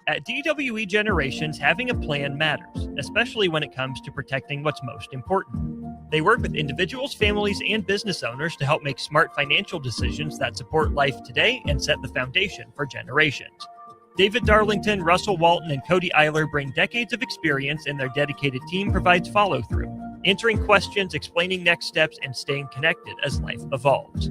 At DWE Generations, having a plan matters, especially when it comes to protecting what's most important. They work with individuals, families, and business owners to help make smart financial decisions that support life today and set the foundation for generations. David Darlington, Russell Walton, and Cody Eiler bring decades of experience, and their dedicated team provides follow-through, answering questions, explaining next steps, and staying connected as life evolves.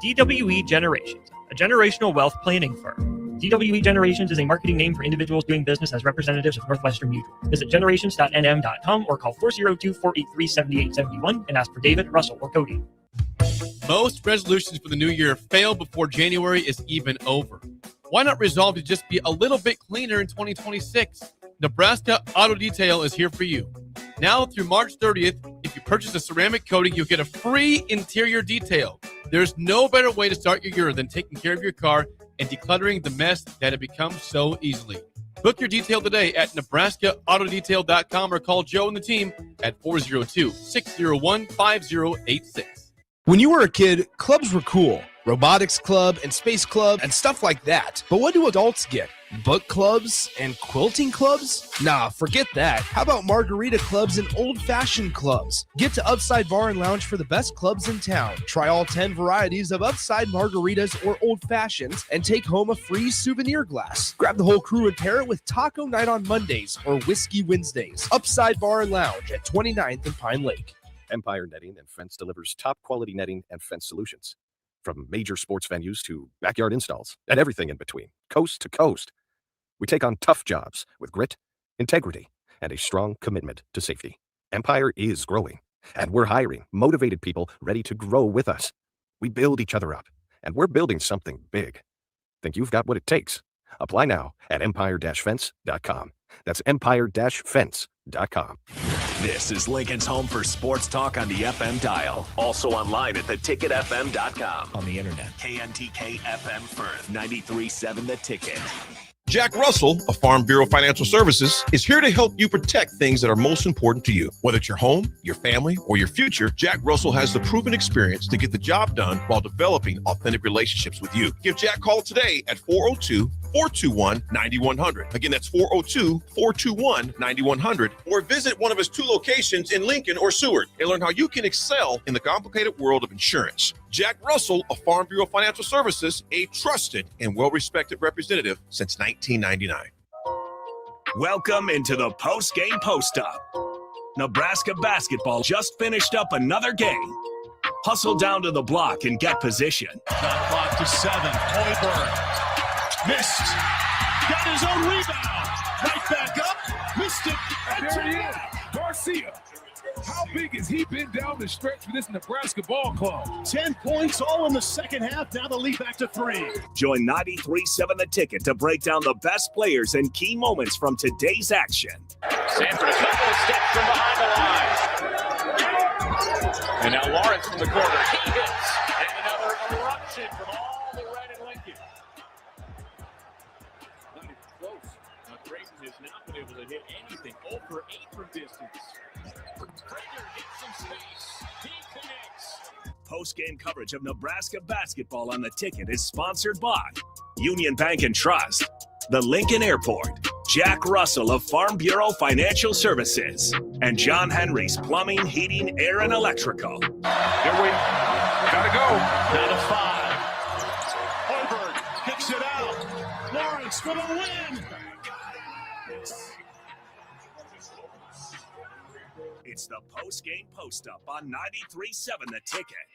DWE Generations, a generational wealth planning firm. DWE Generations is a marketing name for individuals doing business as representatives of Northwestern Mutual. Visit generations.nm.com or call 402-483-7871 and ask for David, Russell, or Cody. Most resolutions for the new year fail before January is even over. Why not resolve to just be a little bit cleaner in 2026? Nebraska Auto Detail is here for you. Now through March 30th, if you purchase a ceramic coating, you'll get a free interior detail. There's no better way to start your year than taking care of your car and decluttering the mess that it becomes so easily. Book your detail today at NebraskaAutoDetail.com or call Joe and the team at 402-601-5086. When you were a kid, clubs were cool. Robotics club and space club and stuff like that. But what do adults get? Book clubs and quilting clubs? Nah, forget that. How about margarita clubs and old-fashioned clubs? Get to Upside Bar and Lounge for the best clubs in town. Try all 10 varieties of Upside margaritas or old-fashions and take home a free souvenir glass. Grab the whole crew and pair it with taco night on Mondays or whiskey Wednesdays. Upside Bar and Lounge at 29th and Pine Lake. Empire Netting and Fence delivers top-quality netting and fence solutions. From major sports venues to backyard installs and everything in between, coast to coast. We take on tough jobs with grit, integrity, and a strong commitment to safety. Empire is growing, and we're hiring motivated people ready to grow with us. We build each other up, and we're building something big. Think you've got what it takes? Apply now at empire-fence.com. That's empire-fence.com. This is Lincoln's home for sports talk on the FM dial. Also online at theticketfm.com. On the internet. KNTK FM Firth, 93.7 The Ticket. Jack Russell of Farm Bureau Financial Services is here to help you protect things that are most important to you. Whether it's your home, your family, or your future, Jack Russell has the proven experience to get the job done while developing authentic relationships with you. Give Jack a call today at 402-421-9100. Again, that's 402-421-9100. Or visit one of his 2 locations in Lincoln or Seward and learn how you can excel in the complicated world of insurance. Jack Russell of Farm Bureau Financial Services, a trusted and well-respected representative since 1999. Welcome into the post-game post-up. Nebraska basketball just finished up another game. Hustle down to the block and get position. Shot clock to 7. Hoiberg missed. Got his own rebound. Right back up. Missed it. And there he is. Garcia. How big has he been down the stretch for this Nebraska ball club? 10 points all in the second half. Now the lead back to 3. Join 93.7 The Ticket to break down the best players and key moments from today's action. Sanford a couple of steps from behind the line. And now Lawrence from the corner. He hits. And another eruption from all the red in Lincoln. Not even close. Now Grayson has not been able to hit anything. 0 for 8 from distance. Prager gets some space. He connects. Post-game coverage of Nebraska basketball on The Ticket is sponsored by Union Bank and Trust, the Lincoln Airport, Jack Russell of Farm Bureau Financial Services, and John Henry's Plumbing, Heating, Air, and Electrical. Here we gotta go. Down to 5. Hoiberg kicks it out. Lawrence for the win. It's the post-game post-up on 93.7 The Ticket.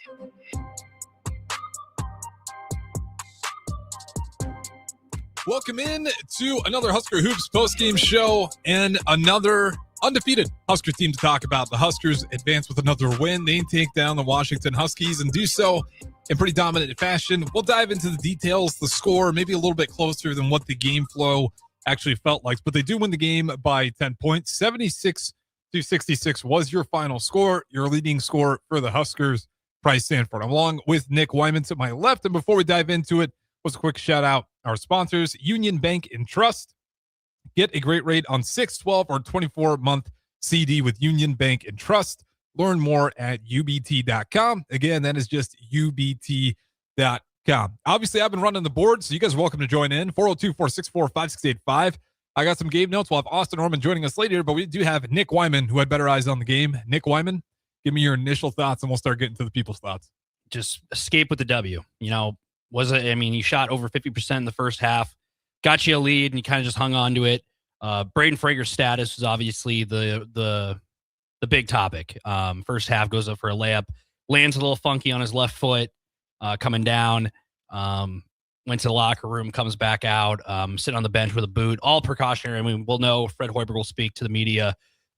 Welcome in to another Husker Hoops post-game show and another undefeated Husker team to talk about. The Huskers advance with another win. They take down the Washington Huskies and do so in pretty dominant fashion. We'll dive into the details, the score, maybe a little bit closer than what the game flow actually felt like. But they do win the game by 10 points. 76-66 was your final score, your leading score for the Huskers. Bryce Sanford, along with Nick Wyman to my left. And before we dive into it, was a quick shout out our sponsors, Union Bank and Trust. Get a great rate on 6, 12, or 24-month CD with Union Bank and Trust. Learn more at ubt.com. Again, that is just ubt.com. Obviously, I've been running the board, so you guys are welcome to join in. 402-464-5685. I got some game notes. We'll have Austin Orman joining us later, but we do have Nick Wyman, who had better eyes on the game. Nick Wyman, give me your initial thoughts, and we'll start getting to the people's thoughts. Just escape with the W. You shot over 50% in the first half, got you a lead, and you kind of just hung on to it. Braden Frager's status is obviously the big topic. First half goes up for a layup, lands a little funky on his left foot, coming down. Went to the locker room, comes back out, sitting on the bench with a boot, all precautionary. I mean, we'll know. Fred Hoiberg will speak to the media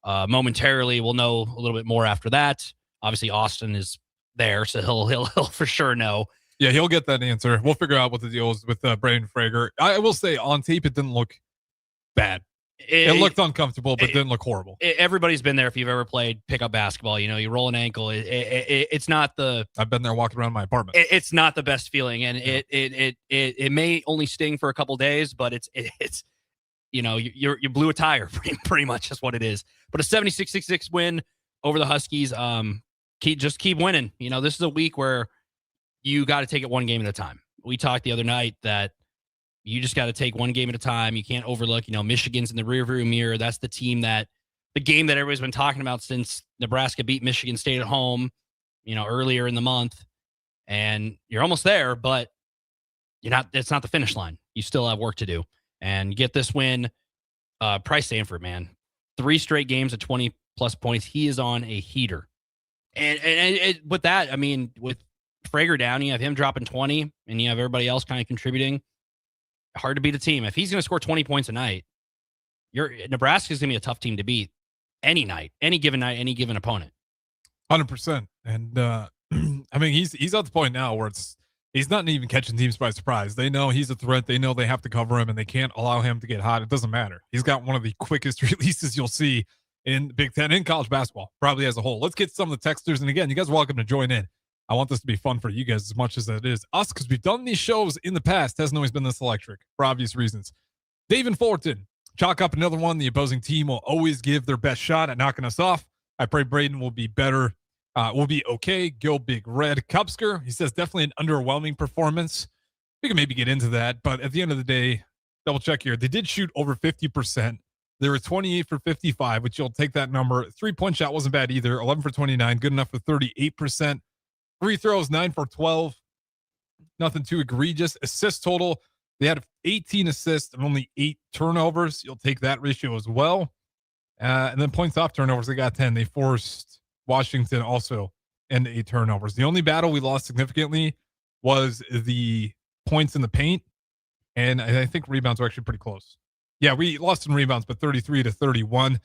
momentarily. We'll know a little bit more after that. Obviously, Austin is there, so he'll for sure know. Yeah, he'll get that answer. We'll figure out what the deal is with Braden Frager. I will say, on tape, it didn't look bad. It looked uncomfortable, but didn't look horrible. Everybody's been there if you've ever played pickup basketball. You roll an ankle. It's not the. I've been there walking around my apartment. It's not the best feeling, and it may only sting for a couple days, but it's you blew a tire. Pretty much is what it is. But a 76-66 win over the Huskies. Keep winning. This is a week where you got to take it one game at a time. We talked the other night that. You just got to take one game at a time. You can't overlook, Michigan's in the rearview mirror. That's the game that everybody's been talking about since Nebraska beat Michigan State at home, earlier in the month. And you're almost there, but it's not the finish line. You still have work to do. And get this win. Price Sanford, man. 3 straight games of 20+ points. He is on a heater. And with that, with Frager down, you have him dropping 20, and you have everybody else kind of contributing. Hard to beat a team. If he's going to score 20 points a night, Nebraska's going to be a tough team to beat any night, any given opponent. 100%. And he's at the point now where he's not even catching teams by surprise. They know he's a threat. They know they have to cover him, and they can't allow him to get hot. It doesn't matter. He's got one of the quickest releases you'll see in Big Ten, in college basketball, probably as a whole. Let's get some of the texters. And again, you guys are welcome to join in. I want this to be fun for you guys as much as it is us, because we've done these shows in the past. Hasn't always been this electric for obvious reasons. David Fullerton, chalk up another one. The opposing team will always give their best shot at knocking us off. I pray Braden will be better. Will be okay. Go Big Red. Kupsker, he says definitely an underwhelming performance. We can maybe get into that, but at the end of the day, double check here. They did shoot over 50%. They were 28 for 55, which you'll take that number. 3-point shot wasn't bad either. 11 for 29, good enough for 38%. Free throws, 9 for 12. Nothing too egregious. Assist total, they had 18 assists and only 8 turnovers. You'll take that ratio as well. And then points off turnovers, they got 10. They forced Washington also into 8 turnovers. The only battle we lost significantly was the points in the paint. And I think rebounds were actually pretty close. Yeah, we lost in rebounds, but 33-31.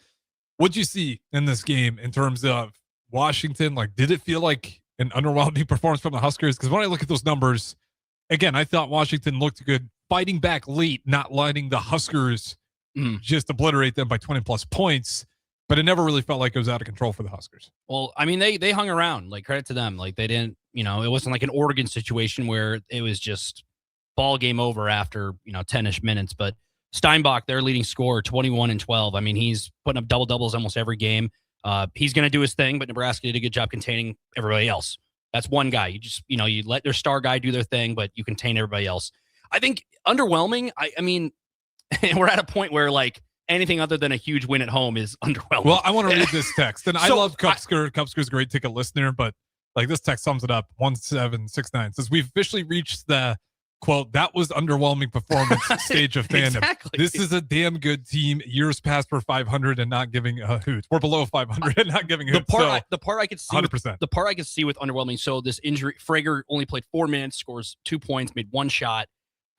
What'd you see in this game in terms of Washington? Did it feel like an underwhelming performance from the Huskers? Because when I look at those numbers, again, I thought Washington looked good fighting back late, not letting the Huskers just obliterate them by 20+ points. But it never really felt like it was out of control for the Huskers. Well, they hung around. Credit to them. They didn't, it wasn't like an Oregon situation where it was just ball game over after 10-ish minutes. But Steinbach, their leading scorer, 21 and 12. He's putting up double doubles almost every game. He's going to do his thing, but Nebraska did a good job containing everybody else. That's one guy. You just, you let their star guy do their thing, but you contain everybody else. I think underwhelming. We're at a point where anything other than a huge win at home is underwhelming. Well, I want to read this text, and I love Kupsker. Kupsker's a great ticket listener, but this text sums it up. 1769 says we've officially reached the quote, that was underwhelming performance stage of fandom. Exactly. This is a damn good team. Years past we're 500 and not giving a hoot. We're below 500 and not giving a hoot. The part I could see 100%. The part I could see with underwhelming. So this injury, Frager only played 4 minutes, scores 2 points, made 1 shot,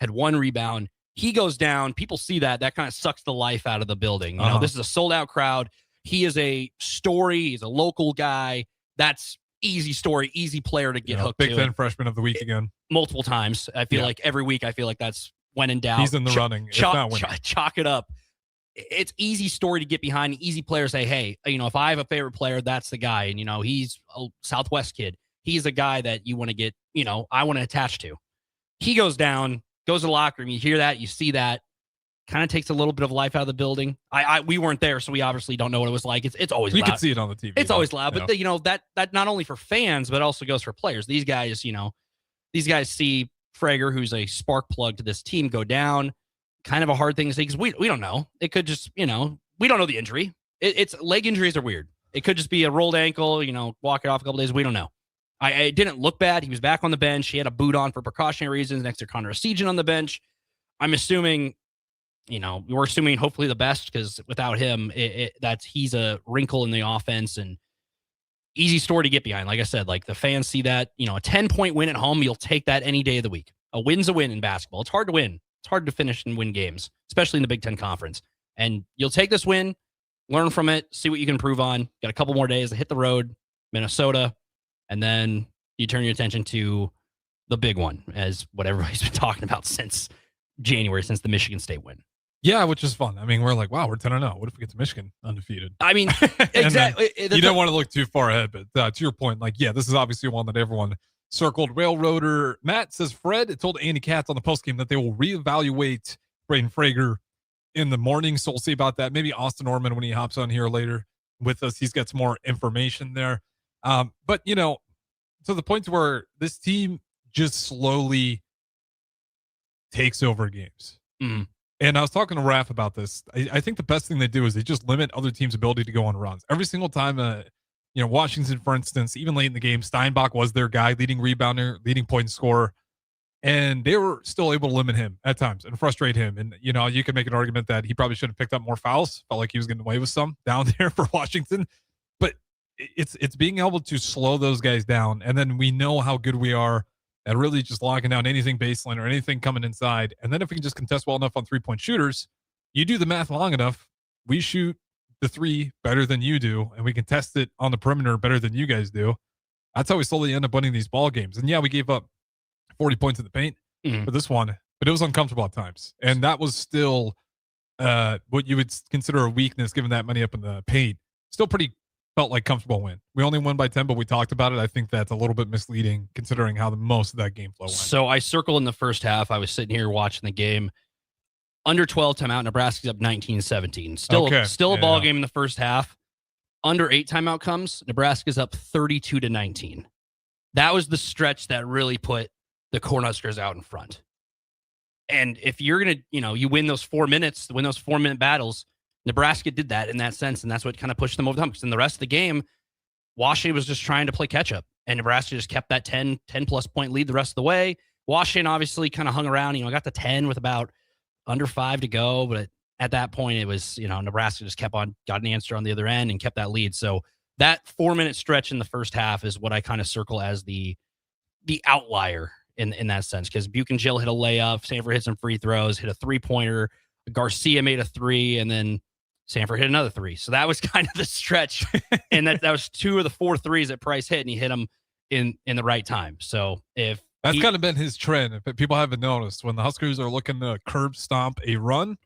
had 1 rebound. He goes down. People see that. That kind of sucks the life out of the building. This is a sold out crowd. He is a story. He's a local guy. That's easy story, easy player to get hooked Big to. Ten freshman of the week again. Multiple times. I feel like every week, that's when in doubt. He's in the running. Chalk it up. It's easy story to get behind. Easy player to say, hey, if I have a favorite player, that's the guy. And, he's a Southwest kid. He's a guy that you want to get, I want to attach to. He goes down, goes to the locker room. You hear that. You see that. Kind of takes a little bit of life out of the building. We weren't there, so we obviously don't know what it was like. It's always loud. You can see it on the TV. It's always loud, but that not only for fans, but also goes for players. These guys see Frager, who's a spark plug to this team, go down. kind of a hard thing to say because we don't know. It could just, we don't know the injury. It's leg injuries are weird. It could just be a rolled ankle, walk it off a couple days. We don't know. It didn't look bad. He was back on the bench. He had a boot on for precautionary reasons next to Connor Essegian on the bench. I'm assuming, we're assuming hopefully the best because without him, he's a wrinkle in the offense and easy story to get behind. Like I said, like the fans see that, a 10-point win at home, you'll take that any day of the week. A win's a win in basketball. It's hard to win. It's hard to finish and win games, especially in the Big Ten Conference. And you'll take this win, learn from it, see what you can improve on. Got a couple more days to hit the road, Minnesota, and then you turn your attention to the big one, as what everybody's been talking about since January, since the Michigan State win. Yeah, which is fun. I mean, we're like, wow, we're 10-0. What if we get to Michigan undefeated? I mean, exactly. You don't want to look too far ahead, but to your point, like, yeah, this is obviously one that everyone circled. Railroader Matt says Fred told Andy Katz on the postgame that they will reevaluate Braden Frager in the morning. So we'll see about that. Maybe Austin Orman, when he hops on here later with us, he's got some more information there. But, to the point where this team just slowly takes over games. Mm-hmm. And I was talking to Raph about this. I think the best thing they do is they just limit other teams' ability to go on runs. Every single time, Washington, for instance, even late in the game, Steinbach was their guy, leading rebounder, leading point scorer. And they were still able to limit him at times and frustrate him. And, you can make an argument that he probably should have picked up more fouls. Felt like he was getting away with some down there for Washington. But it's being able to slow those guys down. And then we know how good we are at really just locking down anything baseline or anything coming inside. And then if we can just contest well enough on three-point shooters, you do the math long enough, we shoot the three better than you do, and we can test it on the perimeter better than you guys do. That's how we slowly end up winning these ball games. And yeah, we gave up 40 points in the paint for this one, but it was uncomfortable at times. And that was still what you would consider a weakness, given that many up in the paint. Still pretty felt like comfortable win. We only won by 10, but we talked about it. I think that's a little bit misleading considering how most of that game flow went. So I circled in the first half. I was sitting here watching the game. Under 12 timeout, Nebraska's up 19-17. Still a ball game in the first half. Under 8 timeout comes, Nebraska's up 32-19. That was the stretch that really put the Cornhuskers out in front. And if you're going to, you win those 4 minutes, win those 4-minute battles, Nebraska did that in that sense, and that's what kind of pushed them over the hump. Because in the rest of the game, Washington was just trying to play catch-up, and Nebraska just kept that 10-plus point lead the rest of the way. Washington obviously kind of hung around, got the 10 with about under 5 to go, but at that point, it was, Nebraska just got an answer on the other end and kept that lead. So that 4-minute stretch in the first half is what I kind of circle as the outlier in that sense, because Buchengill hit a layup, Sanford hit some free throws, hit a three-pointer, Garcia made a 3, and then Sanford hit another 3. So that was kind of the stretch. And that was 2 of the 4 threes that Price hit, and he hit them in the right time. So that's kind of been his trend. If people haven't noticed, when the Huskers are looking to curb stomp a run,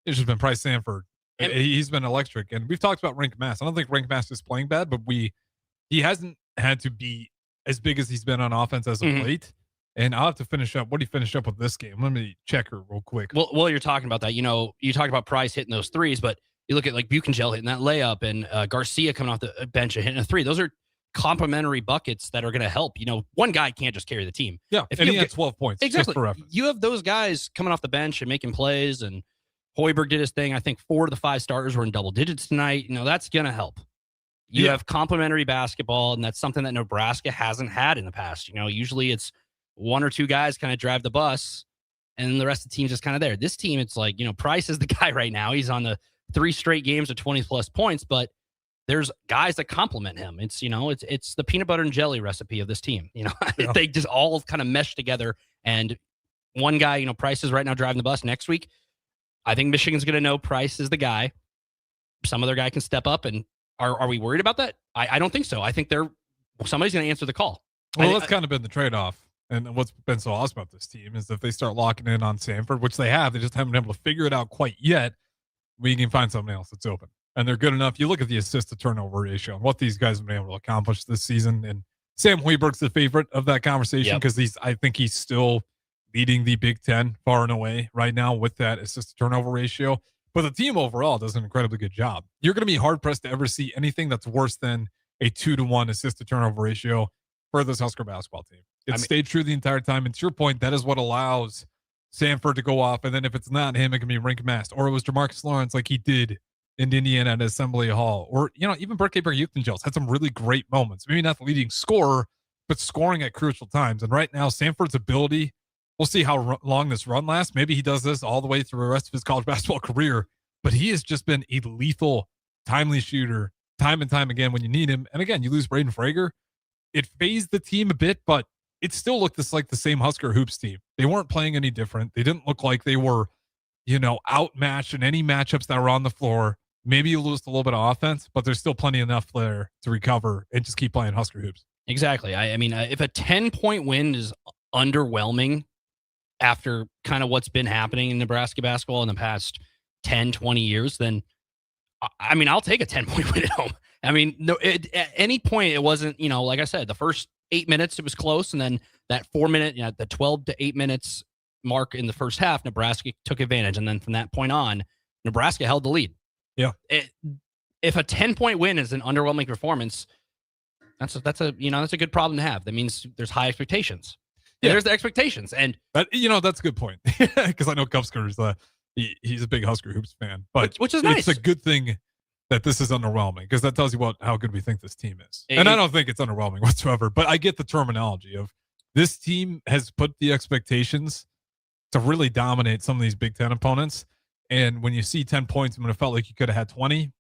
it's just been Price Sanford. And he's been electric. And we've talked about Rink Mass. I don't think Rink Mass is playing bad, but he hasn't had to be as big as he's been on offense as of late. And I'll have to finish up. What do you finish up with this game? Let me check her real quick. Well, you're talking about that. You talk about Price hitting those threes, but you look at like Buchengill hitting that layup and Garcia coming off the bench and hitting a 3. Those are complementary buckets that are going to help. One guy can't just carry the team. Yeah, if he had 12 points. Exactly. Just for reference. You have those guys coming off the bench and making plays, and Hoiberg did his thing. I think 4 of the 5 starters were in double digits tonight. That's going to help. You have complementary basketball, and that's something that Nebraska hasn't had in the past. Usually it's 1 or 2 guys kind of drive the bus, and the rest of the team's just kind of there. This team, it's like, Price is the guy right now. He's on the 3 straight games of 20-plus points, but there's guys that complement him. It's, it's the peanut butter and jelly recipe of this team. They just all kind of mesh together, and one guy, Price is right now driving the bus. Next week, I think Michigan's going to know Price is the guy. Some other guy can step up, and are we worried about that? I don't think so. I think somebody's going to answer the call. Well, that's kind of been the trade-off. And what's been so awesome about this team is if they start locking in on Sanford, which they have, they just haven't been able to figure it out quite yet, we can find something else that's open. And they're good enough. You look at the assist-to-turnover ratio and what these guys have been able to accomplish this season. And Sam Hoiberg's the favorite of that conversation because I think he's still leading the Big Ten far and away right now with that assist-to-turnover ratio. But the team overall does an incredibly good job. You're going to be hard-pressed to ever see anything that's worse than a 2-to-1 assist-to-turnover ratio for this Husker basketball team. Stayed true the entire time. And to your point, that is what allows Sanford to go off, and then if it's not him, it can be Rink Mast, or it was Jamarcus Lawrence like he did in Indiana at Assembly Hall, or even Burke Youth had some really great moments. Maybe not the leading scorer, but scoring at crucial times. And right now, Sanford's ability, we'll see how long this run lasts. Maybe he does this all the way through the rest of his college basketball career, but he has just been a lethal, timely shooter time and time again when you need him. And again, you lose Braden Frager. It phased the team a bit, but it still looked just like the same Husker Hoops team. They weren't playing any different. They didn't look like they were, outmatched in any matchups that were on the floor. Maybe you lose a little bit of offense, but there's still plenty enough there to recover and just keep playing Husker Hoops. Exactly. I mean, if a 10-point win is underwhelming after kind of what's been happening in Nebraska basketball in the past 10, 20 years, then, I mean, I'll take a 10-point win at home. I mean, no, at any point, it wasn't, like I said, the first 8 minutes, it was close. And then that 4-minute, the 12 to 8 minutes mark in the first half, Nebraska took advantage. And then from that point on, Nebraska held the lead. Yeah. If a 10-point win is an underwhelming performance, that's a good problem to have. That means there's high expectations. Yeah. There's the expectations. And that's a good point. Because I know Kupsker's he's a big Husker Hoops fan, but which is nice. It's a good thing that this is underwhelming, because that tells you how good we think this team is. And I don't think it's underwhelming whatsoever, but I get the terminology of this team has put the expectations to really dominate some of these Big Ten opponents. And when you see 10 points, when it felt like you could have had 20,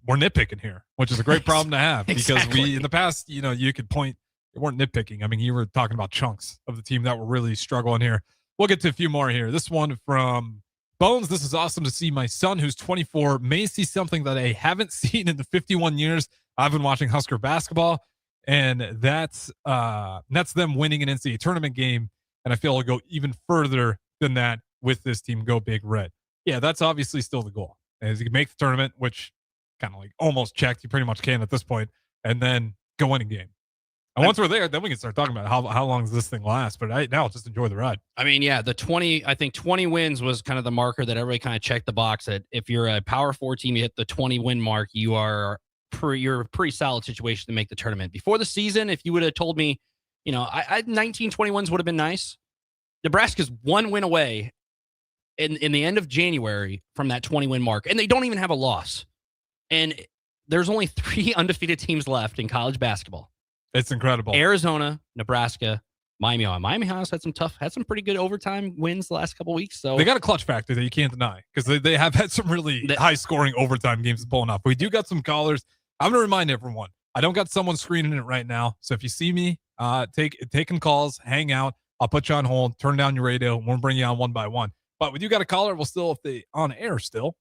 we're nitpicking here, which is a great problem to have. Because we, in the past, you could point, you weren't nitpicking. I mean, you were talking about chunks of the team that were really struggling here. We'll get to a few more here. This one from Bones. This is awesome to see. My son, who's 24, may see something that I haven't seen in the 51 years I've been watching Husker basketball. And that's them winning an NCAA tournament game. And I feel it'll go even further than that with this team. Go Big Red. Yeah, that's obviously still the goal. As you can make the tournament, which kind of like almost checked, you pretty much can at this point, and then go win a game. And once we're there, then we can start talking about how long does this thing last. But right now, just enjoy the ride. I mean, yeah, the 20 wins was kind of the marker that everybody kind of checked the box that if you're a Power 4 team, you hit the 20 win mark, you're a pretty solid situation to make the tournament. Before the season, if you would have told me, 19, 20 wins would have been nice. Nebraska's 1 win away in the end of January from that 20 win mark, and they don't even have a loss. And there's only 3 undefeated teams left in college basketball. It's incredible. Arizona, Nebraska, Miami. Miami has had some pretty good overtime wins the last couple of weeks. So they got a clutch factor that you can't deny, because they have had some really high scoring overtime games pulling off. We do got some callers. I'm going to remind everyone, I don't got someone screening it right now. So if you see me taking calls, hang out, I'll put you on hold, turn down your radio, and we'll bring you on one by one. But we do got a caller. We'll still, if they on air still.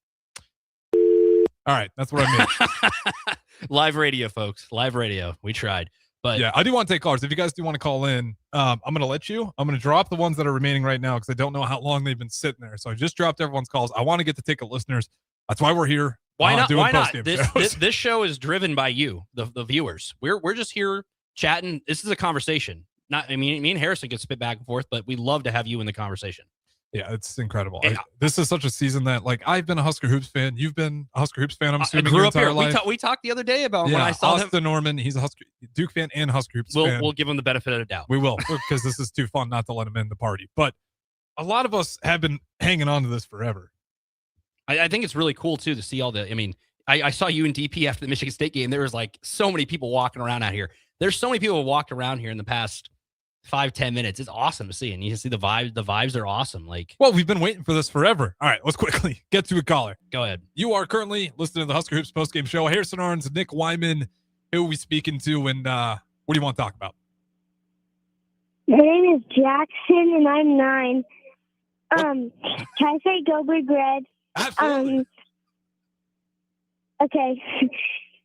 All right. That's what I mean. Live radio, folks. Live radio. We tried. But yeah, I do want to take callers. If you guys do want to call in, I'm going to let you. I'm going to drop the ones that are remaining right now because I don't know how long they've been sitting there. So I just dropped everyone's calls. I want to get the ticket listeners. That's why we're here. Why not? Why not? This show is driven by you, the viewers. We're just here chatting. This is a conversation. Me and Harrison could spit back and forth, but we love to have you in the conversation. Yeah, it's incredible. This is such a season that, I've been a Husker Hoops fan. You've been a Husker Hoops fan, I'm assuming, your entire life. We talked the other day about when I saw Austin Norman. He's a Duke fan and Husker Hoops fan. We'll give him the benefit of the doubt. We will, because this is too fun not to let him in the party. But a lot of us have been hanging on to this forever. I think it's really cool, too, to see all the – I saw you in DP after the Michigan State game. There was, so many people walking around out here. There's so many people who walked around here in the past – 5-10 minutes. It's awesome to see, and you can see the vibe. The vibes are awesome. Well, we've been waiting for this forever. All right, let's quickly get to a caller. Go ahead. You are currently listening to the Husker Hoops postgame show. Harrison Arns, Nick Wyman. Who are we speaking to, and what do you want to talk about? My name is Jackson, and I'm 9. Can I say go Big Red? Absolutely. Okay.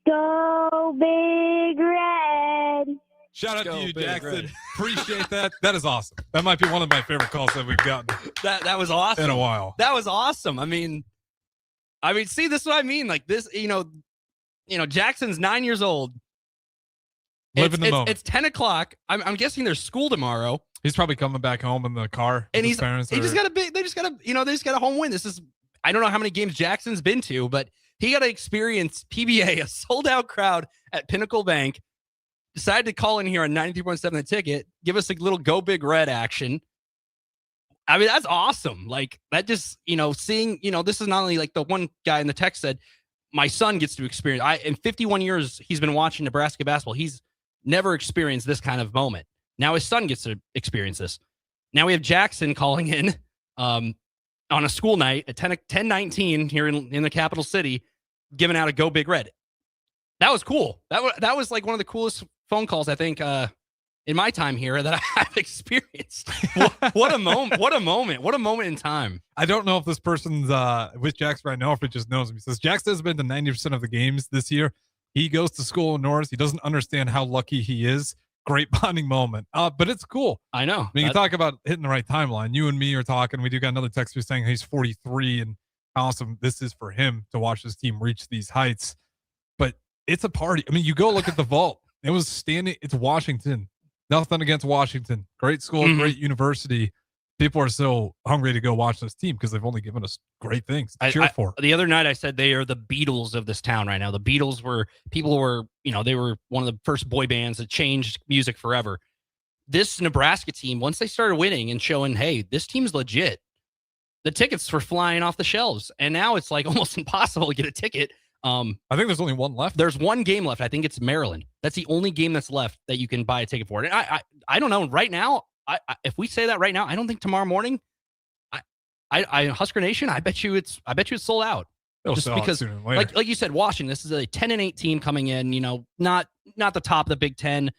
Go Big Red. Shout out to you, Jackson. Appreciate that. That is awesome. That might be one of my favorite calls that we've gotten. That was awesome. In a while. That was awesome. I mean, see, this is what I mean. This, Jackson's 9 years old. Live in the moment. It's 10 o'clock. I'm guessing there's school tomorrow. He's probably coming back home in the car. And they just got a home win. This is, I don't know how many games Jackson's been to, but he got to experience PBA, a sold out crowd at Pinnacle Bank. Decided to call in here on 93.7 The Ticket, give us a little Go Big Red action. I mean, that's awesome. Like that just, seeing, this is not only like the one guy in the text said, my son gets to experience. In 51 years, he's been watching Nebraska basketball. He's never experienced this kind of moment. Now his son gets to experience this. Now we have Jackson calling in on a school night at 10:19 here in the capital city, giving out a Go Big Red. That was cool. That was like one of the coolest phone calls, I think, in my time here that I've experienced. What a moment. What a moment. What a moment in time. I don't know if this person's with Jackson right now, if it just knows him. He says, Jackson has been to 90% of the games this year. He goes to school in Norris. He doesn't understand how lucky he is. Great bonding moment. But it's cool. I know. I mean, you talk about hitting the right timeline. You and me are talking. We do got another text who's saying he's 43 and how awesome this is for him to watch his team reach these heights. But it's a party. I mean, you go look at the vault. It was standing. It's Washington. Nothing against Washington. Great school, great university. People are so hungry to go watch this team because they've only given us great things to cheer for. The other night I said they are the Beatles of this town right now. The Beatles people were, they were one of the first boy bands that changed music forever. This Nebraska team, once they started winning and showing, hey, this team's legit, the tickets were flying off the shelves. And now it's like almost impossible to get a ticket. I think there's only one left. There's one game left. I think it's Maryland. That's the only game that's left that you can buy a ticket for. And I don't know. Right now, if we say that right now, I don't think tomorrow morning, Husker Nation, I bet you it's sold out. It'll just sell because, out sooner than later. like you said, Washington, this is a 10-8 team coming in. Not the top of the Big Ten.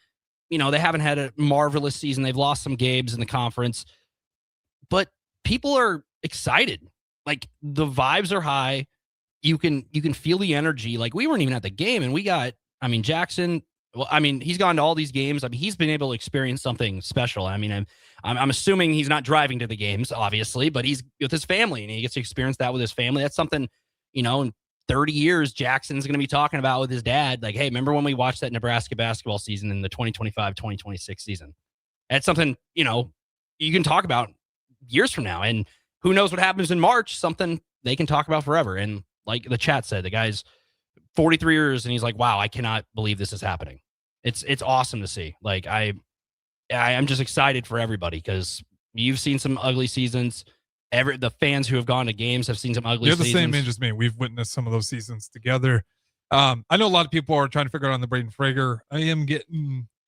They haven't had a marvelous season. They've lost some games in the conference, but people are excited. Like the vibes are high. You can feel the energy. Like we weren't even at the game, and we got. I mean, Jackson. Well, I mean, he's gone to all these games. I mean, he's been able to experience something special. I mean, I'm assuming he's not driving to the games, obviously, but he's with his family, and he gets to experience that with his family. That's something, in 30 years, Jackson's going to be talking about with his dad. Like, hey, remember when we watched that Nebraska basketball season in the 2025-2026 season? That's something, you can talk about years from now. And who knows what happens in March, something they can talk about forever. And like the chat said, the guy's 43 years, and he's like, wow, I cannot believe this is happening. It's awesome to see. Like, I'm just excited for everybody because you've seen some ugly seasons. The fans who have gone to games have seen some ugly seasons. You're the same age as me. We've witnessed some of those seasons together. I know a lot of people are trying to figure out on the Braden Frager.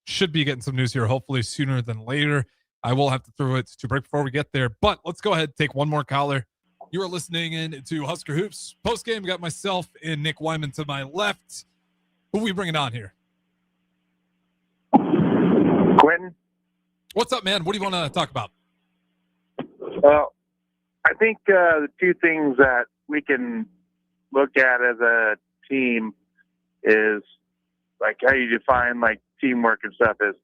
Should be getting some news here, hopefully sooner than later. I will have to throw it to break before we get there, but let's go ahead and take one more caller. You are listening in to Husker Hoops postgame. We got myself and Nick Wyman to my left. Who are we bringing on here? Quentin. What's up, man? What do you want to talk about? Well, I think the two things that we can look at as a team is like how you define like teamwork and stuff is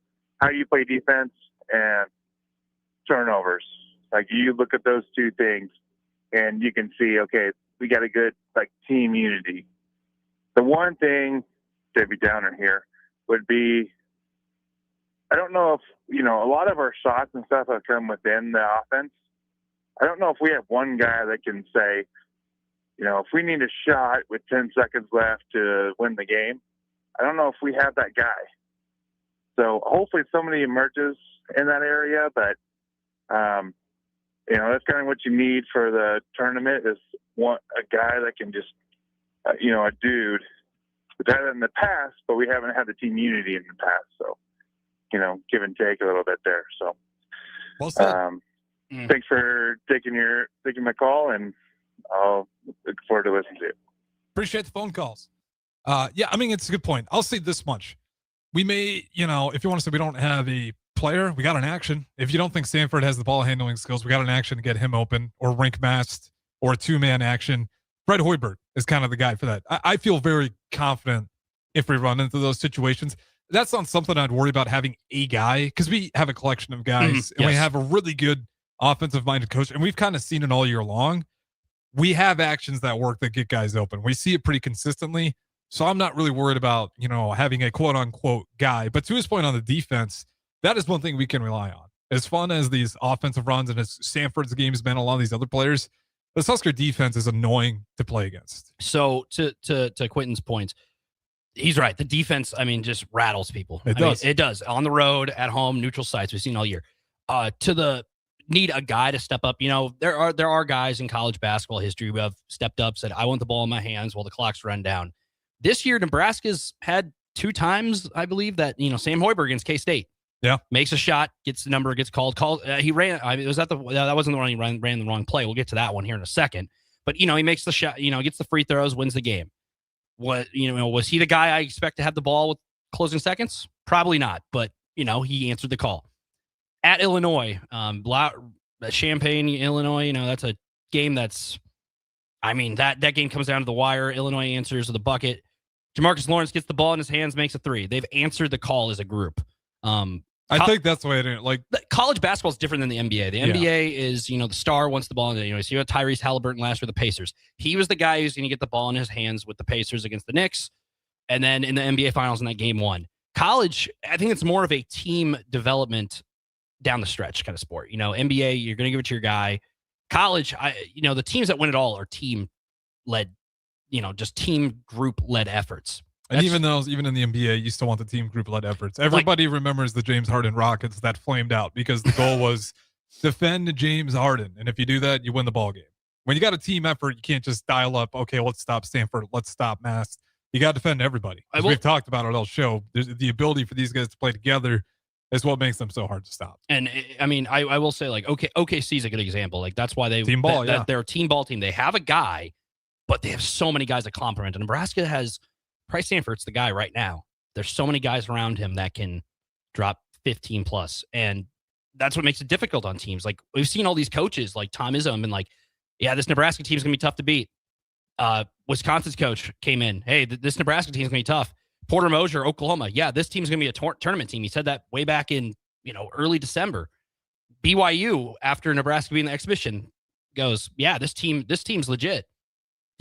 how you play defense and turnovers. Like you look at those two things and you can see, okay, we got a good like team unity. The one thing, Debbie Downer here, would be, I don't know if, a lot of our shots and stuff have come within the offense. I don't know if we have one guy that can say, if we need a shot with 10 seconds left to win the game, I don't know if we have that guy. So hopefully somebody emerges in that area, but, that's kind of what you need for the tournament is a guy that can just, a dude. We've had it in the past, but we haven't had the team unity in the past. So, give and take a little bit there. So, well said. Thanks for taking my call, and I'll look forward to listening to it. Appreciate the phone calls. It's a good point. I'll say this much. We may, if you want to say we don't have a player, we got an action. If you don't think Sanford has the ball handling skills, we got an action to get him open, or rink mast, or a 2-man action. Fred Hoiberg is kind of the guy for that. I feel very confident if we run into those situations. That's not something I'd worry about having a guy, because we have a collection of guys, and we have a really good offensive-minded coach, and we've kind of seen it all year long. We have actions that work that get guys open. We see it pretty consistently, so I'm not really worried about, having a quote-unquote guy. But to his point on the defense, that is one thing we can rely on. As fun as these offensive runs and as Sanford's game's been, a lot of these other players, this Husker defense is annoying to play against. So to Quentin's points, he's right. The defense, just rattles people. It does. It does. On the road, at home, neutral sites. We've seen all year. To the need a guy to step up. There are guys in college basketball history who have stepped up, said, I want the ball in my hands while the clock's run down. This year, Nebraska's had 2 times, I believe, that, Sam Hoiberg against K-State. Yeah. Makes a shot, gets the number, gets called. He ran. That wasn't the one he ran the wrong play. We'll get to that one here in a second. But, he makes the shot, gets the free throws, wins the game. Was he the guy I expect to have the ball with closing seconds? Probably not. But, he answered the call. At Illinois, Champaign, Illinois, that's a game that game comes down to the wire. Illinois answers the bucket. Jamarcus Lawrence gets the ball in his hands, makes a 3. They've answered the call as a group. I think that's the way it is. Like, college basketball is different than the NBA. The NBA is, the star wants the ball. So you had Tyrese Halliburton last year with the Pacers. He was the guy who's going to get the ball in his hands with the Pacers against the Knicks. And then in the NBA finals in that game 1. College, I think it's more of a team development down the stretch kind of sport. NBA, you're going to give it to your guy. College, the teams that win it all are team-led, just team group-led efforts. And even in the NBA, you still want the team group-led efforts. Everybody remembers the James Harden Rockets that flamed out because the goal was defend James Harden. And if you do that, you win the ball game. When you got a team effort, you can't just dial up, okay, let's stop Stanford, let's stop Mass. You got to defend everybody. As we've talked about on our show, the ability for these guys to play together is what makes them so hard to stop. And I will say, OKC is a good example. That's why they're a team ball team. They have a guy, but they have so many guys that complement. And Nebraska has Price Stanford's the guy right now. There's so many guys around him that can drop 15 plus. And that's what makes it difficult on teams. We've seen all these coaches like Tom Izzo and this Nebraska team's going to be tough to beat. Wisconsin's coach came in. Hey, this Nebraska team's going to be tough. Porter Moser, Oklahoma. Yeah, this team's going to be a tournament team. He said that way back in, early December. BYU, after Nebraska being the exhibition, goes, yeah, this team's legit.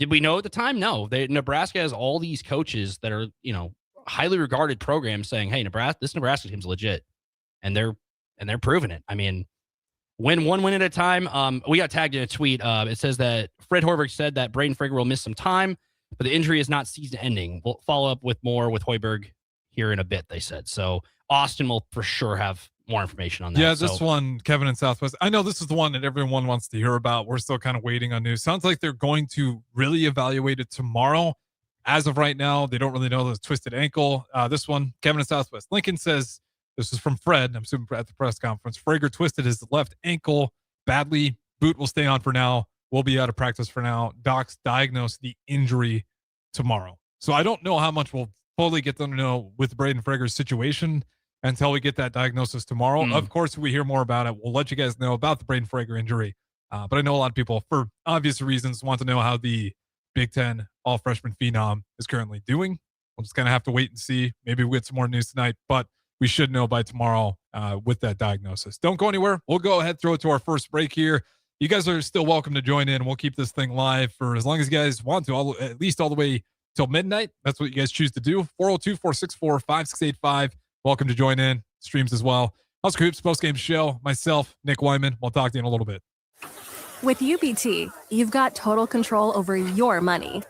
Did we know at the time? No. Nebraska has all these coaches that are, highly regarded programs saying, hey, this Nebraska team's legit. And they're proving it. Win one win at a time. We got tagged in a tweet. It says that Fred Hoiberg said that Braden Frigger will miss some time, but the injury is not season-ending. We'll follow up with more with Hoiberg here in a bit, they said. So Austin will for sure have more information on that. Yeah, this one, Kevin in Southwest. I know this is the one that everyone wants to hear about. We're still kind of waiting on news. Sounds like they're going to really evaluate it tomorrow. As of right now, they don't really know the twisted ankle. This one, Kevin in Southwest. Lincoln says, this is from Fred. I'm assuming at the press conference. Frager twisted his left ankle badly. Boot will stay on for now. Will be out of practice for now. Docs diagnose the injury tomorrow. So I don't know how much we'll fully get to know with Braden Frager's situation until we get that diagnosis tomorrow. Of course, if we hear more about it, we'll let you guys know about the Braden Frager injury. But I know a lot of people, for obvious reasons, want to know how the Big Ten all-freshman phenom is currently doing. We'll just kind of have to wait and see. Maybe we'll get some more news tonight, but we should know by tomorrow with that diagnosis. Don't go anywhere. We'll go ahead, throw it to our first break here. You guys are still welcome to join in. We'll keep this thing live for as long as you guys want to, at least all the way till midnight. That's what you guys choose to do. 402-464-5685. Welcome to join in. Streams as well. Husker Hoops postgame show. Myself, Nick Wyman. We'll talk to you in a little bit. With UBT, you've got total control over your money.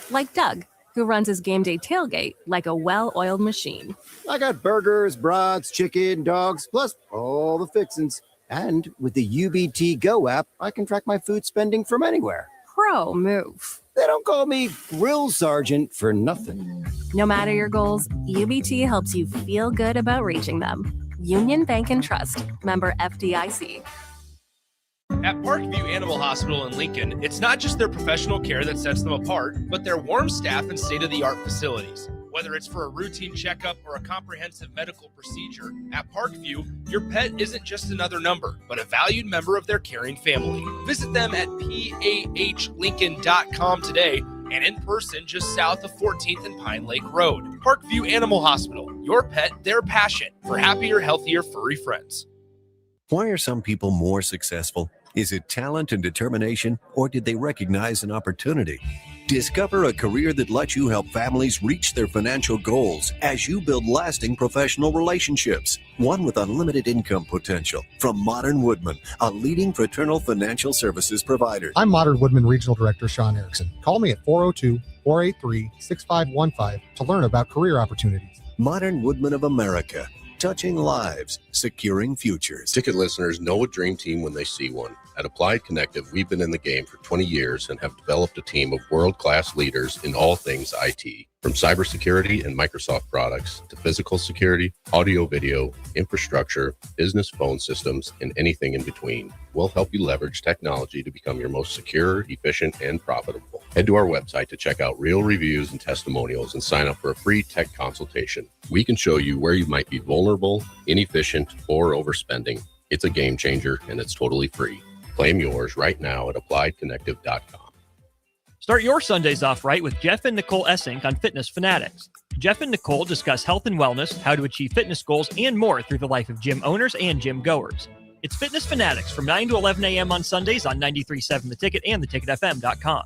Like Doug, who runs his game day tailgate like a well-oiled machine. I got burgers, brats, chicken, dogs, plus all the fixins. And with the UBT Go app, I can track my food spending from anywhere. Pro move. They don't call me Grill Sergeant for nothing. No matter your goals, UBT helps you feel good about reaching them. Union Bank and Trust. Member FDIC. At Parkview Animal Hospital in Lincoln, it's not just their professional care that sets them apart, but their warm staff and state-of-the-art facilities. Whether it's for a routine checkup or a comprehensive medical procedure, at Parkview, your pet isn't just another number, but a valued member of their caring family. Visit them at pahlincoln.com today and in person just south of 14th and Pine Lake Road. Parkview Animal Hospital, your pet, their passion for happier, healthier, furry friends. Why are some people more successful? Is it talent and determination, or did they recognize an opportunity? Discover a career that lets you help families reach their financial goals as you build lasting professional relationships. One with unlimited income potential. From Modern Woodman, a leading fraternal financial services provider. I'm Modern Woodman Regional Director Sean Erickson. Call me at 402-483-6515 to learn about career opportunities. Modern Woodman of America. touching lives, securing futures. Ticket listeners know a dream team when they see one. At Applied Connective, we've been in the game for 20 years and have developed a team of world-class leaders in all things IT. From cybersecurity and Microsoft products to physical security, audio-video, infrastructure, business phone systems, and anything in between, we'll help you leverage technology to become your most secure, efficient, and profitable. Head to our website to check out real reviews and testimonials and sign up for a free tech consultation. We can show you where you might be vulnerable, inefficient, or overspending. It's a game changer, and it's totally free. Claim yours right now at appliedconnective.com. Start your Sundays off right with Jeff and Nicole Essink on Fitness Fanatics. Jeff and Nicole discuss health and wellness, how to achieve fitness goals, and more through the life of gym owners and gym goers. It's Fitness Fanatics from 9 to 11 a.m. on Sundays on 93.7 The Ticket and theticketfm.com.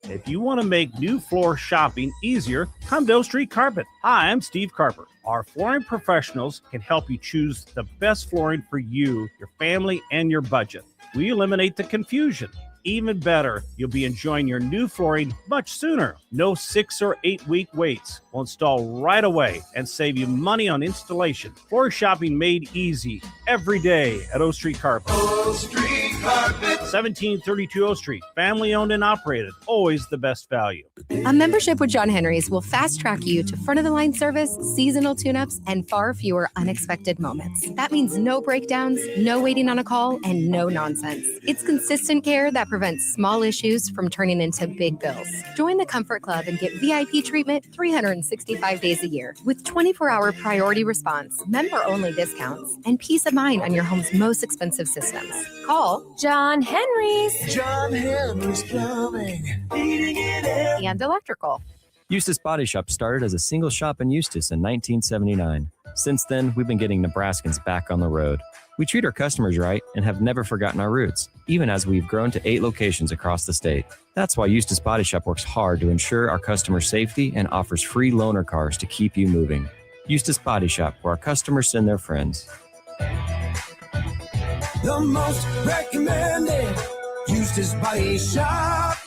If you want to make new floor shopping easier, come to O Street Carpet. Hi, I'm Steve Carper. Our flooring professionals can help you choose the best flooring for you, your family, and your budget. We eliminate the confusion. Even better, you'll be enjoying your new flooring much sooner. No 6 or 8 week waits. We'll install right away and save you money on installation. Floor shopping made easy every day at O Street Carpet. O Street Carpet. 1732 O Street. Family owned and operated. Always the best value. A membership with John Henry's will fast track you to front of the line service, seasonal tune-ups, and far fewer unexpected moments. That means no breakdowns, no waiting on a call, and no nonsense. It's consistent care that prevents small issues from turning into big bills. Join the Comfort Club and get VIP treatment 365 days a year with 24-hour priority response, member-only discounts, and peace of mind on your home's most expensive systems. Call John Henry's. John Henry's Plumbing, Heating and Air. And Electrical. Eustis Body Shop started as a single shop in Eustis in 1979. Since then, we've been getting Nebraskans back on the road. We treat our customers right and have never forgotten our roots, even as we've grown to 8 locations across the state. That's why Eustis Body Shop works hard to ensure our customers' safety and offers free loaner cars to keep you moving. Eustis Body Shop, where our customers send their friends. The most recommended Eustis Body Shop.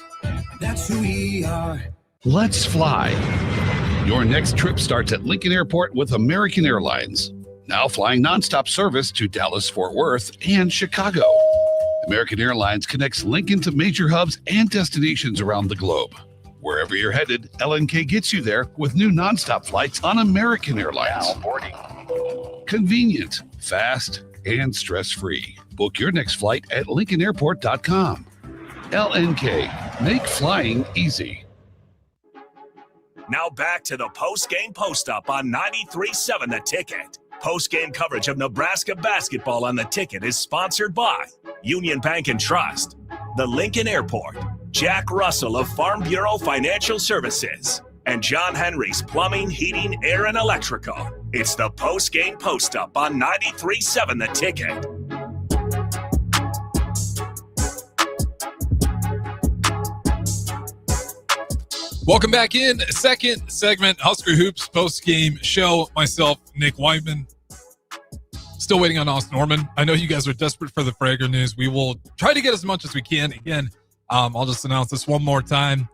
That's who we are. Let's fly. Your next trip starts at Lincoln Airport with American Airlines. Now flying nonstop service to Dallas, Fort Worth, and Chicago. American Airlines connects Lincoln to major hubs and destinations around the globe. Wherever you're headed, LNK gets you there with new nonstop flights on American Airlines. Now boarding. Convenient, fast, and stress-free. Book your next flight at LincolnAirport.com. LNK, make flying easy. Now back to the post-game post-up on 93.7 The Ticket. Post-game coverage of Nebraska basketball on The Ticket is sponsored by Union Bank and Trust, the Lincoln Airport, Jack Russell of Farm Bureau Financial Services, and John Henry's Plumbing, Heating, Air, and Electrical. It's the post-game post-up on 93.7 The Ticket. Welcome back in. Second segment, Husker Hoops post-game show. Myself, Nick Weidman. Still waiting on Austin Norman. I know you guys are desperate for the Frager news. We will try to get as much as we can. Again, I'll just announce this one more time.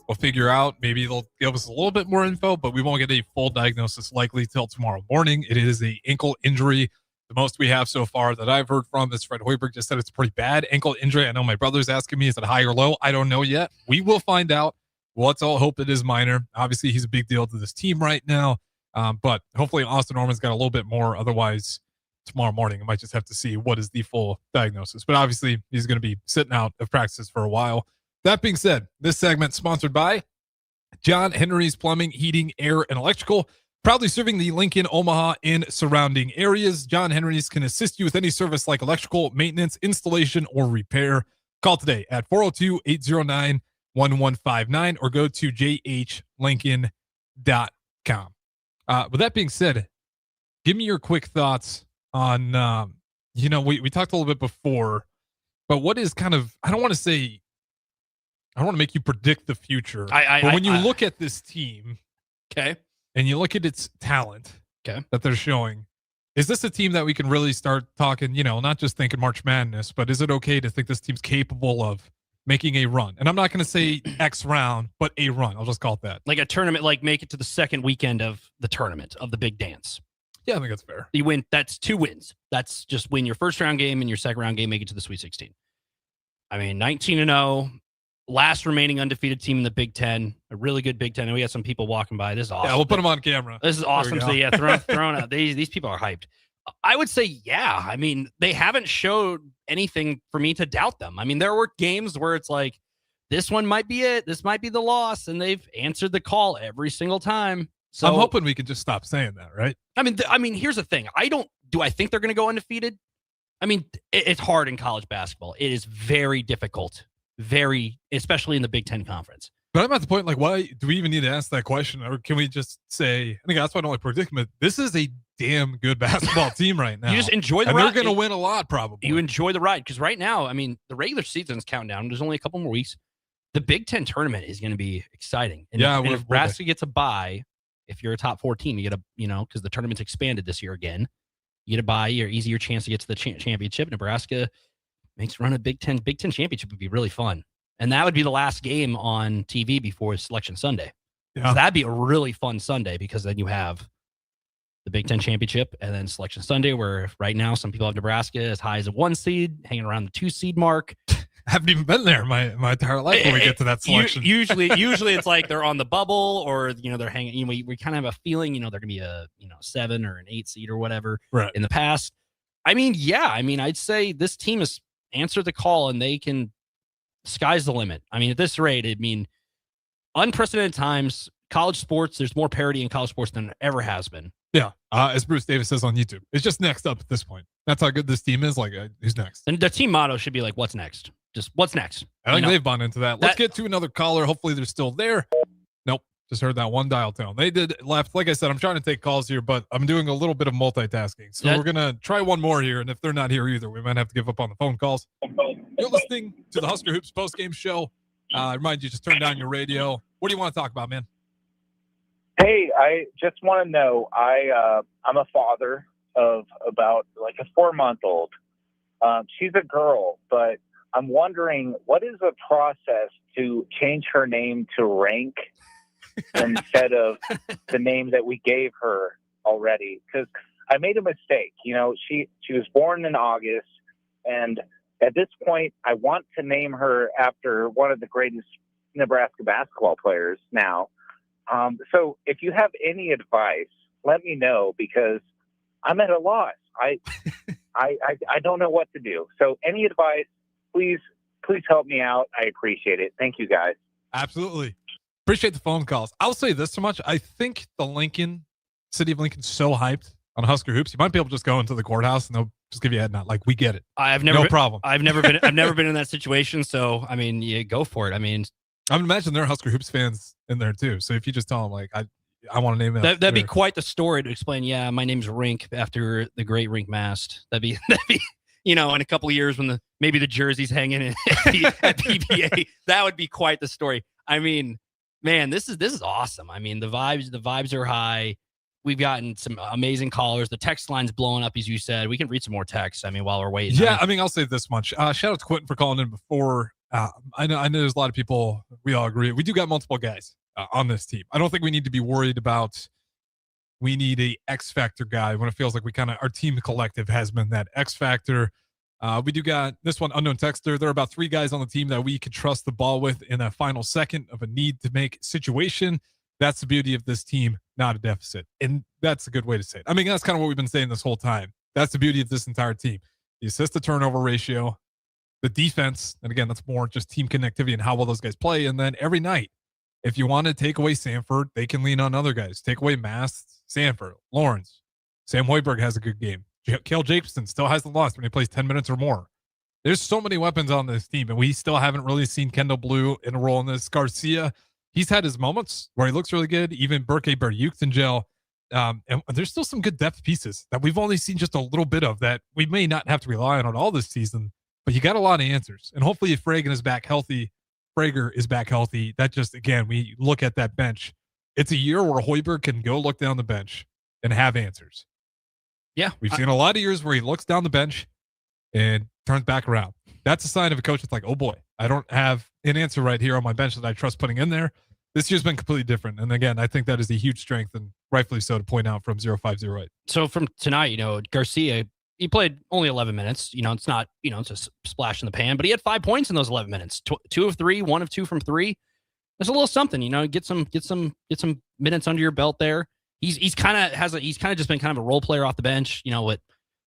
We'll figure out. Maybe they'll give us a little bit more info, but we won't get a full diagnosis likely till tomorrow morning. It is an ankle injury. The most we have so far that I've heard from is Fred Hoiberg just said it's a pretty bad ankle injury. I know my brother's asking me, is it high or low? I don't know yet. We will find out. Well, let's all hope it is minor. Obviously, he's a big deal to this team right now, but hopefully Austin Norman's got a little bit more. Otherwise, tomorrow morning, I might just have to see what is the full diagnosis. But obviously, he's going to be sitting out of practices for a while. That being said, this segment sponsored by John Henry's Plumbing, Heating, Air, and Electrical. Proudly serving the Lincoln, Omaha, and surrounding areas. John Henry's can assist you with any service like electrical, maintenance, installation, or repair. Call today at 402-809-1159 or go to jhlincoln.com. With that being said, give me your quick thoughts on, we talked a little bit before, but what is kind of, I don't want to make you predict the future. But when you look at this team, okay, and you look at its talent that they're showing, is this a team that we can really start talking, not just thinking March Madness, but is it okay to think this team's capable of making a run? And I'm not going to say X round, but a run. I'll just call it that. Like a tournament, like make it to the second weekend of the tournament, of the big dance. Yeah, I think that's fair. You win. That's 2 wins. That's just win your first round game and your second round game, make it to the Sweet 16. I mean, 19-0, last remaining undefeated team in the Big Ten. A really good Big Ten. And we got some people walking by. This is awesome. Yeah, we'll put them on camera. This is awesome. So yeah, thrown out. These people are hyped. I would say, yeah. I mean, they haven't showed anything for me to doubt them. I mean, there were games where it's like, this one might be it. This might be the loss, and they've answered the call every single time. So I'm hoping we can just stop saying that, right? I mean, here's the thing. Do I think they're going to go undefeated? I mean, it's hard in college basketball. It is very difficult, especially in the Big Ten Conference. But I'm at the point, like, why do we even need to ask that question? Or can we just say, I think that's why I don't like predicament. This is a damn good basketball team right now. You just enjoy the ride. ride. And they're going to win a lot, probably. You enjoy the ride. Because right now, I mean, the regular season's counting down. There's only a couple more weeks. The Big Ten tournament is going to be exciting. And yeah, if Nebraska gets a bye, if you're a top 4 team, you get because the tournament's expanded this year again, you get a bye, you're easier chance to get to the championship. Nebraska makes run a Big Ten championship would be really fun. And that would be the last game on TV before Selection Sunday. Yeah. So that'd be a really fun Sunday because then you have the Big Ten championship and then Selection Sunday, where right now some people have Nebraska as high as a 1 seed, hanging around the 2 seed mark. I haven't even been there my entire life when we get to that selection. Usually it's like they're on the bubble or, they're hanging, we kind of have a feeling, they're going to be a, 7 or an 8 seed or whatever in the past. I mean, yeah, I'd say this team has answered the call and they can, sky's the limit. I mean, at this rate, unprecedented times, college sports, there's more parity in college sports than there ever has been. Yeah. As Bruce Davis says on YouTube, it's just next up at this point. That's how good this team is. Like, who's next? And the team motto should be like, what's next? Just what's next? I think they've bought into that. Let's get to another caller. Hopefully they're still there. Nope. Just heard that one dial tone. They did left. Like I said, I'm trying to take calls here, but I'm doing a little bit of multitasking. So we're going to try one more here. And if they're not here either, we might have to give up on the phone calls. You're listening to the Husker Hoops postgame show. I remind you, just turn down your radio. What do you want to talk about, man? Hey, I just want to know, I'm a father of about like a 4-month-old. She's a girl, but I'm wondering, what is the process to change her name to Rank instead of the name that we gave her already? Because I made a mistake. She was born in August, and at this point, I want to name her after one of the greatest Nebraska basketball players now. So if you have any advice, let me know, because I'm at a loss. I don't know what to do. So any advice, please help me out. I appreciate it. Thank you, guys. Absolutely. Appreciate the phone calls. I'll say this so much. I think the city of Lincoln's so hyped on Husker Hoops. You might be able to just go into the courthouse and they'll just give you a head nod. Like, we get it. No problem. I've never been in that situation. So, you go for it. I mean, I would imagine there are Husker Hoops fans in there too. So if you just tell them, like, I want to name it. That'd be quite the story to explain. Yeah, my name's Rink after the great Rink Mast. That'd be in a couple of years when maybe the jersey's hanging at PBA, that would be quite the story. I mean, man, this is awesome. I mean, the vibes are high. We've gotten some amazing callers. The text line's blowing up, as you said. We can read some more texts. While we're waiting. Yeah, I'll say this much. Shout out to Quentin for calling in before. I know there's a lot of people. We all agree. We do got multiple guys on this team. I don't think we need to be worried about. We need a X factor guy when it feels like our team collective has been that X factor. We do got this one unknown texter. There are about 3 guys on the team that we could trust the ball with in a final second of a need to make situation. That's the beauty of this team, not a deficit. And that's a good way to say it. That's kind of what we've been saying this whole time. That's the beauty of this entire team. The assist to turnover ratio, the defense, and again, that's more just team connectivity and how well those guys play. And then every night, if you want to take away Sanford, they can lean on other guys. Take away Mast, Sanford, Lawrence. Sam Hoiberg has a good game. Cale Jacobson still hasn't lost when he plays 10 minutes or more. There's so many weapons on this team, and we still haven't really seen Kendall Blue in a role in this. Garcia, he's had his moments where he looks really good. Even Berke Berukhtangel. And there's still some good depth pieces that we've only seen just a little bit of that we may not have to rely on all this season, but you got a lot of answers. And hopefully if Frager is back healthy, that just, again, we look at that bench. It's a year where Hoiberg can go look down the bench and have answers. Yeah. We've seen a lot of years where he looks down the bench and turns back around. That's a sign of a coach that's like, oh boy, I don't have an answer right here on my bench that I trust putting in there. This year's been completely different. And again, I think that is a huge strength, and rightfully so, to point out from 0508. So from tonight, Garcia, he played only 11 minutes. It's not, it's a splash in the pan, but he had 5 points in those 11 minutes. 2 of 3, 1 of 2 from 3. There's a little something, get some minutes under your belt there. He's kind of just been kind of a role player off the bench, with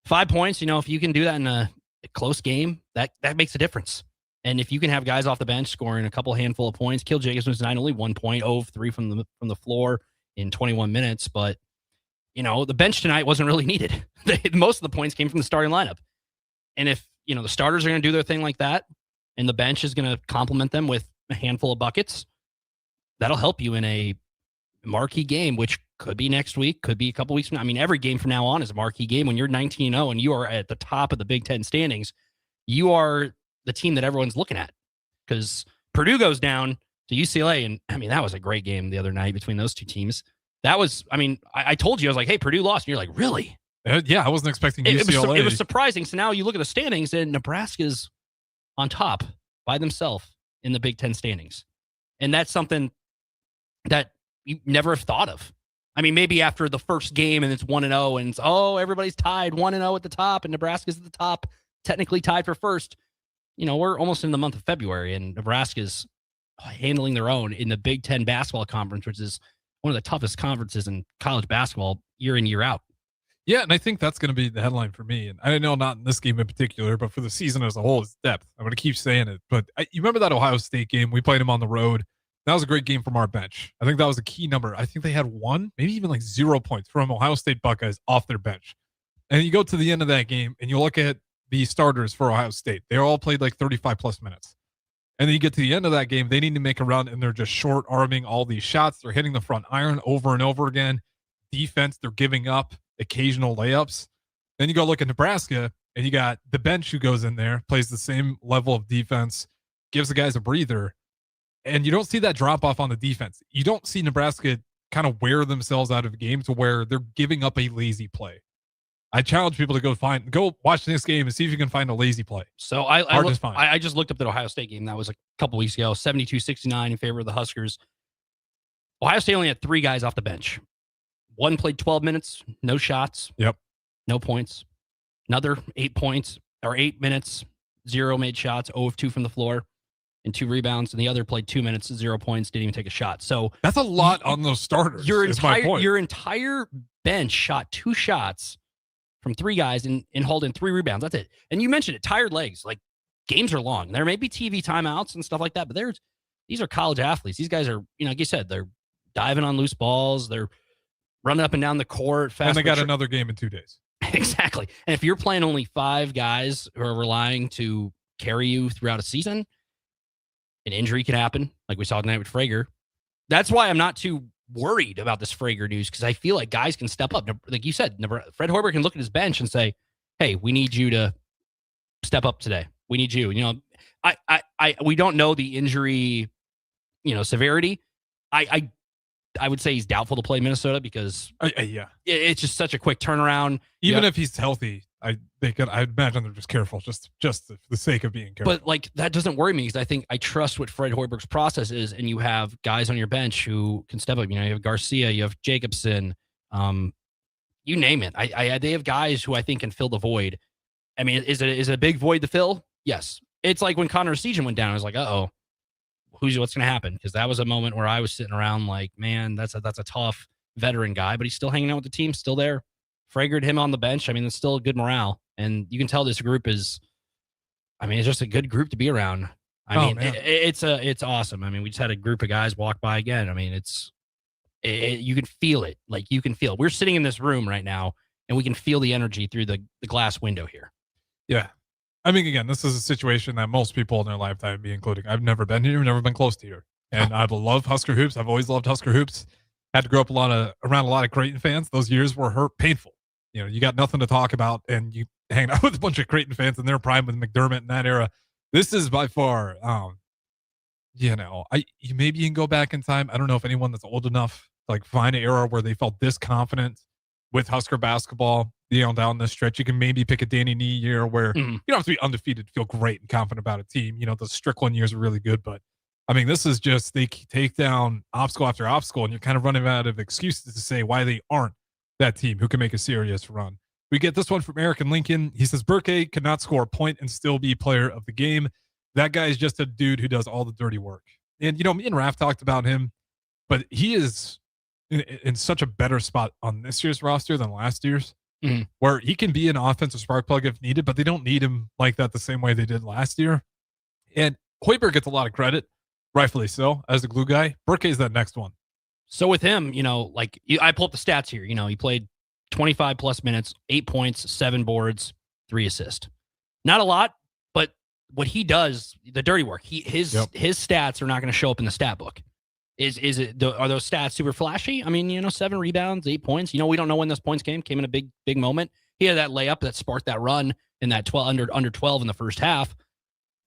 5 points. If you can do that in a close game, that makes a difference. And if you can have guys off the bench scoring a couple handful of points, Kill Jacobs was tonight only 1 point, 0 of 3 from the floor in 21 minutes. But, the bench tonight wasn't really needed. Most of the points came from the starting lineup. And if, the starters are going to do their thing like that, and the bench is going to complement them with a handful of buckets, that'll help you in a marquee game, which could be next week, could be a couple weeks from now. I mean, every game from now on is a marquee game. When you're 19-0 and you are at the top of the Big Ten standings, you are the team that everyone's looking at, because Purdue goes down to UCLA. And I mean, that was a great game the other night between those two teams. That was, I told you, I was like, hey, Purdue lost. And you're like, really? Yeah, I wasn't expecting UCLA. It was surprising. So now you look at the standings and Nebraska's on top by themselves in the Big Ten standings. And that's something that you never have thought of. I mean, maybe after the first game and it's 1-0 and it's, everybody's tied 1-0 at the top and Nebraska's at the top, technically tied for first. We're almost in the month of February and Nebraska's handling their own in the Big Ten basketball conference, which is one of the toughest conferences in college basketball year in, year out. Yeah, and I think that's going to be the headline for me. And I know not in this game in particular, but for the season as a whole, is depth. I'm going to keep saying it. But you remember that Ohio State game? We played them on the road. That was a great game from our bench. I think that was a key number. I think they had 1, maybe even like 0 points from Ohio State Buckeyes off their bench. And you go to the end of that game and you look at the starters for Ohio State. They all played like 35 plus minutes. And then you get to the end of that game, they need to make a run and they're just short arming all these shots. They're hitting the front iron over and over again. Defense, they're giving up occasional layups. Then you go look at Nebraska and you got the bench who goes in there, plays the same level of defense, gives the guys a breather. And you don't see that drop off on the defense. You don't see Nebraska kind of wear themselves out of a game to where they're giving up a lazy play. I challenge people to go watch this game and see if you can find a lazy play. So I just looked up that Ohio State game. That was a couple weeks ago, 72-69 in favor of the Huskers. Ohio State only had 3 guys off the bench. One played 12 minutes, no shots. Yep. No points. Another 8 points or 8 minutes, 0 made shots, 0 of 2 from the floor and 2 rebounds. And the other phaed 2 minutes, 0 points, didn't even take a shot. So that's a lot on those starters. Your entire bench shot 2 shots from 3 guys and hauled in 3 rebounds. That's it. And you mentioned it, tired legs. Like, games are long. There may be TV timeouts and stuff like that, but these are college athletes. These guys are, like you said, they're diving on loose balls. They're running up and down the court fast. And they got another game in 2 days. Exactly. And if you're playing only 5 guys who are relying to carry you throughout a season, an injury can happen, like we saw tonight with Frager. That's why I'm not too worried about this Frager news, because I feel like guys can step up. Like you said, Fred Hoiberg can look at his bench and say, hey, we need you to step up today. We need you. We don't know the injury, severity. I would say he's doubtful to play Minnesota because it's just such a quick turnaround. Even if he's healthy, I imagine they're just careful, just for the sake of being careful. But that doesn't worry me, because I trust what Fred Hoiberg's process is, and you have guys on your bench who can step up. You have Garcia, you have Jacobson, you name it. They have guys who I think can fill the void. I mean, is it a big void to fill? Yes. It's like when Connor Seagen went down. I was like, uh-oh. What's going to happen? Because that was a moment where I was sitting around like, man, that's a tough veteran guy, but he's still hanging out with the team, still there. Fragered him on the bench. I mean, it's still a good morale, and you can tell this group is. I mean, it's just a good group to be around. It's awesome. I mean, we just had a group of guys walk by again. I mean, you can feel it. Like, you can feel. We're sitting in this room right now, and we can feel the energy through the glass window here. Yeah. I mean, again, this is a situation that most people in their lifetime, me including, I've never been here, never been close to here. And I love Husker hoops. I've always loved Husker hoops. Had to grow up around a lot of Creighton fans. Those years were painful. You got nothing to talk about, and you hang out with a bunch of Creighton fans in their prime with McDermott in that era. This is by far, maybe you can go back in time. I don't know if anyone that's old enough to find an era where they felt this confident with Husker basketball. Down this stretch, you can maybe pick a Danny Nee year where you don't have to be undefeated to feel great and confident about a team. The Strickland years are really good, but I mean, this is just they take down obstacle after obstacle, and you're kind of running out of excuses to say why they aren't that team who can make a serious run. We get this one from Eric and Lincoln. He says, Burke could not score a point and still be player of the game. That guy is just a dude who does all the dirty work. And, me and Raph talked about him, but he is in such a better spot on this year's roster than last year's, where he can be an offensive spark plug if needed, but they don't need him like that the same way they did last year. And Hoiberg gets a lot of credit, rightfully so, as the glue guy. Burke is that next one. So with him, I pull up the stats here. He played 25 plus minutes, 8 points, 7 boards, 3 assists. Not a lot, but what he does, the dirty work, his stats are not going to show up in the stat book. Are those stats super flashy? I mean, 7 rebounds, 8 points. We don't know when those points came in a big moment. He had that layup that sparked that run in that 12 under 12 in the first half.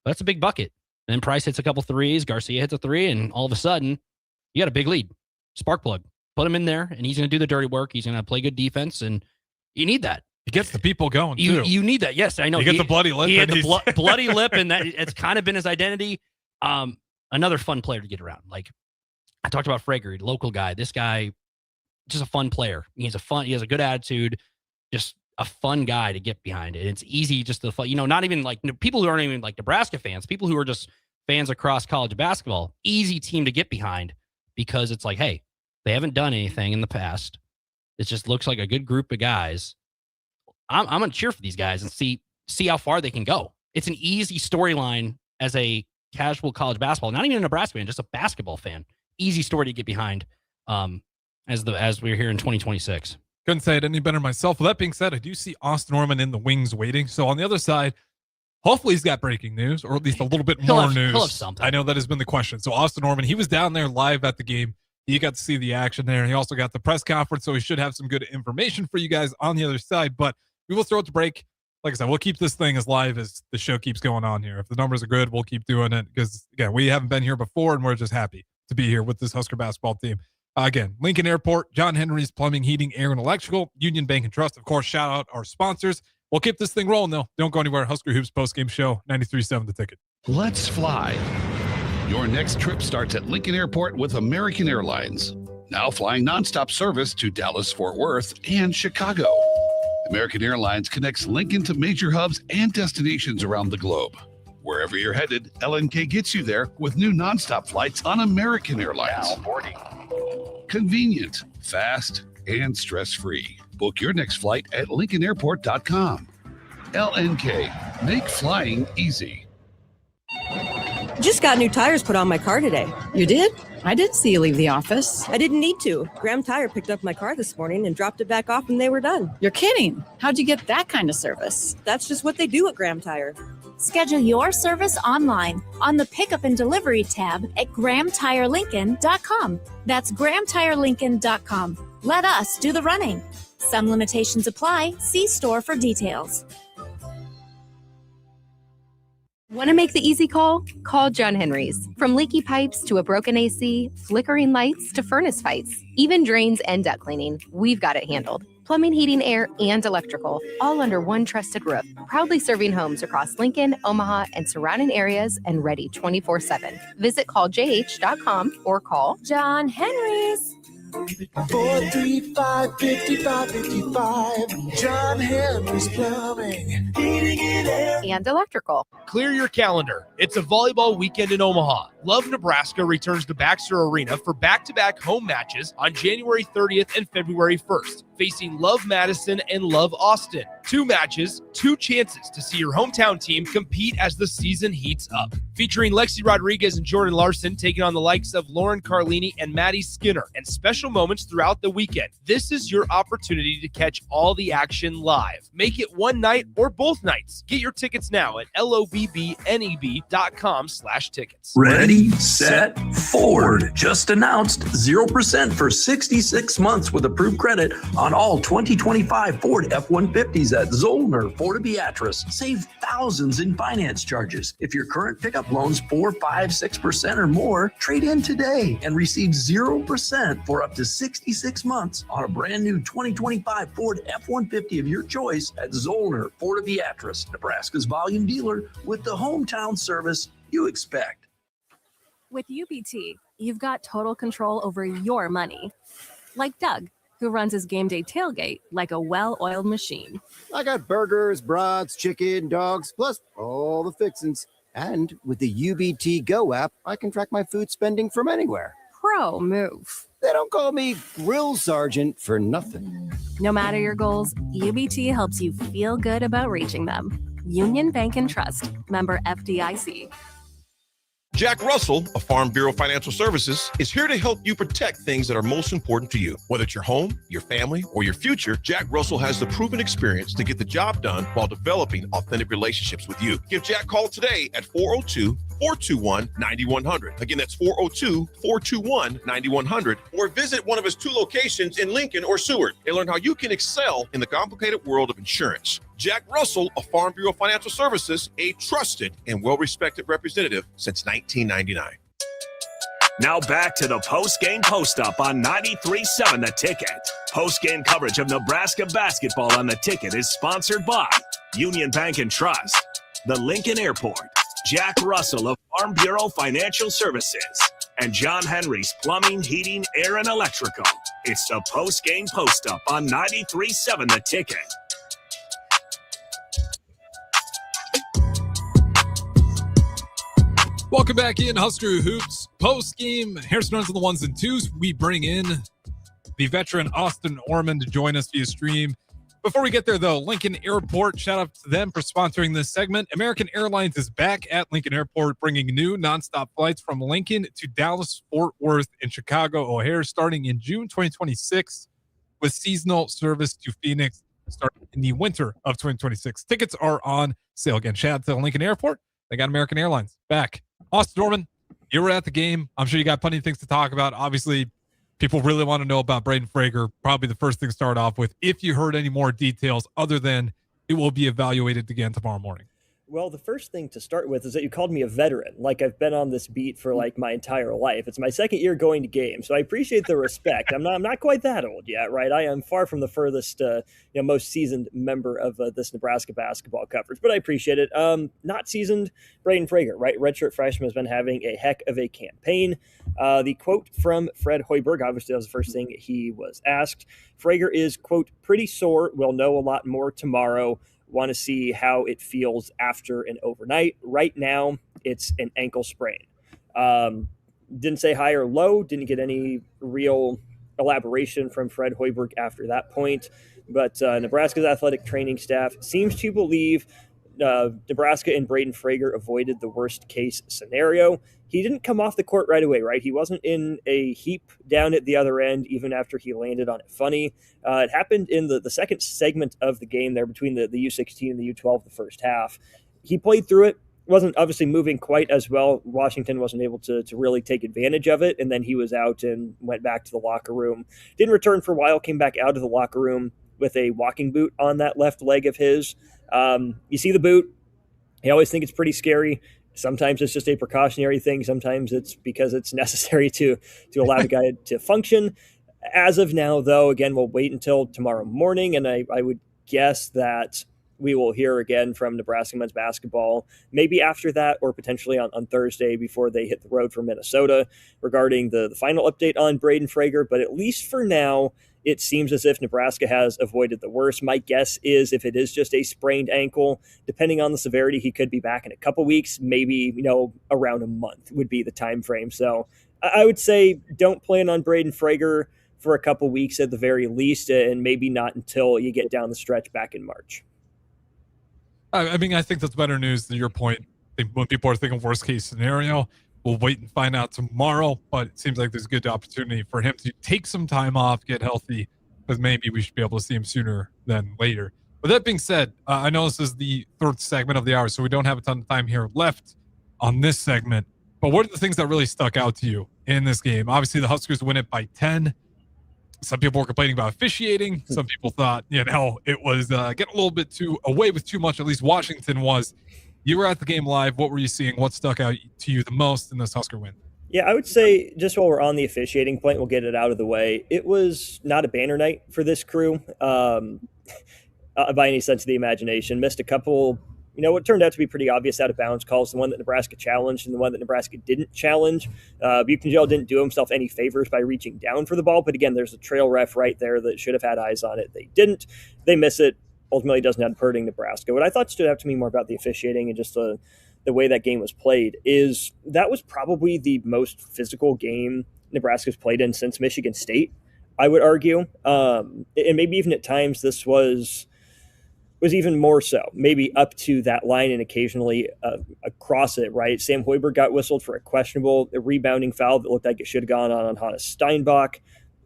That's a big bucket. And then Price hits a couple threes, Garcia hits a 3, and all of a sudden, you got a big lead. Spark plug. Put him in there, and he's going to do the dirty work. He's going to play good defense, and you need that. He gets the people going, too. You need that. Yes, I know. He gets the bloody lip. He had the bloody lip, and that it's kind of been his identity. Another fun player to get around. Like, I talked about Frager, local guy. This guy, just a fun player. He has a good attitude, just a fun guy to get behind. And it's easy just to, not even like people who aren't even like Nebraska fans, people who are just fans across college basketball, easy team to get behind because it's like, hey, they haven't done anything in the past. It just looks like a good group of guys. I'm going to cheer for these guys and see how far they can go. It's an easy storyline as a casual college basketball, not even a Nebraska fan, just a basketball fan. Easy story to get behind as we're here in 2026. Couldn't say it any better myself. With that being said, I do see Austin Norman in the wings waiting. So on the other side, hopefully he's got breaking news, or at least a little bit more news. He'll have something. I know that has been the question. So Austin Norman, he was down there live at the game. He got to see the action there. He also got the press conference, so he should have some good information for you guys on the other side. But we will throw it to break. Like I said, we'll keep this thing as live as the show keeps going on here. If the numbers are good, we'll keep doing it because, again, we haven't been here before, and we're just happy to be here with this Husker basketball team. Again, Lincoln Airport, John Henry's Plumbing, Heating, Air, and Electrical, Union Bank and Trust. Of course, shout out our sponsors. We'll keep this thing rolling, though. Don't go anywhere. Husker Hoops postgame show, 93.7 The Ticket. Let's fly. Your next trip starts at Lincoln Airport with American Airlines. Now flying nonstop service to Dallas, Fort Worth, and Chicago. American Airlines connects Lincoln to major hubs and destinations around the globe. Wherever you're headed, LNK gets you there with new nonstop flights on American Airlines. Now boarding. Convenient, fast, and stress-free. Book your next flight at LincolnAirport.com. LNK, make flying easy. Just got new tires put on my car today. You did? I did see you leave the office. I didn't need to. Graham Tire picked up my car this morning and dropped it back off and they were done. You're kidding. How'd you get that kind of service? That's just what they do at Graham Tire. Schedule your service online on the Pickup and Delivery tab at GrahamTireLincoln.com. That's GrahamTireLincoln.com. Let us do the running. Some limitations apply. See store for details. Want to make the easy call? Call John Henry's. From leaky pipes to a broken AC, flickering lights to furnace fights, even drains and duct cleaning, we've got it handled. Plumbing, heating, air, and electrical, all under one trusted roof. Proudly serving homes across Lincoln, Omaha, and surrounding areas and ready 24/7. Visit calljh.com or call John Henry's. 435-5555. John Henry's Plumbing, Heating, and Air. And electrical. Clear your calendar. It's a volleyball weekend in Omaha. Love Nebraska returns to Baxter Arena for back-to-back home matches on January 30th and February 1st, facing Love Madison and Love Austin. 2 matches, 2 chances to see your hometown team compete as the season heats up. Featuring Lexi Rodriguez and Jordan Larson taking on the likes of Lauren Carlini and Maddie Skinner, and special moments throughout the weekend. This is your opportunity to catch all the action live. Make it one night or both nights. Get your tickets now at lobbneb.com/tickets. Ready, set, forward. Just announced 0% for 66 months with approved credit on all 2025 Ford F-150s at Zollner, Fort Beatrice. Save thousands in finance charges. If your current pickup loan's 4, 5, 6% or more, trade in today and receive 0% for up to 66 months on a brand new 2025 Ford F-150 of your choice at Zollner, Fort Beatrice, Nebraska's volume dealer with the hometown service you expect. With UBT, you've got total control over your money. Like Doug, who runs his game day tailgate like a well-oiled machine. I got burgers, brats, chicken, dogs, plus all the fixins. And with the UBT Go app, I can track my food spending from anywhere. Pro move. They don't call me Grill Sergeant for nothing. No matter your goals, UBT helps you feel good about reaching them. Union Bank and Trust. Member FDIC. Jack Russell of Farm Bureau Financial Services is here to help you protect things that are most important to you. Whether it's your home, your family, or your future, Jack Russell has the proven experience to get the job done while developing authentic relationships with you. Give Jack a call today at 402-421-9100. Again, that's 402-421-9100. Or visit one of his 2 locations in Lincoln or Seward and learn how you can excel in the complicated world of insurance. Jack Russell of Farm Bureau Financial Services, a trusted and well-respected representative since 1999. Now back to the post-game post-up on 93.7 The Ticket. Post-game coverage of Nebraska basketball on The Ticket is sponsored by Union Bank and Trust, the Lincoln Airport, Jack Russell of Farm Bureau Financial Services, and John Henry's Plumbing, Heating, Air, and Electrical. It's the post-game post-up on 93.7 The Ticket. Welcome back in Husker Hoops post-game. Harrison runs on the ones and twos. We bring in the veteran Austin Orman to join us via stream. Before we get there, though, Lincoln Airport, shout out to them for sponsoring this segment. American Airlines is back at Lincoln Airport, bringing new nonstop flights from Lincoln to Dallas, Fort Worth, and Chicago O'Hare starting in June 2026, with seasonal service to Phoenix starting in the winter of 2026. Tickets are on sale. Again, shout out to Lincoln Airport. They got American Airlines back. Austin Orman, you were at the game. I'm sure you got plenty of things to talk about. Obviously, people really want to know about Braden Frager. Probably the first thing to start off with, if you heard any more details other than it will be evaluated again tomorrow morning. Well, the first thing to start with is that you called me a veteran. Like, I've been on this beat for like my entire life. It's my second year going to games, so I appreciate the respect. I'm not quite that old yet, right? I am far from the furthest, most seasoned member of this Nebraska basketball coverage, but I appreciate it. Not seasoned, Braden Frager, right? Redshirt freshman has been having a heck of a campaign. The quote from Fred Hoiberg, obviously that was the first thing he was asked. Frager is, quote, pretty sore. We'll know a lot more tomorrow. Want to see how it feels after an overnight. Right now, it's an ankle sprain. Didn't say high or low, didn't get any real elaboration from Fred Hoiberg after that point. But Nebraska's athletic training staff seems to believe Nebraska and Braden Frager avoided the worst case scenario. He didn't come off the court right away, right? He wasn't in a heap down at the other end, even after he landed on it funny. It happened in the second segment of the game there between the U16 and the U12 the first half. He played through it, wasn't obviously moving quite as well. Washington wasn't able to really take advantage of it, and then he was out and went back to the locker room. Didn't return for a while, came back out of the locker room with a walking boot on that left leg of his. You see the boot. I always think it's pretty scary. Sometimes it's just a precautionary thing. Sometimes it's because it's necessary to allow the guy to function. As of now, though, again, we'll wait until tomorrow morning, and I would guess that we will hear again from Nebraska men's basketball, maybe after that or potentially on Thursday before they hit the road for Minnesota regarding the final update on Braden Frager. But at least for now, it seems as if Nebraska has avoided the worst. My guess is if it is just a sprained ankle, depending on the severity, he could be back in a couple weeks, maybe, around a month would be the time frame. So I would say don't plan on Braden Frager for a couple weeks at the very least, and maybe not until you get down the stretch back in March. I think that's better news than your point. I think when people are thinking worst case scenario, we'll wait and find out tomorrow, but it seems like there's a good opportunity for him to take some time off, get healthy, because maybe we should be able to see him sooner than later. With that being said, I know this is the third segment of the hour, so we don't have a ton of time here left on this segment, but what are the things that really stuck out to you in this game? Obviously, the Huskers win it by 10. Some people were complaining about officiating. Some people thought, it was getting a little bit away with too much, at least Washington was. You were at the game live. What were you seeing? What stuck out to you the most in this Husker win? Yeah, I would say, just while we're on the officiating point, we'll get it out of the way. It was not a banner night for this crew by any sense of the imagination. Missed a couple what turned out to be pretty obvious out of bounds calls, the one that Nebraska challenged and the one that Nebraska didn't challenge. Buchengel didn't do himself any favors by reaching down for the ball, but again, there's a trail ref right there that should have had eyes on it. They didn't. They miss it. Ultimately doesn't end up hurting Nebraska. What I thought stood out to me more about the officiating and just the way that game was played is that was probably the most physical game Nebraska's played in since Michigan State, I would argue. And maybe even at times this was even more so, maybe up to that line and occasionally across it, right? Sam Hoiberg got whistled for a questionable rebounding foul that looked like it should have gone on Hannes Steinbach.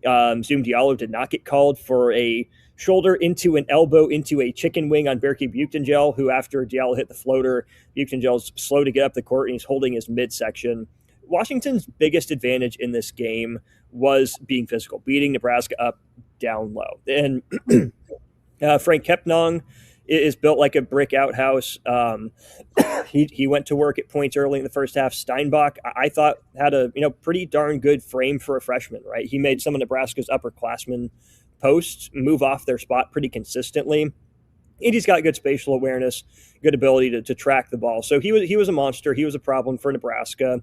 Zoom Diallo did not get called for a shoulder into an elbow into a chicken wing on Berkey Buchengel, who after Diallo hit the floater, Buchengel's slow to get up the court and he's holding his midsection. Washington's biggest advantage in this game was being physical, beating Nebraska up, down low. And Frank Kepnong is built like a brick outhouse. He went to work at points early in the first half. Steinbach, I thought, had a pretty darn good frame for a freshman, right? He made some of Nebraska's upperclassmen posts move off their spot pretty consistently. And he's got good spatial awareness, good ability to track the ball. So he was a monster. He was a problem for Nebraska.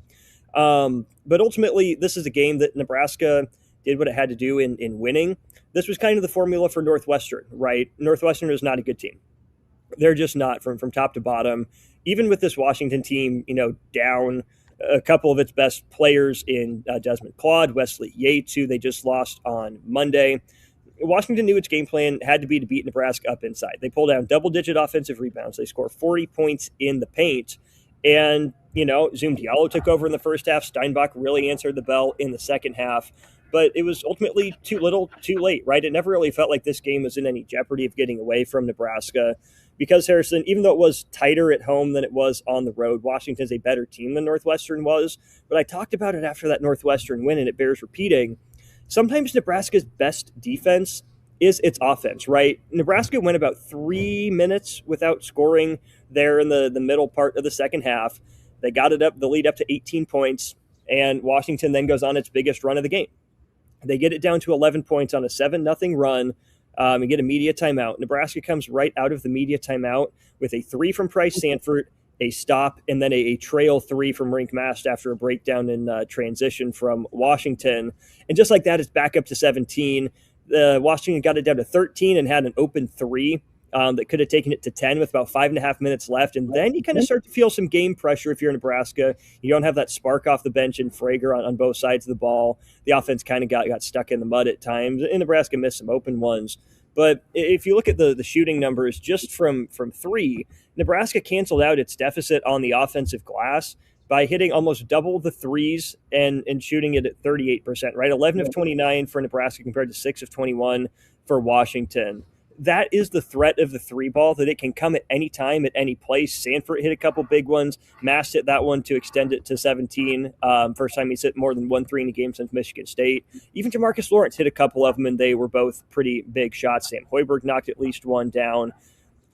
But ultimately, this is a game that Nebraska did what it had to do in winning. This was kind of the formula for Northwestern, right? Northwestern is not a good team. They're just not from top to bottom. Even with this Washington team, down a couple of its best players in Desmond Claude, Wesley Yates, who they just lost on Monday. Washington knew its game plan had to be to beat Nebraska up inside. They pulled down double-digit offensive rebounds. They scored 40 points in the paint. And, Zoom Diallo took over in the first half. Steinbach really answered the bell in the second half. But it was ultimately too little, too late, right? It never really felt like this game was in any jeopardy of getting away from Nebraska. Because, Harrison, even though it was tighter at home than it was on the road, Washington's a better team than Northwestern was. But I talked about it after that Northwestern win, and it bears repeating. Sometimes Nebraska's best defense is its offense, right? Nebraska went about 3 minutes without scoring there in the middle part of the second half. They got the lead up to 18 points, and Washington then goes on its biggest run of the game. They get it down to 11 points on a 7-0 run and get a media timeout. Nebraska comes right out of the media timeout with a 3 from Price Sanford, a stop, and then a trail 3 from Rink Mast after a breakdown in transition from Washington. And just like that, it's back up to 17. Washington got it down to 13 and had an open 3 that could have taken it to 10 with about 5.5 minutes left. And then you kind of start to feel some game pressure if you're Nebraska. You don't have that spark off the bench and Frager on both sides of the ball. The offense kind of got stuck in the mud at times, and Nebraska missed some open ones. But if you look at the shooting numbers just from 3, Nebraska canceled out its deficit on the offensive glass by hitting almost double the threes and shooting it at 38%, right? 11 of 29 for Nebraska compared to 6 of 21 for Washington. That is the threat of the 3 ball, that it can come at any time, at any place. Sanford hit a couple big ones. Mast hit that one to extend it to 17. First time he's hit more than 1 3 in a game since Michigan State. Even Jamarcus Lawrence hit a couple of them, and they were both pretty big shots. Sam Hoiberg knocked at least one down.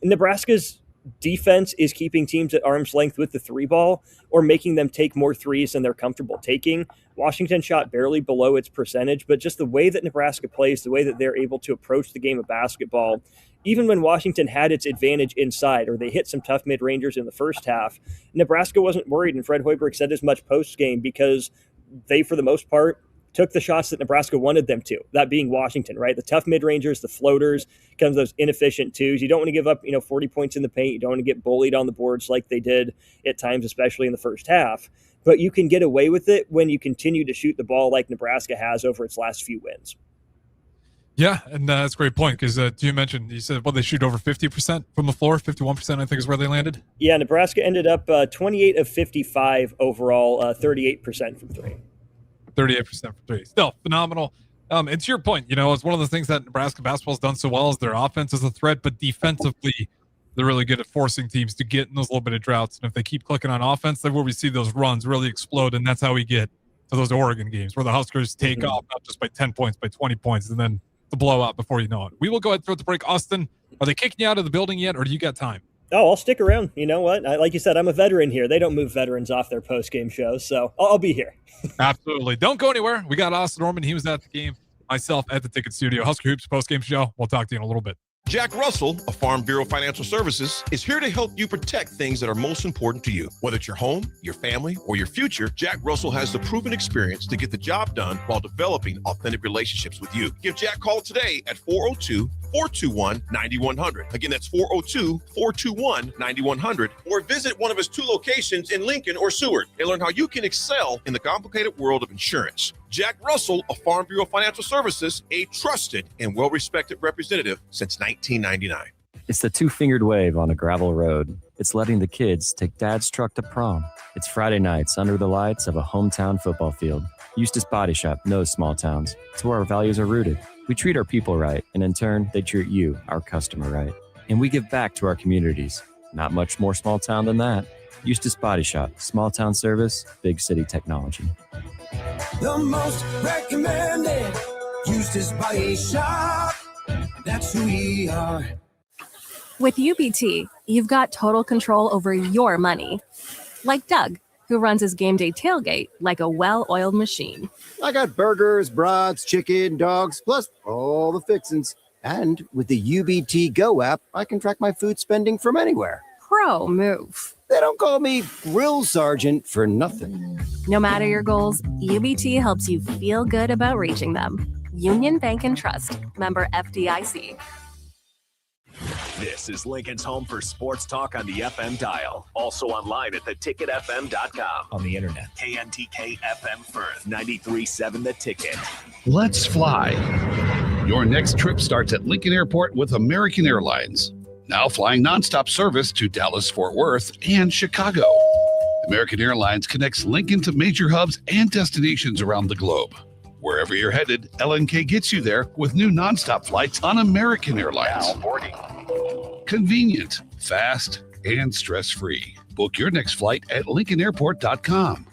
Nebraska's defense is keeping teams at arm's length with the 3 ball or making them take more threes than they're comfortable taking. Washington shot barely below its percentage, but just the way that Nebraska plays, the way that they're able to approach the game of basketball, even when Washington had its advantage inside or they hit some tough mid-rangers in the first half, Nebraska wasn't worried, and Fred Hoiberg said as much post-game because they, for the most part, took the shots that Nebraska wanted them to, that being Washington, right? The tough mid-rangers, the floaters, kind of those inefficient 2s. You don't want to give up, 40 points in the paint. You don't want to get bullied on the boards like they did at times, especially in the first half. But you can get away with it when you continue to shoot the ball like Nebraska has over its last few wins. Yeah, and that's a great point because you said, they shoot over 50% from the floor, 51% I think is where they landed. Yeah, Nebraska ended up 28 of 55 overall, 38% from 3. 38% from 3. Still phenomenal. And to your point, it's one of the things that Nebraska basketball has done so well is their offense is a threat, but defensively, they're really good at forcing teams to get in those little bit of droughts. And if they keep clicking on offense, that's where we see those runs really explode. And that's how we get to those Oregon games where the Huskers take off, not just by 10 points, by 20 points, and then the blowout before you know it. We will go ahead and throw it to break. Austin, are they kicking you out of the building yet, or do you got time? Oh, I'll stick around. You know what? Like you said, I'm a veteran here. They don't move veterans off their post-game shows, so I'll be here. Absolutely. Don't go anywhere. We got Austin Norman. He was at the game. Myself at the Ticket Studio. Husker Hoops post-game show. We'll talk to you in a little bit. Jack Russell of Farm Bureau Financial Services is here to help you protect things that are most important to you. Whether it's your home, your family, or your future, Jack Russell has the proven experience to get the job done while developing authentic relationships with you. Give Jack a call today at 402-421-9100. Again, that's 402-421-9100. Or visit one of his 2 locations in Lincoln or Seward and learn how you can excel in the complicated world of insurance. Jack Russell of Farm Bureau Financial Services, a trusted and well-respected representative since 1999. It's the 2-fingered wave on a gravel road. It's letting the kids take dad's truck to prom. It's Friday nights under the lights of a hometown football field. Eustace Body Shop knows small towns. It's where our values are rooted. We treat our people right, and in turn, they treat you, our customer, right. And we give back to our communities. Not much more small town than that. Eustace Body Shop, small town service, big city technology. The most recommended Eustace Body Shop. That's who we are. With UBT, you've got total control over your money. Like Doug, who runs his game day tailgate like a well-oiled machine. I got burgers, brats, chicken, dogs, plus all the fixins. And with the UBT Go app, I can track my food spending from anywhere. Pro move. They don't call me Grill Sergeant for nothing. No matter your goals, UBT helps you feel good about reaching them. Union Bank and Trust. Member FDIC. This is Lincoln's home for sports talk on the FM dial. Also online at theticketfm.com. On the internet. KNTK FM Firth, 93.7 The Ticket. Let's fly. Your next trip starts at Lincoln Airport with American Airlines. Now flying nonstop service to Dallas, Fort Worth, and Chicago. American Airlines connects Lincoln to major hubs and destinations around the globe. Wherever you're headed, LNK gets you there with new nonstop flights on American Airlines. Now boarding. Convenient, fast, and stress-free. Book your next flight at LincolnAirport.com.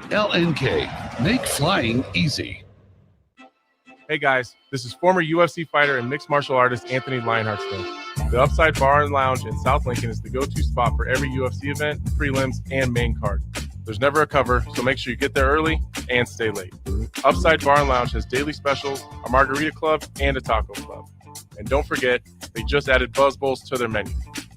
LNK, make flying easy. Hey guys, this is former UFC fighter and mixed martial artist Anthony Lionheart Smith. The Upside Bar and Lounge in South Lincoln is the go-to spot for every UFC event, prelims, and main card. There's never a cover, so make sure you get there early and stay late. Upside Bar and Lounge has daily specials, a margarita club, and a taco club. And don't forget, they just added Buzz Bowls to their menu.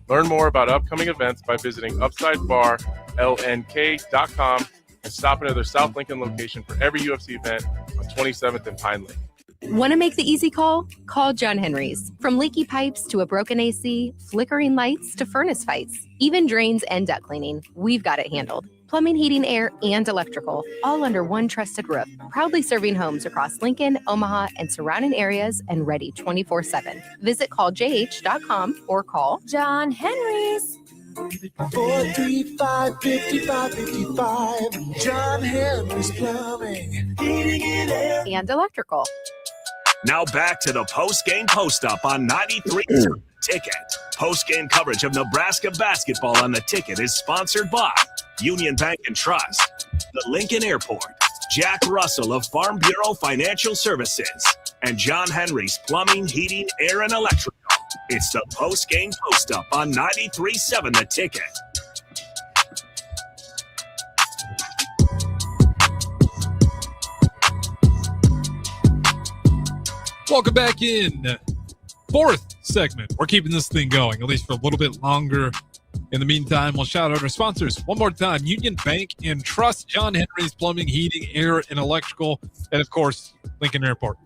Learn more about upcoming events by visiting UpsideBarLNK.com and stop into their South Lincoln location for every UFC event on 27th and Pine Lake. Want to make the easy call? Call John Henry's. From leaky pipes to a broken AC, flickering lights to furnace fights, even drains and duct cleaning, we've got it handled. Plumbing, heating, air, and electrical, all under one trusted roof. Proudly serving homes across Lincoln, Omaha, and surrounding areas, and ready 24/7. Visit calljh.com or call John Henry's. 435-5555. John Henry's Plumbing, Heating, and Air. and electrical. Now back to the post-game post-up on 93 Ticket. Post-game coverage of Nebraska basketball on the Ticket is sponsored by Union Bank and Trust, the Lincoln Airport, Jack Russell of Farm Bureau Financial Services, and John Henry's Plumbing, Heating, Air, and Electrical. It's the post-game post-up on 93.7 The Ticket. Welcome back in. Fourth segment. We're keeping this thing going, at least for a little bit longer. In the meantime, we'll shout out our sponsors one more time. Union Bank and Trust, John Henry's Plumbing, Heating, Air, and Electrical. And, of course, Lincoln Airport.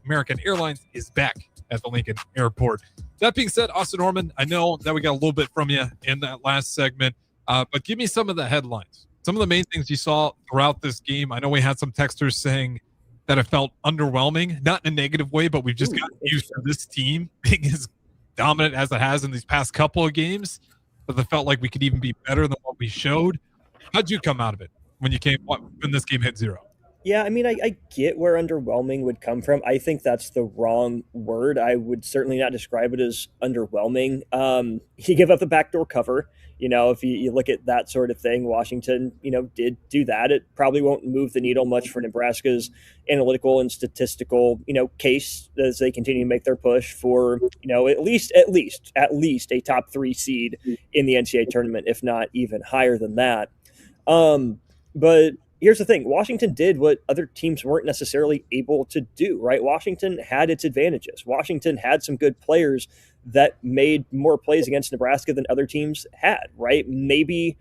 American Airlines is back at the Lincoln Airport. That being said, Austin Orman, I know that we got a little bit from you in that last segment, but give me some of the headlines. Some of the main things you saw throughout this game. I know we had some texters saying that it felt underwhelming, not in a negative way, but we've just gotten used to this team being as dominant as it has in these past couple of games. But it felt like we could even be better than what we showed. How'd you come out of it when this game hit zero? Yeah, I mean, I get where underwhelming would come from. I think that's the wrong word. I would certainly not describe it as underwhelming. He gave up the backdoor cover. You know, if you look at that sort of thing, Washington, did do that. It probably won't move the needle much for Nebraska's analytical and statistical, case as they continue to make their push for, at least a top 3 seed in the NCAA tournament, if not even higher than that. But here's the thing. Washington did what other teams weren't necessarily able to do, right? Washington had its advantages. Washington had some good players that made more plays against Nebraska than other teams had, right? Maybe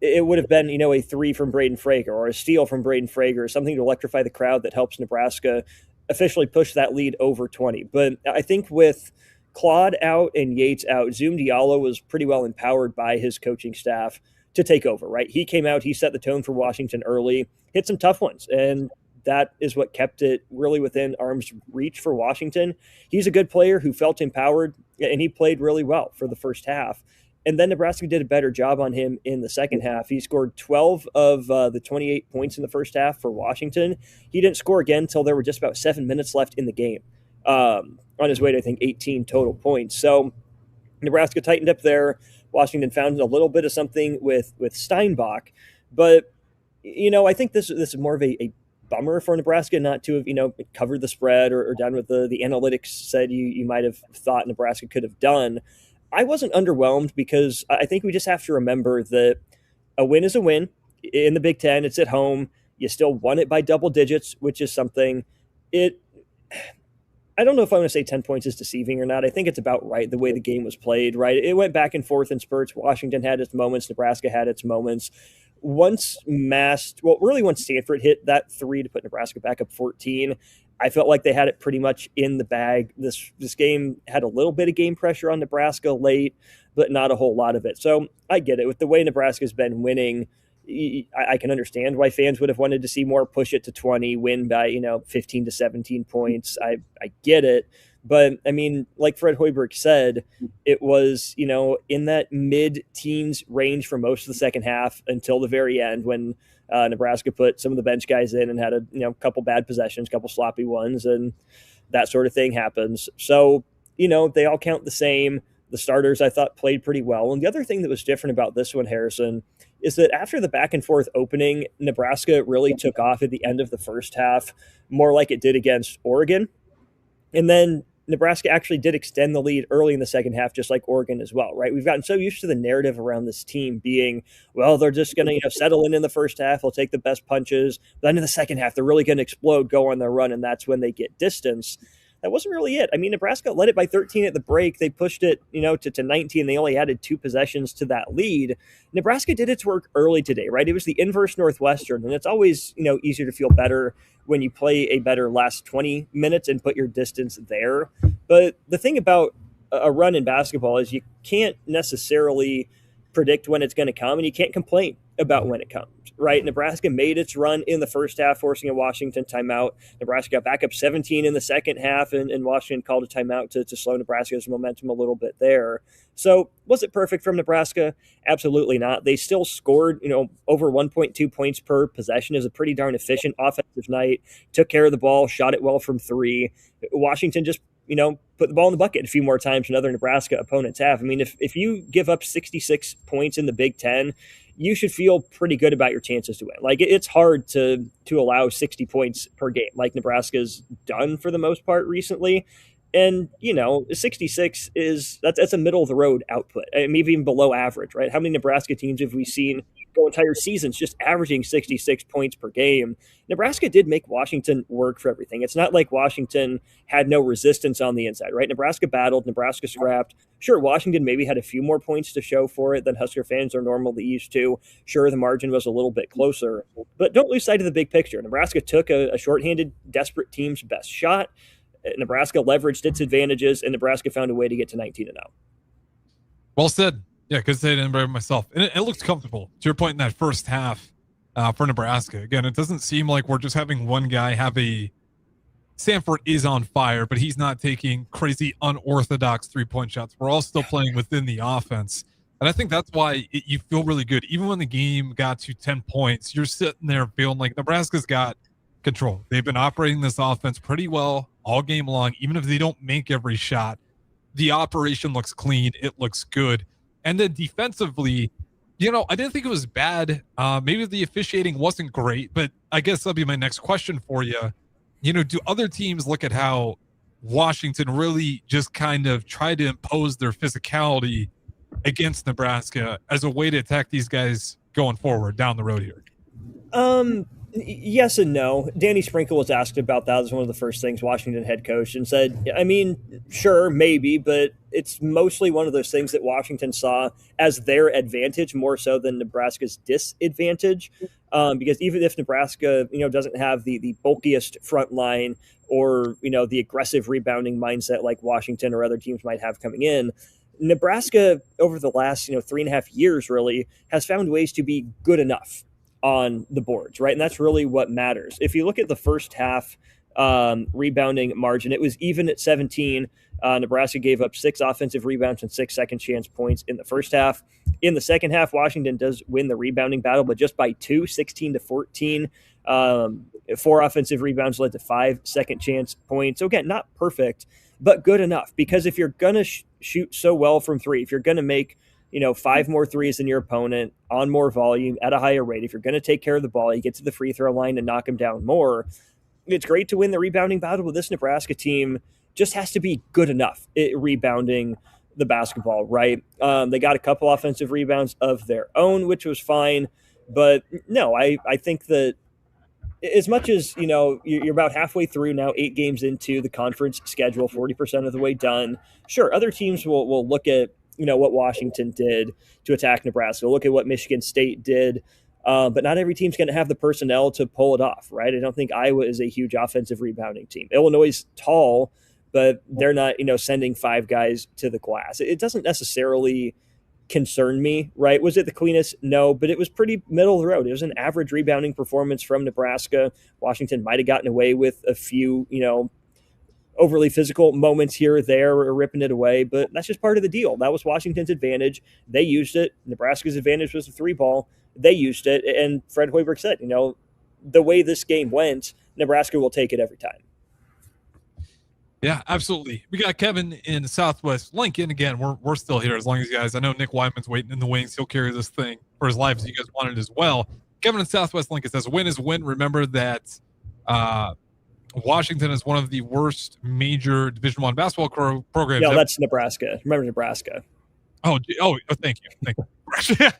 it would have been, a 3 from Braden Frager or a steal from Braden Frager or something to electrify the crowd that helps Nebraska officially push that lead over 20. But I think with Claude out and Yates out, Zoom Diallo was pretty well empowered by his coaching staff to take over, right? He came out, he set the tone for Washington early, hit some tough ones, and that is what kept it really within arm's reach for Washington. He's a good player who felt empowered, and he played really well for the first half. And then Nebraska did a better job on him in the second half. He scored 12 of the 28 points in the first half for Washington. He didn't score again until there were just about 7 minutes left in the game, on his way to, I think, 18 total points. So Nebraska tightened up there. Washington found a little bit of something with Steinbach. But, I think this is more of a bummer for Nebraska not to have, covered the spread or done what the analytics said you might have thought Nebraska could have done. I wasn't underwhelmed because I think we just have to remember that a win is a win. In the Big Ten, it's at home. You still won it by double digits, which is something. I don't know if I want to say 10 points is deceiving or not. I think it's about right the way the game was played, right? It went back and forth in spurts. Washington had its moments. Nebraska had its moments. Once Stanford hit that 3 to put Nebraska back up 14, I felt like they had it pretty much in the bag. This game had a little bit of game pressure on Nebraska late, but not a whole lot of it. So I get it. With the way Nebraska's been winning, I can understand why fans would have wanted to see more, push it to 20, win by 15 to 17 points. I get it. But, I mean, like Fred Hoiberg said, it was, in that mid-teens range for most of the second half until the very end when Nebraska put some of the bench guys in and had a couple bad possessions, couple sloppy ones, and that sort of thing happens. So, they all count the same. The starters, I thought, played pretty well. And the other thing that was different about this one, Harrison, is that after the back and forth opening, Nebraska really took off at the end of the first half, more like it did against Oregon. And then Nebraska actually did extend the lead early in the second half, just like Oregon as well, right? We've gotten so used to the narrative around this team being, well, they're just going to settle in the first half. They'll take the best punches. But then in the second half, they're really going to explode, go on their run, and that's when they get distance. That wasn't really it. I mean, Nebraska led it by 13 at the break. They pushed it, to 19. They only added 2 possessions to that lead. Nebraska did its work early today, right? It was the inverse Northwestern, and it's always, easier to feel better when you play a better last 20 minutes and put your distance there. But the thing about a run in basketball is you can't necessarily predict when it's going to come, and you can't complain about when it comes, right? Nebraska made its run in the first half, forcing a Washington timeout. Nebraska got back up 17 in the second half, and Washington called a timeout to slow Nebraska's momentum a little bit there. So was it perfect from Nebraska? Absolutely not. They still scored, over 1.2 points per possession. Is a pretty darn efficient offensive night. Took care of the ball, shot it well from 3. Washington just put the ball in the bucket a few more times than other Nebraska opponents have. I mean, if you give up 66 points in the Big Ten, you should feel pretty good about your chances to win. Like, it's hard to allow 60 points per game, like Nebraska's done for the most part recently. And, 66 that's a middle of the road output, maybe even below average, right? How many Nebraska teams have we seen go entire seasons just averaging 66 points per game? Nebraska did make Washington work for everything. It's not like Washington had no resistance on the inside, right? Nebraska battled, Nebraska scrapped. Sure, Washington maybe had a few more points to show for it than Husker fans are normally used to. Sure, the margin was a little bit closer, but don't lose sight of the big picture. Nebraska took a shorthanded, desperate team's best shot. Nebraska leveraged its advantages, and Nebraska found a way to get to 19-0. Well said. Yeah, because I didn't by myself. And it looks comfortable, to your point, in that first half for Nebraska. Again, it doesn't seem like we're just having one guy have a Stanford is on fire, but he's not taking crazy unorthodox 3-point shots. We're all still playing within the offense. And I think that's why you feel really good. Even when the game got to 10 points, you're sitting there feeling like Nebraska's got control. They've been operating this offense pretty well all game long. Even if they don't make every shot, the operation looks clean. It looks good. And then defensively, I didn't think it was bad. Maybe the officiating wasn't great, but I guess that'll be my next question for you. Do other teams look at how Washington really just kind of tried to impose their physicality against Nebraska as a way to attack these guys going forward down the road here? Yes and no. Danny Sprinkle was asked about that as one of the first things, Washington head coach, and said, I mean, sure, maybe, but it's mostly one of those things that Washington saw as their advantage more so than Nebraska's disadvantage. Because even if Nebraska, doesn't have the bulkiest front line or, the aggressive rebounding mindset like Washington or other teams might have coming in, Nebraska over the last, 3.5 years really has found ways to be good enough on the boards, right? And that's really what matters. If you look at the first half rebounding margin, it was even at 17. Nebraska gave up 6 offensive rebounds and 6 second chance points in the first half. In the second half, Washington does win the rebounding battle, but just by 2, 16-14. 4 offensive rebounds led to 5 second chance points. So again, not perfect, but good enough. Because if you're going to shoot so well from 3, if you're going to make 5 more threes than your opponent on more volume at a higher rate, if you're going to take care of the ball, you get to the free throw line and knock them down more, it's great to win the rebounding battle. But this Nebraska team just has to be good enough at rebounding the basketball, right? They got a couple offensive rebounds of their own, which was fine. But no, I think that as much as, you're about halfway through now, 8 games into the conference schedule, 40% of the way done. Sure, other teams will look at, what Washington did to attack Nebraska. Look at what Michigan State did. But not every team's going to have the personnel to pull it off, right? I don't think Iowa is a huge offensive rebounding team. Illinois is tall, but they're not, sending 5 guys to the glass. It doesn't necessarily concern me, right? Was it the cleanest? No, but it was pretty middle of the road. It was an average rebounding performance from Nebraska. Washington might have gotten away with a few, overly physical moments here or there or ripping it away, but that's just part of the deal. That was Washington's advantage. They used it. Nebraska's advantage was the 3 ball. They used it. And Fred Hoiberg said, the way this game went, Nebraska will take it every time. Yeah, absolutely. We got Kevin in Southwest Lincoln. Again, we're still here as long as you guys. I know Nick Wyman's waiting in the wings. He'll carry this thing for his life as you guys wanted as well. Kevin in Southwest Lincoln says, a win is a win. Remember that Washington is one of the worst major Division I basketball programs. Yeah, that's Nebraska. Remember Nebraska. Oh, thank you.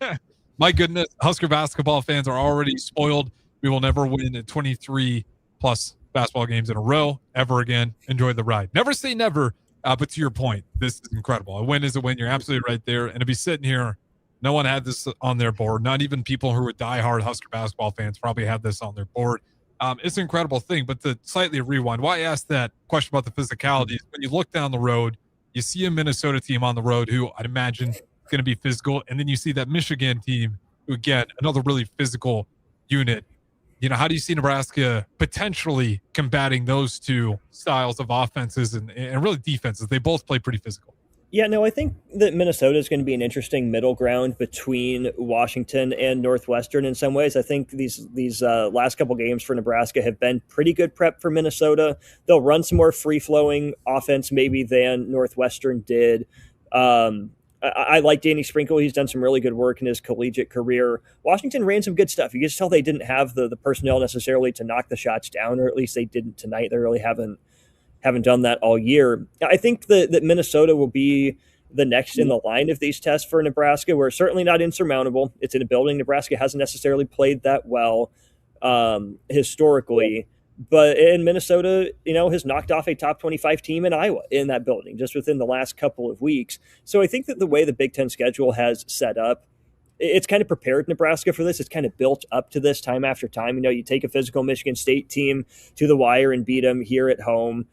My goodness, Husker basketball fans are already spoiled. We will never win 23-plus basketball games in a row ever again. Enjoy the ride. Never say never, but to your point, this is incredible. A win is a win. You're absolutely right there. And to be sitting here, no one had this on their board. Not even people who are diehard Husker basketball fans probably have this on their board. It's an incredible thing, but to slightly rewind, why I asked that question about the physicality is when you look down the road, you see a Minnesota team on the road who I'd imagine is going to be physical, and then you see that Michigan team who, again, another really physical unit. How do you see Nebraska potentially combating those two styles of offenses and really defenses? They both play pretty physical. Yeah, no, I think that Minnesota is going to be an interesting middle ground between Washington and Northwestern in some ways. I think these last couple games for Nebraska have been pretty good prep for Minnesota. They'll run some more free-flowing offense maybe than Northwestern did. I like Danny Sprinkle. He's done some really good work in his collegiate career. Washington ran some good stuff. You can just tell they didn't have the personnel necessarily to knock the shots down, or at least they didn't tonight. They really haven't done that all year. I think that Minnesota will be the next in the line of these tests for Nebraska. We're certainly not insurmountable. It's in a building Nebraska hasn't necessarily played that well historically. But in Minnesota, has knocked off a top 25 team in Iowa in that building just within the last couple of weeks. So I think that the way the Big Ten schedule has set up, it's kind of prepared Nebraska for this. It's kind of built up to this time after time. You take a physical Michigan State team to the wire and beat them here at home.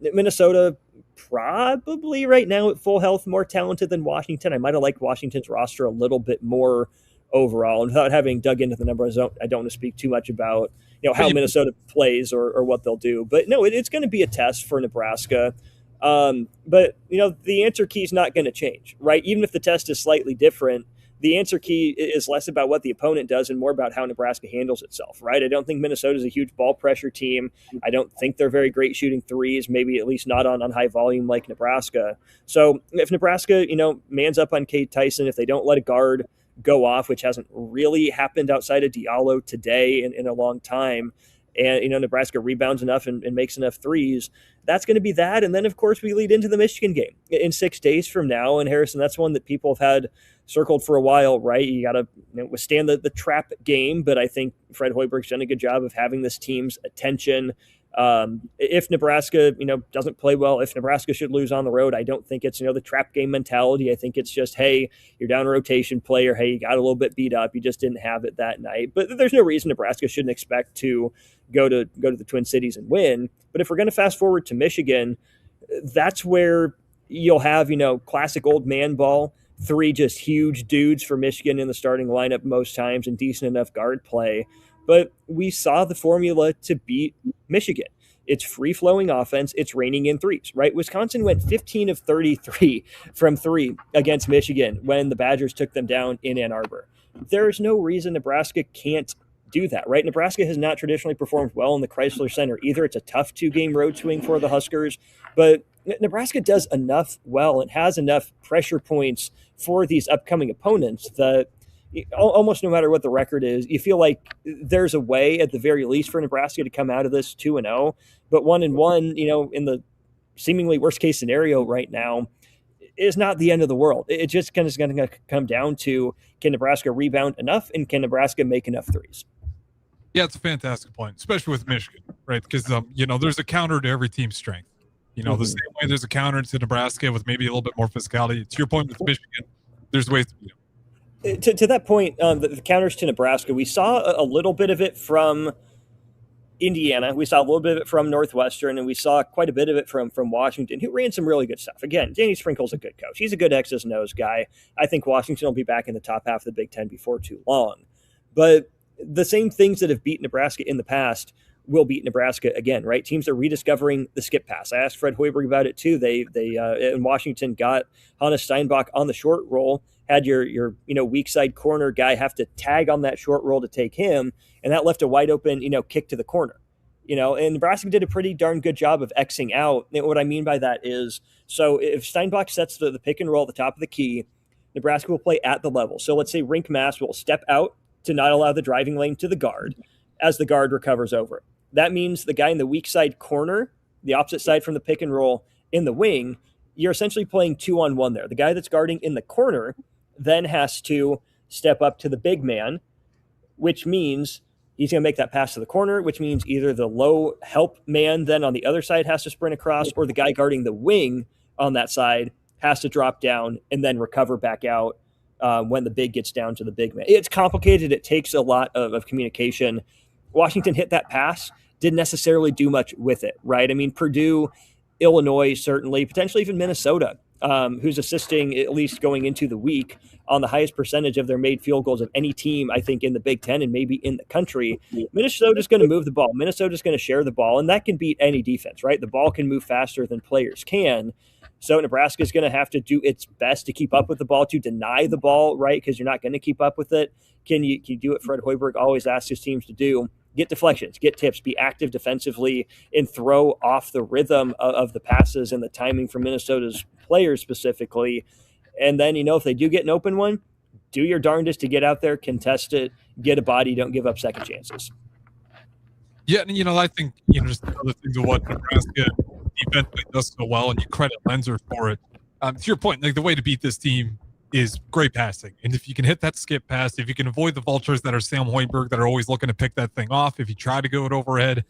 Minnesota probably right now at full health more talented than Washington. I might have liked Washington's roster a little bit more overall. And without having dug into the numbers, I don't want to speak too much about how Minnesota plays or what they'll do. But no, it's going to be a test for Nebraska. But the answer key is not going to change, right? Even if the test is slightly different, the answer key is less about what the opponent does and more about how Nebraska handles itself, right? I don't think Minnesota is a huge ball pressure team. I don't think they're very great shooting threes, maybe at least not on high volume like Nebraska. So if Nebraska, mans up on Cade Tyson, if they don't let a guard go off, which hasn't really happened outside of Diallo today in a long time, and, Nebraska rebounds enough and makes enough threes, that's going to be that. And then, of course, we lead into the Michigan game in 6 days from now. And Harrison, that's one that people have had circled for a while, right? You got to withstand the trap game, but I think Fred Hoiberg's done a good job of having this team's attention. If Nebraska, doesn't play well, if Nebraska should lose on the road, I don't think it's, the trap game mentality. I think it's just, hey, you're down a rotation player. Hey, you got a little bit beat up. You just didn't have it that night. But there's no reason Nebraska shouldn't expect to go to the Twin Cities and win. But if we're going to fast forward to Michigan, that's where you'll have, classic old man ball, 3 just huge dudes for Michigan in the starting lineup most times and decent enough guard play. But we saw the formula to beat Michigan. It's free-flowing offense. It's raining in threes, right? Wisconsin went 15 of 33 from 3 against Michigan when the Badgers took them down in Ann Arbor. There's no reason Nebraska can't do that, right? Nebraska has not traditionally performed well in the Chrysler Center either. It's a tough 2-game road swing for the Huskers, but Nebraska does enough well and has enough pressure points for these upcoming opponents that almost no matter what the record is, you feel like there's a way at the very least for Nebraska to come out of this 2-0, but 1-1, in the seemingly worst case scenario right now is not the end of the world. It just kind of is going to come down to, can Nebraska rebound enough and can Nebraska make enough threes? Yeah, it's a fantastic point, especially with Michigan, right? Because, there's a counter to every team's strength. The same way there's a counter to Nebraska with maybe a little bit more physicality. To your point with Michigan, there's ways to beat them. To that point, the counters to Nebraska, we saw a little bit of it from Indiana. We saw a little bit of it from Northwestern, and we saw quite a bit of it from Washington, who ran some really good stuff. Again, Danny Sprinkle's a good coach. He's a good X's and O's guy. I think Washington will be back in the top half of the Big Ten before too long. But the same things that have beat Nebraska in the past will beat Nebraska again, right? Teams are rediscovering the skip pass. I asked Fred Hoiberg about it too. They in Washington got Hannes Steinbach on the short roll, had your weak side corner guy have to tag on that short roll to take him, and that left a wide open, kick to the corner. And Nebraska did a pretty darn good job of Xing out. And what I mean by that is, so if Steinbach sets the pick and roll at the top of the key, Nebraska will play at the level. So let's say Rink Mass will step out to not allow the driving lane to the guard as the guard recovers over it. That means the guy in the weak side corner, the opposite side from the pick and roll in the wing, you're essentially playing 2-on-1 there. The guy that's guarding in the corner then has to step up to the big man, which means he's going to make that pass to the corner, which means either the low help man then on the other side has to sprint across, or the guy guarding the wing on that side has to drop down and then recover back out when the big gets down to the big man. It's complicated. It takes a lot of communication. Washington hit that pass, didn't necessarily do much with it, right? I mean, Purdue, Illinois, certainly, potentially even Minnesota, who's assisting, at least going into the week, on the highest percentage of their made field goals of any team, I think, in the Big Ten and maybe in the country. Minnesota's going to move the ball. Minnesota's going to share the ball, and that can beat any defense, right? The ball can move faster than players can. So Nebraska is going to have to do its best to keep up with the ball, to deny the ball, right? Because you're not going to keep up with it. Can you do what Fred Hoiberg always asks his teams to do? Get deflections, get tips, be active defensively, and throw off the rhythm of the passes and the timing from Minnesota's players specifically. And then, if they do get an open one, do your darndest to get out there, contest it, get a body, don't give up second chances. Yeah, and I think just other things of what Nebraska defensively does so well, and you credit Lenzer for it. To your point, like the way to beat this team is great passing, and if you can hit that skip pass, if you can avoid the vultures that are Sam Hoiberg that are always looking to pick that thing off, if you try to go it overhead,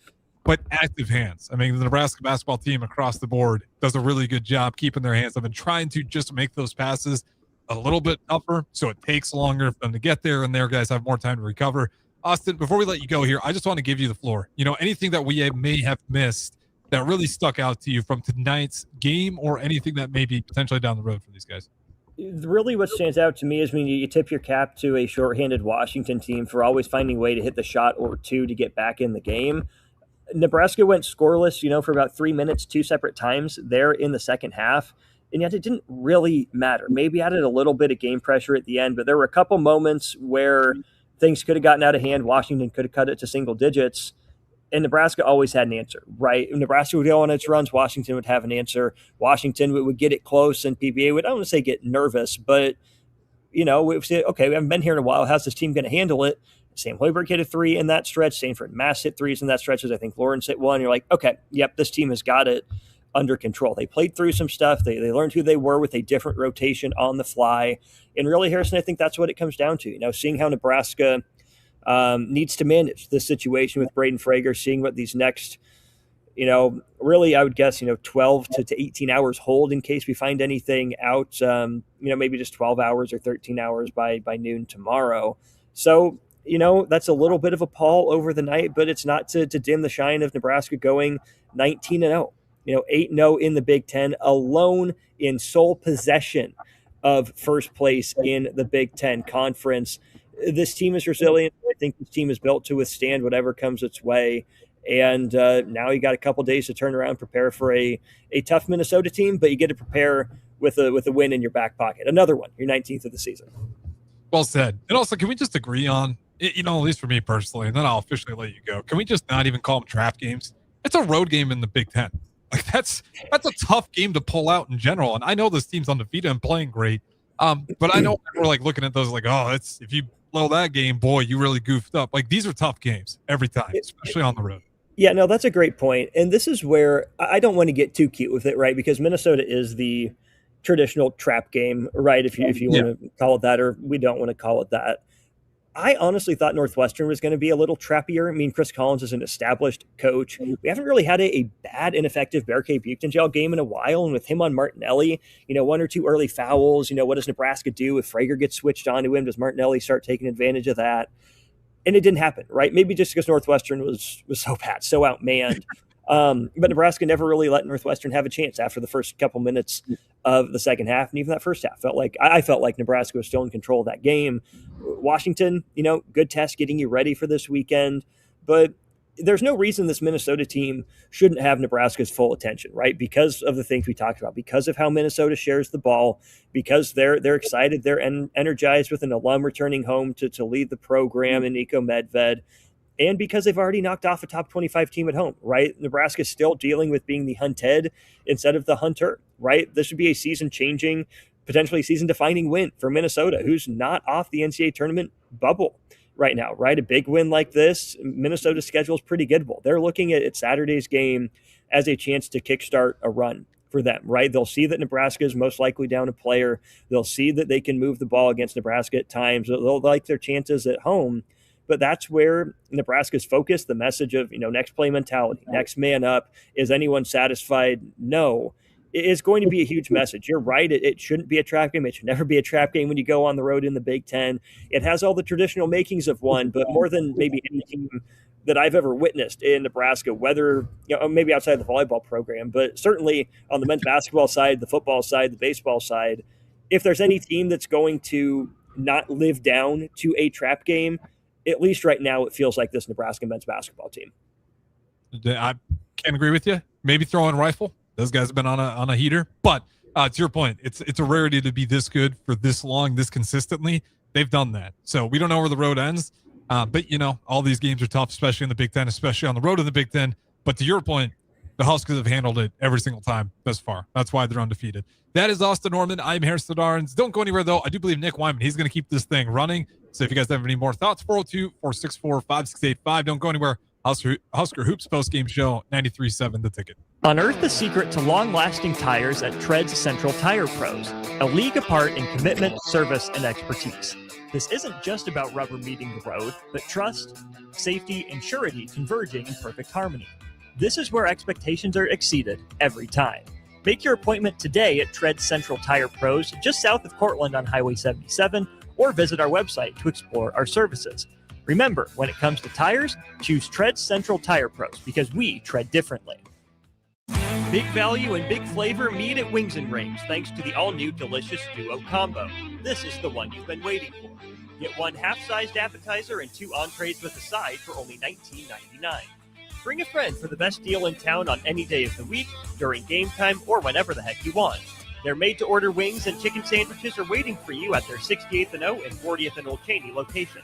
but active hands. I mean, the Nebraska basketball team across the board does a really good job keeping their hands up and trying to just make those passes a little bit tougher, so it takes longer for them to get there, and their guys have more time to recover. Austin, before we let you go here, I just want to give you the floor. Anything that we may have missed that really stuck out to you from tonight's game, or anything that may be potentially down the road for these guys? Really what stands out to me is when you tip your cap to a shorthanded Washington team for always finding a way to hit the shot or two to get back in the game. Nebraska went scoreless, for about 3 minutes, 2 separate times there in the second half. And yet it didn't really matter. Maybe added a little bit of game pressure at the end, but there were a couple moments where things could have gotten out of hand. Washington could have cut it to single digits. And Nebraska always had an answer, right? Nebraska would go on its runs. Washington would have an answer. Washington would get it close, and PBA would, I don't want to say get nervous, but, we would say, okay, we haven't been here in a while. How's this team going to handle it? Sam Hoiberg hit a 3 in that stretch. Sanford and Mass hit 3s in that stretch, as I think Lawrence hit 1. You're like, okay, yep, this team has got it under control. They played through some stuff. They learned who they were with a different rotation on the fly. And really, Harrison, I think that's what it comes down to. Seeing how Nebraska needs to manage this situation with Braden Frager, seeing what these next, really, I would guess, 12 to 18 hours hold in case we find anything out, maybe just 12 hours or 13 hours by noon tomorrow. So, that's a little bit of a pall over the night, but it's not to dim the shine of Nebraska going 19-0. 8-0 in the Big Ten, alone in sole possession of first place in the Big Ten Conference. This team is resilient. I think this team is built to withstand whatever comes its way. And now you got a couple days to turn around, prepare for a tough Minnesota team, but you get to prepare with a win in your back pocket. Another one, your 19th of the season. Well said. And also, can we just agree on, at least for me personally, and then I'll officially let you go, can we just not even call them trap games? It's a road game in the Big Ten. Like that's a tough game to pull out in general. And I know this team's undefeated and playing great. But I know we're like looking at those like, oh, if you blow that game, boy, you really goofed up. Like these are tough games every time, especially on the road. Yeah, no, that's a great point. And this is where I don't want to get too cute with it, right? Because Minnesota is the traditional trap game, right? If you want to call it that, or we don't want to call it that. I honestly thought Northwestern was going to be a little trappier. I mean, Chris Collins is an established coach. We haven't really had a bad, ineffective Bear Cave Buchengel game in a while. And with him on Martinelli, one or two early fouls, what does Nebraska do if Frager gets switched onto him? Does Martinelli start taking advantage of that? And it didn't happen, right? Maybe just because Northwestern was so bad, so outmanned. But Nebraska never really let Northwestern have a chance after the first couple minutes of the second half. And even that first half I felt like Nebraska was still in control of that game. Washington, good test getting you ready for this weekend. But there's no reason this Minnesota team shouldn't have Nebraska's full attention, right? Because of the things we talked about, because of how Minnesota shares the ball, because they're excited, they're energized with an alum returning home to lead the program in Nico Medved. And because they've already knocked off a top 25 team at home, right? Nebraska's still dealing with being the hunted instead of the hunter, right? This would be a season-changing, potentially season-defining win for Minnesota, who's not off the NCAA tournament bubble right now, right? A big win like this, Minnesota's schedule is pretty gettable. They're looking at Saturday's game as a chance to kickstart a run for them, right? They'll see that Nebraska is most likely down a player. They'll see that they can move the ball against Nebraska at times. They'll like their chances at home. But that's where Nebraska's focused, the message of, next play mentality, next man up. Is anyone satisfied? No. It is going to be a huge message. You're right. It shouldn't be a trap game. It should never be a trap game when you go on the road in the Big Ten. It has all the traditional makings of one, but more than maybe any team that I've ever witnessed in Nebraska, whether, maybe outside the volleyball program, but certainly on the men's basketball side, the football side, the baseball side, if there's any team that's going to not live down to a trap game, at least right now, it feels like this Nebraska men's basketball team. I can't agree with you. Maybe throw in rifle. Those guys have been on a heater. But to your point, it's a rarity to be this good for this long, this consistently. They've done that. So we don't know where the road ends. But, all these games are tough, especially in the Big Ten, especially on the road in the Big Ten. But to your point, the Huskers have handled it every single time thus far. That's why they're undefeated. That is Austin Norman. I'm Harrison Darns. Don't go anywhere, though. I do believe Nick Wyman, he's going to keep this thing running. So if you guys have any more thoughts, 402-464-5685. Don't go anywhere. Husker Hoops postgame show, 93.7 The Ticket. Unearth the secret to long-lasting tires at Tread's Central Tire Pros, a league apart in commitment, service, and expertise. This isn't just about rubber meeting the road, but trust, safety, and surety converging in perfect harmony. This is where expectations are exceeded every time. Make your appointment today at Tread Central Tire Pros, just south of Cortland on Highway 77, or visit our website to explore our services. Remember, when it comes to tires, choose Tread Central Tire Pros because we tread differently. Big value and big flavor meet at Wings and Rings thanks to the all-new delicious Duo Combo. This is the one you've been waiting for. Get one half-sized appetizer and 2 entrees with a side for only $19.99. Bring a friend for the best deal in town on any day of the week, during game time, or whenever the heck you want. Their made-to-order wings and chicken sandwiches are waiting for you at their 68th and O and 40th and Old Cheney location.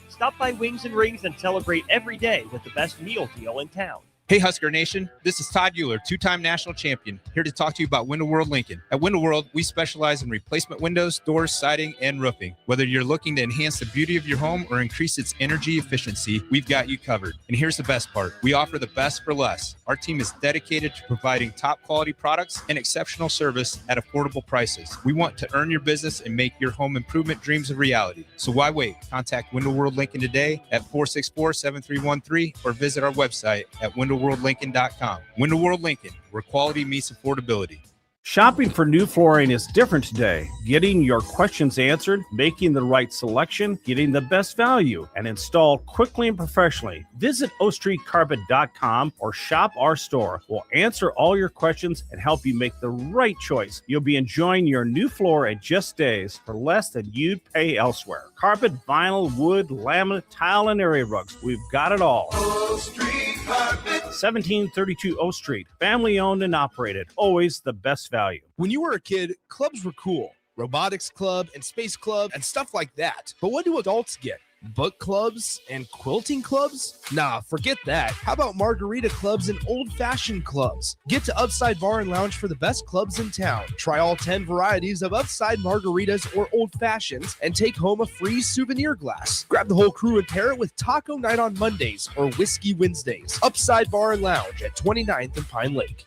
Stop by Wings and Rings and celebrate every day with the best meal deal in town. Hey Husker Nation, this is Todd Euler, two-time national champion, here to talk to you about Window World Lincoln. At Window World, we specialize in replacement windows, doors, siding, and roofing. Whether you're looking to enhance the beauty of your home or increase its energy efficiency, we've got you covered. And here's the best part. We offer the best for less. Our team is dedicated to providing top quality products and exceptional service at affordable prices. We want to earn your business and make your home improvement dreams a reality. So why wait? Contact Window World Lincoln today at 464-7313 or visit our website at windowworldlincoln.com. Window World Lincoln, where quality meets affordability. Shopping for new flooring is different today. Getting your questions answered, making the right selection, getting the best value, and installed quickly and professionally. Visit ostreetcarpet.com or shop our store. We'll answer all your questions and help you make the right choice. You'll be enjoying your new floor in just days for less than you'd pay elsewhere. Carpet, vinyl, wood, laminate, tile, and area rugs. We've got it all. O Street Carpet. 1732 O Street. Family owned and operated. Always the best value. When you were a kid, clubs were cool. Robotics club and space club and stuff like that. But what do adults get? Book clubs and quilting clubs? Nah, forget that. How about margarita clubs and old-fashioned clubs? Get to Upside Bar and Lounge for the best clubs in town. Try all 10 varieties of Upside margaritas or old fashions and take home a free souvenir glass. Grab the whole crew and pair it with Taco Night on Mondays or Whiskey Wednesdays. Upside Bar and Lounge at 29th and Pine Lake.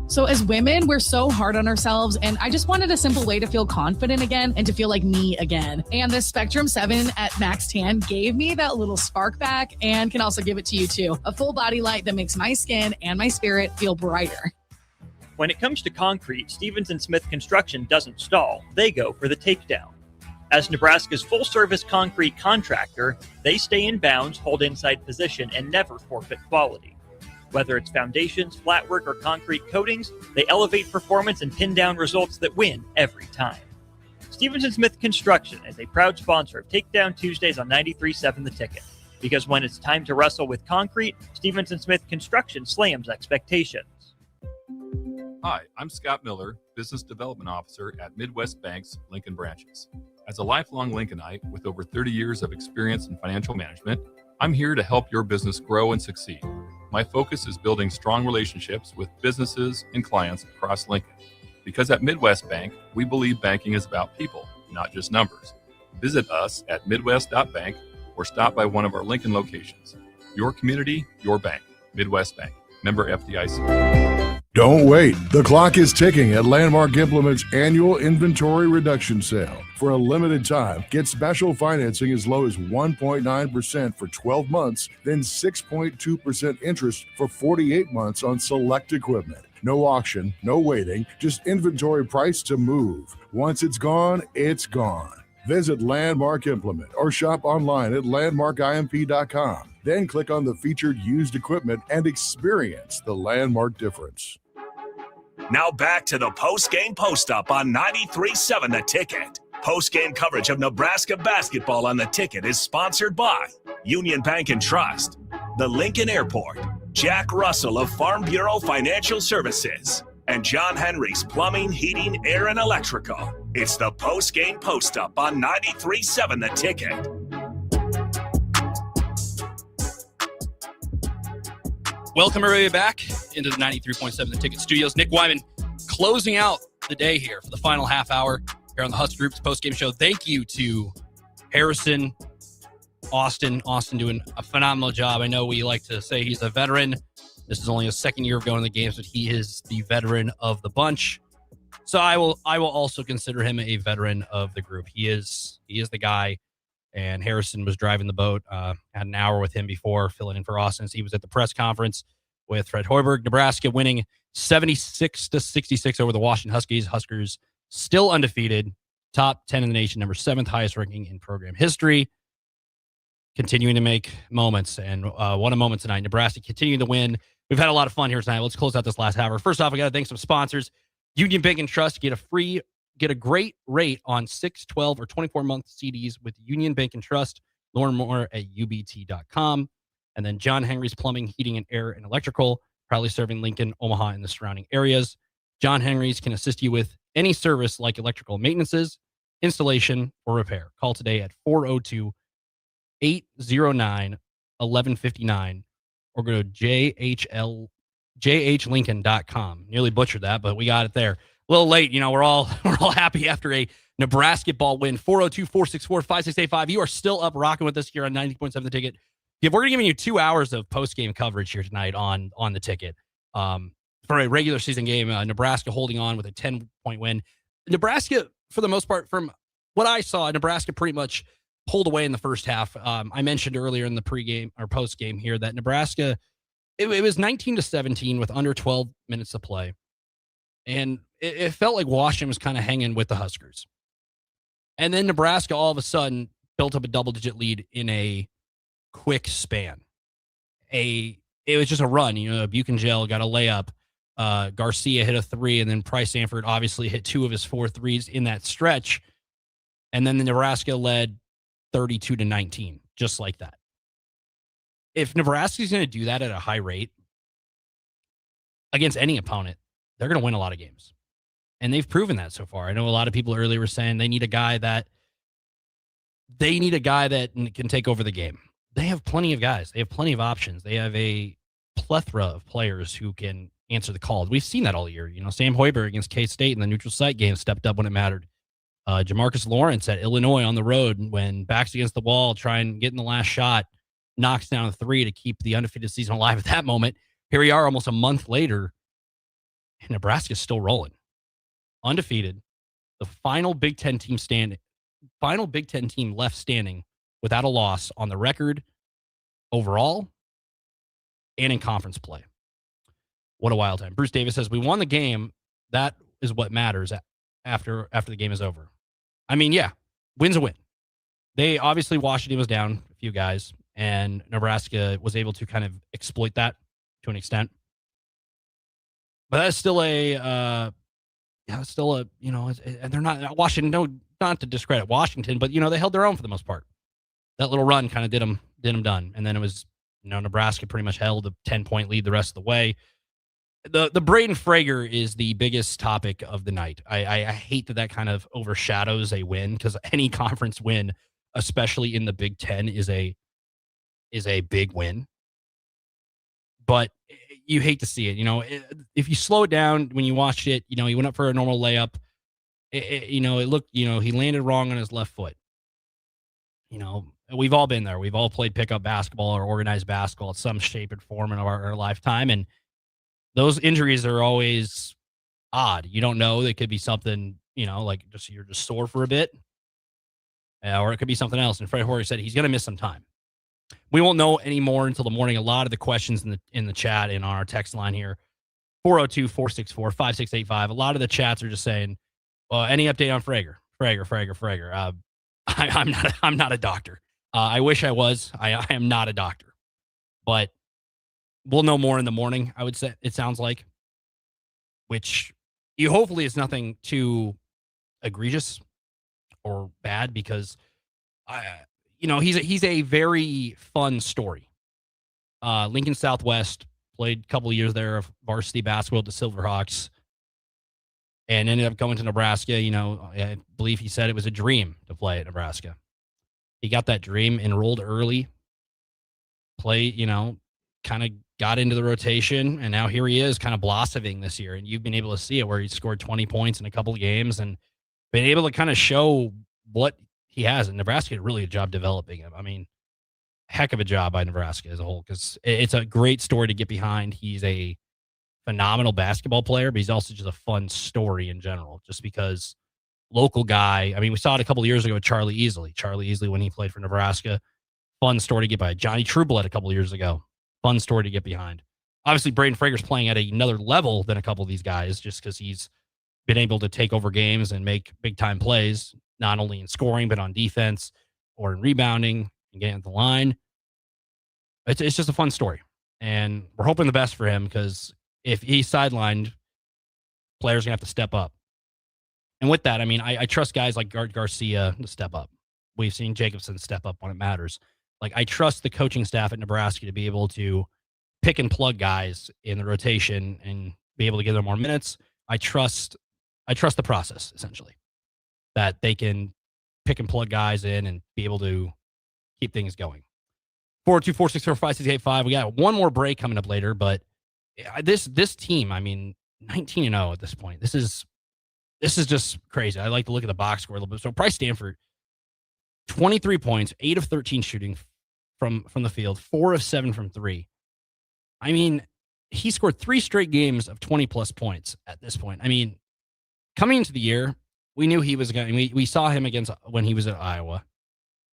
So as women, we're so hard on ourselves, and I just wanted a simple way to feel confident again and to feel like me again. And the Spectrum 7 at Max Tan gave me that little spark back and can also give it to you too. A full body light that makes my skin and my spirit feel brighter. When it comes to concrete, Stevens & Smith Construction doesn't stall. They go for the takedown. As Nebraska's full-service concrete contractor, they stay in bounds, hold inside position, and never forfeit quality. Whether it's foundations, flatwork, or concrete coatings, they elevate performance and pin down results that win every time. Stevens & Smith Construction is a proud sponsor of Takedown Tuesdays on 93.7 The Ticket. Because when it's time to wrestle with concrete, Stevens & Smith Construction slams expectations. Hi, I'm Scott Miller, Business Development Officer at Midwest Bank's Lincoln branches. As a lifelong Lincolnite with over 30 years of experience in financial management, I'm here to help your business grow and succeed. My focus is building strong relationships with businesses and clients across Lincoln. Because at Midwest Bank, we believe banking is about people, not just numbers. Visit us at midwest.bank or stop by one of our Lincoln locations. Your community, your bank. Midwest Bank. Member FDIC. Don't wait. The clock is ticking at Landmark Implement's annual inventory reduction sale. For a limited time, get special financing as low as 1.9% for 12 months, then 6.2% interest for 48 months on select equipment. No auction, no waiting, just inventory price to move. Once it's gone, it's gone. Visit Landmark Implement or shop online at landmarkimp.com. Then click on the featured used equipment and experience the Landmark difference. Now back to the post-game post-up on 93.7 The Ticket. Post-game coverage of Nebraska basketball on The Ticket is sponsored by Union Bank and Trust, the Lincoln Airport, Jack Russell of Farm Bureau Financial Services, and John Henry's Plumbing, Heating, Air, and Electrical. It's the post-game post-up on 93.7 The Ticket. Welcome everybody back into the 93.7 The Ticket Studios. Nick Wyman closing out the day here for the final half hour here on the Husker Group's postgame show. Thank you to Harrison, Austin doing a phenomenal job. I know we like to say he's a veteran. This is only his second year of going to the games, but he is the veteran of the bunch. So I will also consider him a veteran of the group. He is the guy. And Harrison was driving the boat. Had an hour with him before filling in for Austin. So he was at the press conference with Fred Hoiberg. Nebraska winning 76-66 over the Washington Huskies. Huskers still undefeated, top 10 in the nation, number 7th highest ranking in program history. Continuing to make moments, and what a moment tonight. Nebraska continuing to win. We've had a lot of fun here tonight. Let's close out this last hour. First off, I got to thank some sponsors. Union Bank and Trust. Get a great rate on 6, 12, or 24-month CDs with Union Bank and Trust. Learn more at ubt.com. And then John Henry's Plumbing, Heating, and Air, and Electrical, proudly serving Lincoln, Omaha, and the surrounding areas. John Henry's can assist you with any service like electrical maintenances, installation, or repair. Call today at 402-809-1159 or go to jhlincoln.com. Nearly butchered that, but we got it there. A little late, we're all happy after a Nebraska ball win. 402-464-5685. You are still up rocking with us here on 90.7 The Ticket. Yeah, we're giving you 2 hours of post-game coverage here tonight on The Ticket. For a regular season game, Nebraska holding on with a 10-point win. Nebraska, for the most part, from what I saw, Nebraska pretty much pulled away in the first half. I mentioned earlier in the pregame or postgame here that Nebraska, it was 19-17 with under 12 minutes to play. And it felt like Washington was kind of hanging with the Huskers. And then Nebraska all of a sudden built up a double-digit lead in a quick span. It was just a run. Buchengel got a layup. Garcia hit a 3, and then Price Sanford obviously hit 2 of his 4 threes in that stretch. And then the Nebraska led 32-19, just like that. If Nebraska's going to do that at a high rate against any opponent, they're going to win a lot of games. And they've proven that so far. I know a lot of people earlier were saying they need a guy that can take over the game. They have plenty of guys. They have plenty of options. They have a plethora of players who can answer the calls. We've seen that all year. Sam Hoiberg against K-State in the neutral site game stepped up when it mattered. Jamarcus Lawrence at Illinois on the road when backs against the wall, trying to get in the last shot, knocks down a 3 to keep the undefeated season alive at that moment. Here we are almost a month later, and Nebraska's still rolling. Undefeated. The final Big Ten team left standing without a loss on the record overall and in conference play. What a wild time. Bruce Davis says, we won the game. That is what matters after the game is over. I mean, yeah, win's a win. Washington was down a few guys, and Nebraska was able to kind of exploit that to an extent. But that's still and they're not Washington. No, not to discredit Washington, but they held their own for the most part. That little run kind of did them done, and then it was Nebraska pretty much held a 10-point lead the rest of the way. The Braden Frager is the biggest topic of the night. I hate that kind of overshadows a win, because any conference win, especially in the Big Ten, is a big win. But you hate to see it. If you slow it down when you watch it, he went up for a normal layup. It looked, he landed wrong on his left foot. We've all been there. We've all played pickup basketball or organized basketball at some shape and form in our lifetime. And those injuries are always odd. You don't know. They could be something, like you're just sore for a bit. Or it could be something else. And Fred Horry said he's going to miss some time. We won't know anymore until the morning. A lot of the questions in the chat and on our text line here, 402-464-5685. A lot of the chats are just saying, well, any update on Frager? Frager. I'm not a doctor. I wish I was. I am not a doctor. But we'll know more in the morning, I would say, it sounds like. Which hopefully is nothing too egregious or bad, because he's a very fun story. Lincoln Southwest, played a couple of years there of varsity basketball at the Silverhawks, and ended up going to Nebraska. I believe he said it was a dream to play at Nebraska. He got that dream, enrolled early, kind of got into the rotation, and now here he is kind of blossoming this year. And you've been able to see it where he scored 20 points in a couple of games and been able to kind of show what he has. And Nebraska did really a job developing him. I mean, heck of a job by Nebraska as a whole, because it's a great story to get behind. He's a phenomenal basketball player, but he's also just a fun story in general, just because local guy. I mean, we saw it a couple of years ago with Charlie Easley when he played for Nebraska. Fun story to get by. Johnny Trueblood a couple of years ago. Fun story to get behind. Obviously, Braden Frager's playing at another level than a couple of these guys, just because he's been able to take over games and make big-time plays, not only in scoring, but on defense or in rebounding and getting at the line. It's just a fun story. And we're hoping the best for him, because if he's sidelined, players are going to have to step up. And with that, I mean, I trust guys like Garcia to step up. We've seen Jacobson step up when it matters. Like, I trust the coaching staff at Nebraska to be able to pick and plug guys in the rotation and be able to give them more minutes. I trust the process, essentially, that they can pick and plug guys in and be able to keep things going. 424-645-685. We got one more break coming up later, but this team, I mean, 19-0 at this point. This is just crazy. I like to look at the box score a little bit. So Bryce Stanford, 23 points, 8 of 13 shooting from the field, 4 of 7 from 3. I mean, he scored 3 straight games of 20-plus points at this point. I mean, coming into the year, we knew he was going to – we saw him when he was at Iowa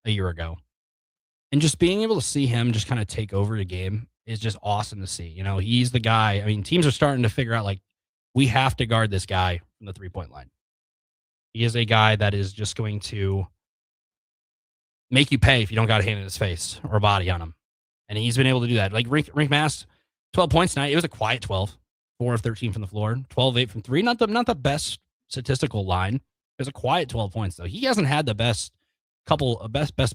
a year ago. And just being able to see him just kind of take over the game is just awesome to see. You know, he's the guy. I mean, teams are starting to figure out, like, we have to guard this guy from the three-point line. He is a guy that is just going to make you pay if you don't got a hand in his face or a body on him. And he's been able to do that. Like Rink Mass, 12 points tonight. It was a quiet 12. 4 of 13 from the floor. 12-8 from 3. Not the best statistical line. It was a quiet 12 points, though. He hasn't had the best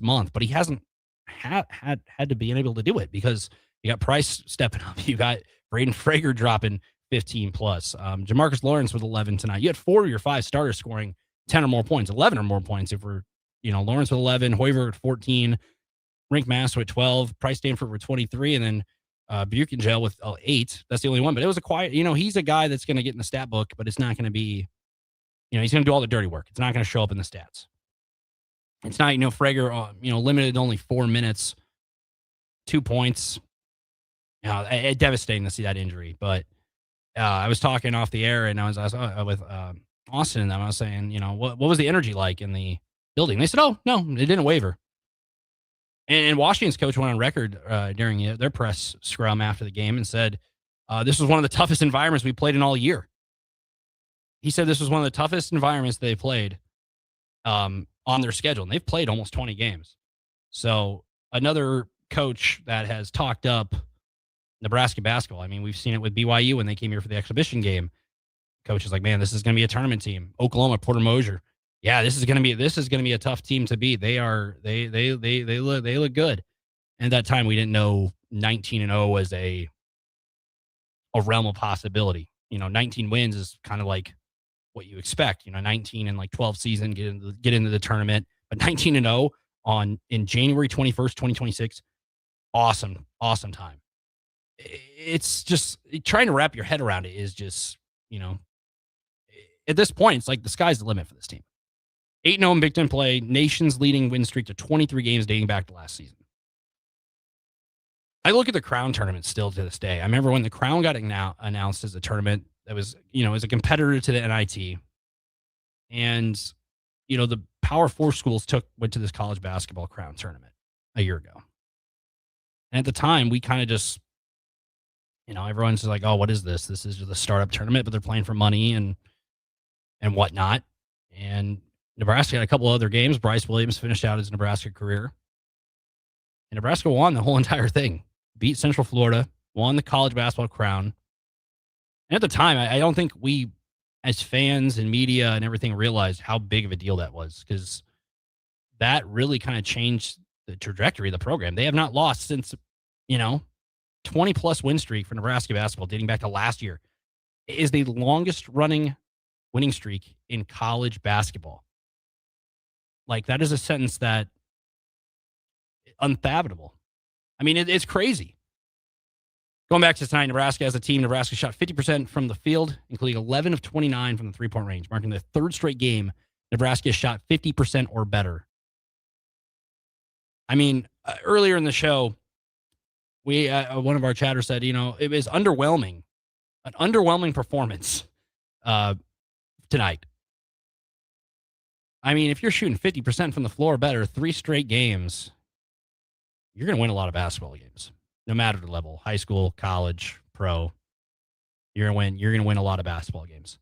month, but he hasn't had to be able to do it because you got Price stepping up. You got Braden Frager dropping 15 plus. Jamarcus Lawrence with 11 tonight. You had 4 of your 5 starters scoring 10 or more points, 11 or more points. If we're, Lawrence with 11, Hoiberg at 14, Rink Mass with 12, Price Stanford with 23, and then Buchengel with 8. That's the only one. But it was a quiet, he's a guy that's going to get in the stat book, but it's not going to be, he's going to do all the dirty work. It's not going to show up in the stats. It's not, Frager, limited to only 4 minutes, 2 points. It's devastating to see that injury. But I was talking off the air, and I was with Austin, and I was saying, what was the energy like in the building? They said, oh, no, it didn't waver. And Washington's coach went on record during their press scrum after the game and said, this was one of the toughest environments we played in all year. He said this was one of the toughest environments they played on their schedule, and they've played almost 20 games. So another coach that has talked up Nebraska basketball. I mean, we've seen it with BYU when they came here for the exhibition game. Coach is like, man, this is going to be a tournament team. Oklahoma, Porter Moser. Yeah, this is going to be a tough team to beat. They look good. And at that time, we didn't know 19-0 was a realm of possibility. 19 wins is kind of like what you expect. 19 and 12 season, get into the tournament. But 19-0 in January 21st, 2026, awesome time. It's just trying to wrap your head around it is just, at this point, it's like the sky's the limit for this team. 8-0 in Big Ten play, nation's leading win streak to 23 games dating back to last season. I look at the Crown tournament still to this day. I remember when the Crown got announced as a tournament that was, as a competitor to the NIT. And, the Power 4 schools went to this college basketball Crown tournament a year ago. And at the time, we kind of just, everyone's just like, oh, what is this? This is the startup tournament, but they're playing for money and whatnot. And Nebraska had a couple other games. Bryce Williams finished out his Nebraska career. And Nebraska won the whole entire thing. Beat Central Florida, won the college basketball Crown. And at the time, I don't think we, as fans and media and everything, realized how big of a deal that was, because that really kind of changed the trajectory of the program. They have not lost since, 20-plus win streak for Nebraska basketball dating back to last year. It is the longest running winning streak in college basketball. Like, that is a sentence that unfathomable. I mean, it's crazy. Going back to tonight, Nebraska as a team, Nebraska shot 50% from the field, including 11 of 29 from the three-point range, marking the third straight game Nebraska shot 50% or better. I mean, earlier in the show, we one of our chatters said, it was underwhelming, an underwhelming performance tonight. I mean, if you're shooting 50% from the floor better, 3 straight games, you're going to win a lot of basketball games, no matter the level, high school, college, pro. You're going to win a lot of basketball games.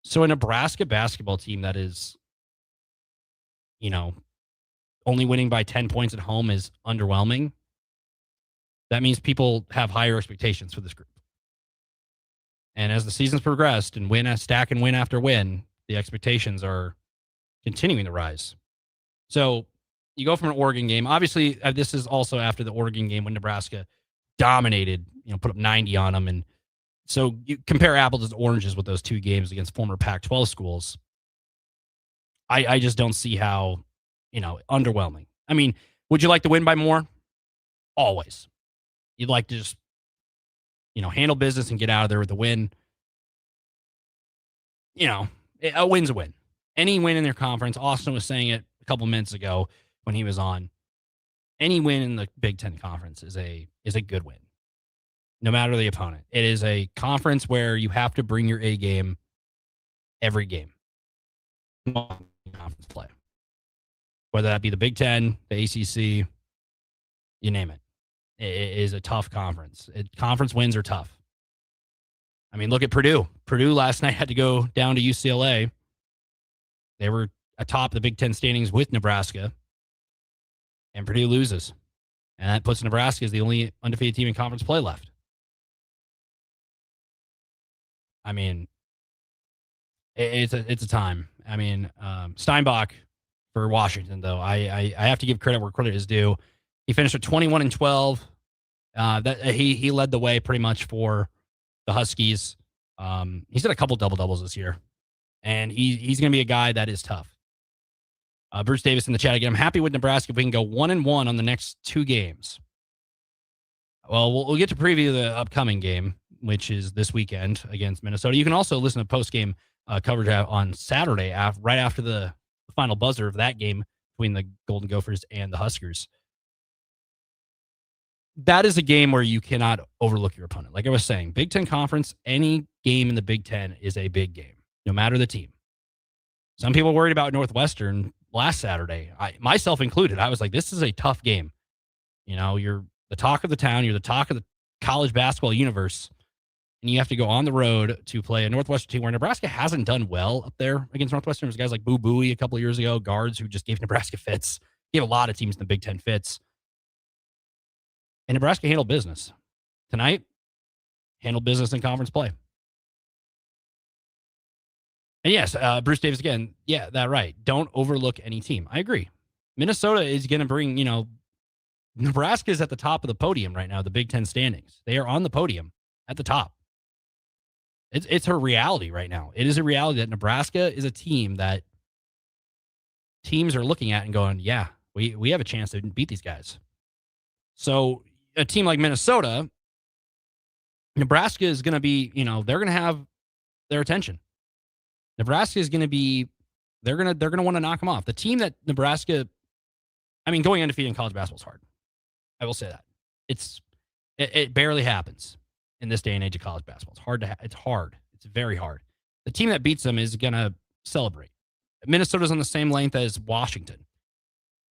So a Nebraska basketball team that is, only winning by 10 points at home is underwhelming. That means people have higher expectations for this group. And as the season's progressed and stack and win after win, the expectations are continuing to rise. So you go from an Oregon game. Obviously, this is also after the Oregon game when Nebraska dominated, put up 90 on them. And so you compare apples to oranges with those 2 games against former Pac-12 schools. I just don't see how, underwhelming. I mean, would you like to win by more? always. You'd like to just, handle business and get out of there with the win. A win's a win. Any win in their conference, Austin was saying it a couple minutes ago when he was on, any win in the Big Ten Conference is a good win, no matter the opponent. It is a conference where you have to bring your A game every game. Conference play. Whether that be the Big Ten, the ACC, you name it. It is a tough conference. Conference wins are tough. I mean, look at Purdue. Purdue last night had to go down to UCLA. They were atop the Big Ten standings with Nebraska, and Purdue loses. And that puts Nebraska as the only undefeated team in conference play left. I mean, it's a time. I mean, Steinbach for Washington, though, I have to give credit where credit is due. He finished at 21-12. He led the way pretty much for the Huskies. He's had a couple double-doubles this year, and he's going to be a guy that is tough. Bruce Davis in the chat again. I'm happy with Nebraska if we can go 1-1 on the next 2 games. Well, we'll get to preview the upcoming game, which is this weekend against Minnesota. You can also listen to post-game coverage on Saturday, right after the final buzzer of that game between the Golden Gophers and the Huskers. That is a game where you cannot overlook your opponent. Like I was saying, Big Ten Conference, any game in the Big Ten is a big game, no matter the team. Some people worried about Northwestern last Saturday, myself included. I was like, this is a tough game. You're the talk of the town. You're the talk of the college basketball universe. And you have to go on the road to play a Northwestern team where Nebraska hasn't done well up there against Northwestern. There's guys like Boo Buie a couple of years ago, guards who just gave Nebraska fits. Gave a lot of teams in the Big Ten fits. And Nebraska handled business. Tonight, handled business in conference play. And yes, Bruce Davis again. Yeah, that's right. Don't overlook any team. I agree. Minnesota is going to bring, Nebraska is at the top of the podium right now, the Big Ten standings. They are on the podium at the top. It's a reality right now. It is a reality that Nebraska is a team that teams are looking at and going, yeah, we have a chance to beat these guys. So a team like Minnesota, Nebraska is going to be, they're going to have their attention. Nebraska is going to be, they're going to want to knock them off. The team that Nebraska, going undefeated in college basketball is hard. I will say that. It barely happens in this day and age of college basketball. It's hard. It's very hard. The team that beats them is going to celebrate. Minnesota's on the same length as Washington.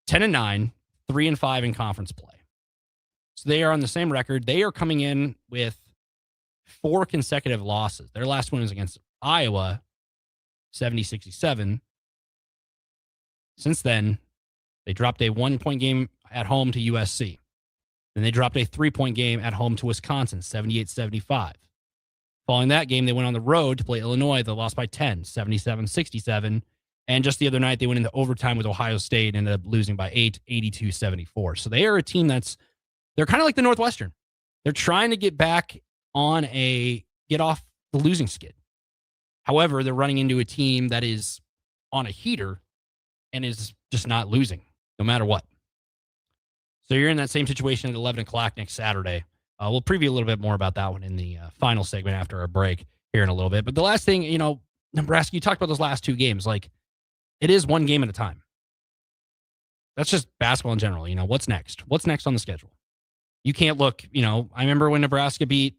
10-9, 3-5 in conference play. So they are on the same record. They are coming in with 4 consecutive losses. Their last one was against Iowa, 70-67. Since then, they dropped a 1-point game at home to USC. Then they dropped a 3-point game at home to Wisconsin, 78-75. Following that game, they went on the road to play Illinois. They lost by 10, 77-67. And just the other night, they went into overtime with Ohio State and ended up losing by 8, 82-74. So they are a team they're kind of like the Northwestern. They're trying to get back get off the losing skid. However, they're running into a team that is on a heater and is just not losing, no matter what. So you're in that same situation at 11 o'clock next Saturday. We'll preview a little bit more about that one in the final segment after our break here in a little bit. But the last thing, Nebraska, you talked about those last 2 games. Like, it is one game at a time. That's just basketball in general. What's next? What's next on the schedule? You can't look, I remember when Nebraska beat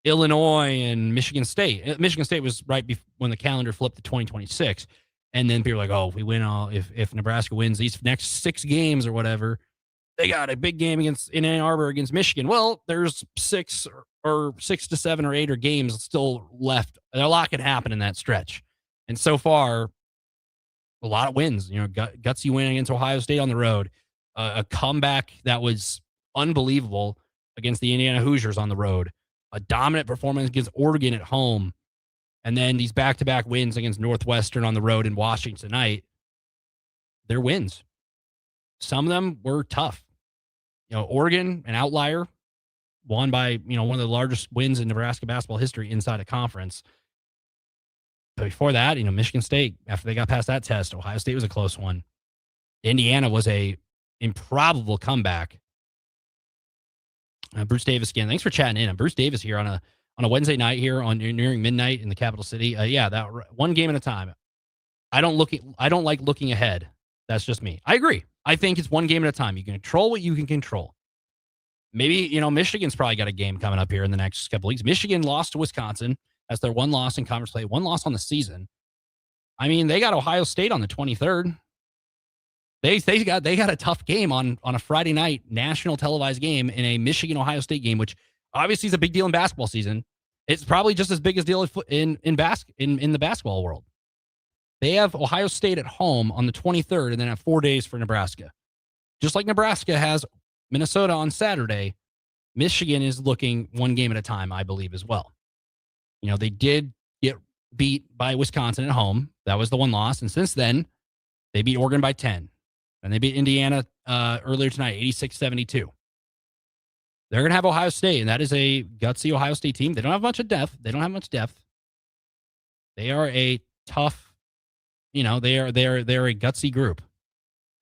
Illinois and Michigan State. Michigan State was right when the calendar flipped to 2026. And then people were like, oh, if we win if Nebraska wins these next 6 games or whatever, they got a big game in Ann Arbor against Michigan. Well, there's 6 to 7 or 8 games still left. A lot can happen in that stretch. And so far, a lot of wins. Gutsy win against Ohio State on the road. A comeback that was unbelievable against the Indiana Hoosiers on the road. A dominant performance against Oregon at home. And then these back-to-back wins against Northwestern on the road in Washington tonight. They're wins. Some of them were tough. Oregon, an outlier, won by, one of the largest wins in Nebraska basketball history inside a conference. But before that, Michigan State, after they got past that test, Ohio State was a close one. Indiana was a improbable comeback Bruce Davis again. Thanks for chatting in. I'm Bruce Davis here on a Wednesday night here on nearing midnight in the capital city. That one game at a time. I don't like looking ahead. That's just me. I agree. I think it's one game at a time. You can control what you can control. Maybe, Michigan's probably got a game coming up here in the next couple weeks. Michigan lost to Wisconsin. That's their one loss in conference play, one loss on the season. I mean, they got Ohio State on the 23rd. They got a tough game on a Friday night national televised game in a Michigan-Ohio State game, which obviously is a big deal in basketball season. It's probably just as big a deal in the basketball world. They have Ohio State at home on the 23rd and then have 4 days for Nebraska. Just like Nebraska has Minnesota on Saturday, Michigan is looking one game at a time, I believe, as well. They did get beat by Wisconsin at home. That was the one loss. And since then, they beat Oregon by 10. And they beat Indiana earlier tonight, 86-72. They're going to have Ohio State, and that is a gutsy Ohio State team. They don't have much depth. They are a tough, they're a gutsy group.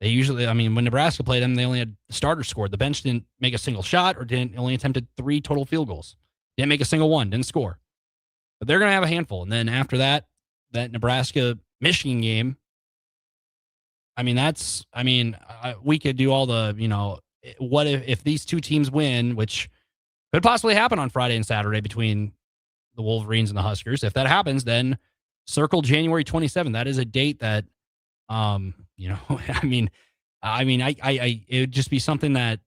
They usually, when Nebraska played them, they only had the starters scored. The bench didn't make a single shot or only attempted 3 total field goals. Didn't make a single one, didn't score. But they're going to have a handful. And then after that Nebraska-Michigan game, we could do all the, what if these two teams win, which could possibly happen on Friday and Saturday between the Wolverines and the Huskers. If that happens, then circle January 27th. That is a date that, it would just be something that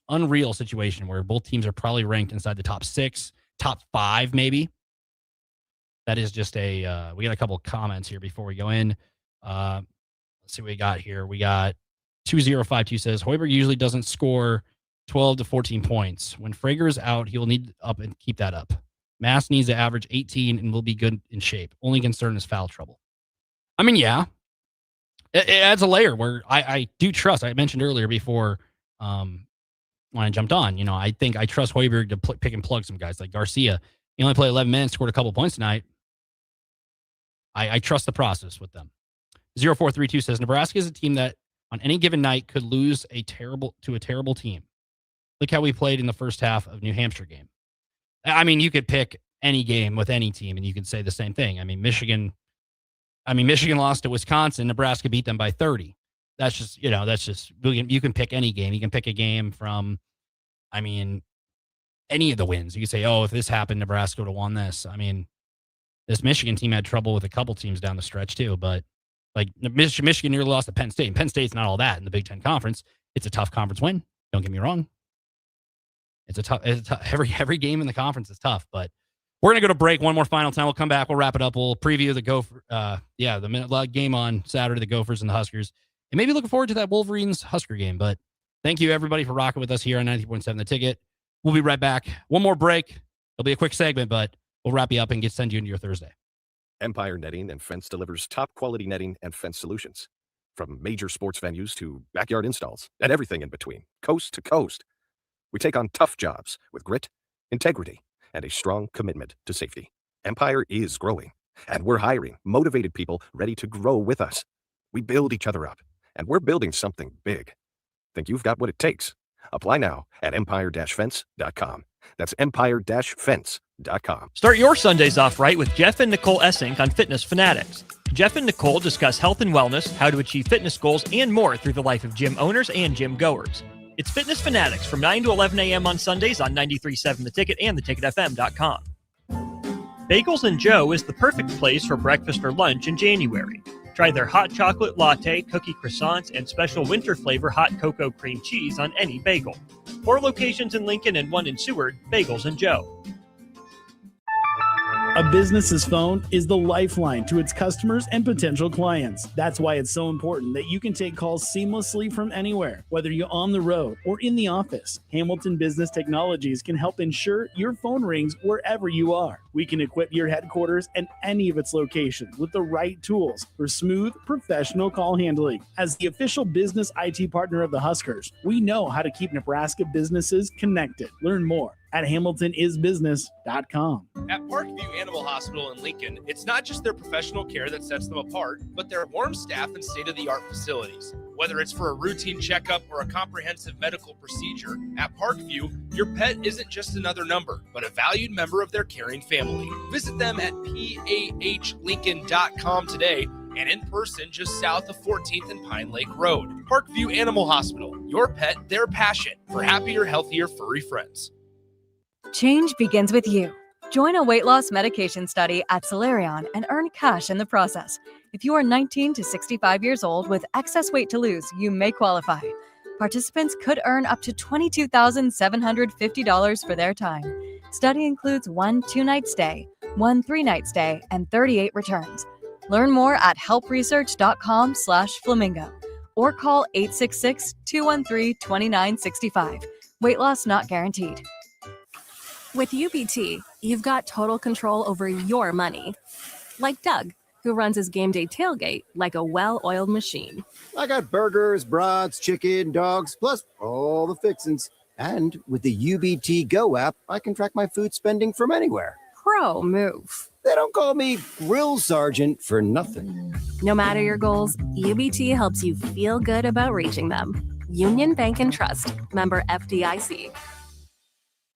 unreal situation where both teams are probably ranked inside the top 6, top 5, maybe. That is just we got a couple of comments here before we go in. Let's see what we got here. We got 2052 says Hoiberg usually doesn't score 12 to 14 points. When Frager is out, he will need up and keep that up. Mass needs to average 18 and will be good in shape. Only concern is foul trouble. Yeah, it adds a layer where I do trust. I mentioned earlier before when I jumped on, I think I trust Hoiberg to pick and plug some guys like Garcia. He only played 11 minutes, scored a couple points tonight. I trust the process with them. 0432 says Nebraska is a team that on any given night could lose to a terrible team. Look how we played in the first half of New Hampshire game. You could pick any game with any team and you could say the same thing. Michigan lost to Wisconsin. Nebraska beat them by 30. That's just, you can pick any game. You can pick a game from, any of the wins. You could say, if this happened, Nebraska would have won this. This Michigan team had trouble with a couple teams down the stretch too, but like Michigan nearly lost to Penn State. And Penn State's not all that in the Big Ten Conference. It's a tough conference win. Don't get me wrong. It's a tough. Every game in the conference is tough, but we're gonna go to break. One more final time. We'll come back. We'll wrap it up. We'll preview the the game on Saturday, the Gophers and the Huskers, and maybe looking forward to that Wolverines Husker game. But thank you everybody for rocking with us here on 90.7 The Ticket. We'll be right back. One more break. It'll be a quick segment, but we'll wrap you up and send you into your Thursday. Empire Netting and Fence delivers top-quality netting and fence solutions. From major sports venues to backyard installs and everything in between, coast to coast. We take on tough jobs with grit, integrity, and a strong commitment to safety. Empire is growing, and we're hiring motivated people ready to grow with us. We build each other up, and we're building something big. Think you've got what it takes? Apply now at empire-fence.com. That's empire-fence.com. Start your Sundays off right with Jeff and Nicole Essink on Fitness Fanatics. Jeff and Nicole discuss health and wellness, how to achieve fitness goals, and more through the life of gym owners and gym goers. It's Fitness Fanatics from 9 to 11 a.m. on Sundays on 93.7 The Ticket and theticketfm.com. Bagels and Joe is the perfect place for breakfast or lunch in January. Try their hot chocolate latte, cookie croissants, and special winter flavor hot cocoa cream cheese on any bagel. 4 locations in Lincoln and 1 in Seward, Bagels and Joe. A business's phone is the lifeline to its customers and potential clients. That's why it's so important that you can take calls seamlessly from anywhere, whether you're on the road or in the office. Hamilton Business Technologies can help ensure your phone rings wherever you are. We can equip your headquarters and any of its locations with the right tools for smooth, professional call handling. As the official business IT partner of the Huskers, we know how to keep Nebraska businesses connected. Learn more at hamiltonisbusiness.com. At Parkview Animal Hospital in Lincoln, it's not just their professional care that sets them apart, but their warm staff and state-of-the-art facilities. Whether it's for a routine checkup or a comprehensive medical procedure, at Parkview, your pet isn't just another number, but a valued member of their caring family. Visit them at PAHLincoln.com today and in person just south of 14th and Pine Lake Road. Parkview Animal Hospital, your pet, their passion for happier, healthier, furry friends. Change begins with you. Join a weight loss medication study at Solarion and earn cash in the process. If you are 19 to 65 years old with excess weight to lose, you may qualify. Participants could earn up to $22,750 for their time. Study includes 1 2-night stay, 1 3-night stay, and 38 returns. Learn more at helpresearch.com/flamingo or call 866-213-2965. Weight loss not guaranteed. With UBT, you've got total control over your money. Like Doug, who runs his game day tailgate like a well-oiled machine. I got burgers, brats, chicken, dogs, plus all the fixins. And with the UBT Go app, I can track my food spending from anywhere. Pro move. They don't call me Grill Sergeant for nothing. No matter your goals, UBT helps you feel good about reaching them. Union Bank and Trust. Member FDIC.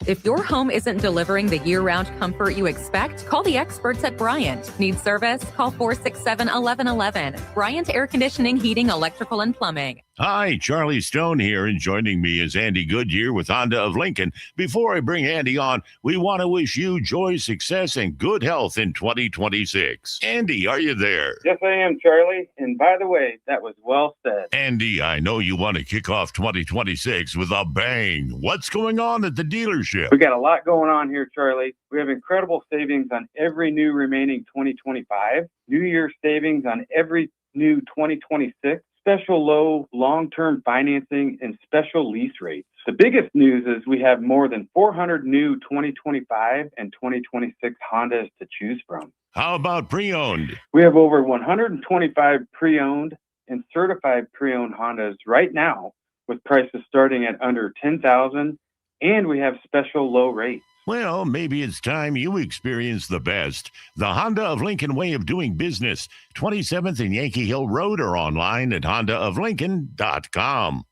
If your home isn't delivering the year-round comfort you expect, call the experts at Bryant. Need service? Call 467-1111. Bryant Air Conditioning, Heating, Electrical, and Plumbing. Hi, Charlie Stone here, and joining me is Andy Goodyear with Honda of Lincoln. Before I bring Andy on, we want to wish you joy, success, and good health in 2026. Andy, are you there? Yes, I am, Charlie. And by the way, that was well said. Andy, I know you want to kick off 2026 with a bang. What's going on at the dealership? We got a lot going on here, Charlie. We have incredible savings on every new remaining 2025, New Year's savings on every new 2026, special low long-term financing, and special lease rates. The biggest news is we have more than 400 new 2025 and 2026 Hondas to choose from. How about pre-owned? We have over 125 pre-owned and certified pre-owned Hondas right now with prices starting at under $10,000, and we have special low rates. Well, maybe it's time you experience the best. The Honda of Lincoln way of doing business. 27th and Yankee Hill Road, or online at hondaoflincoln.com.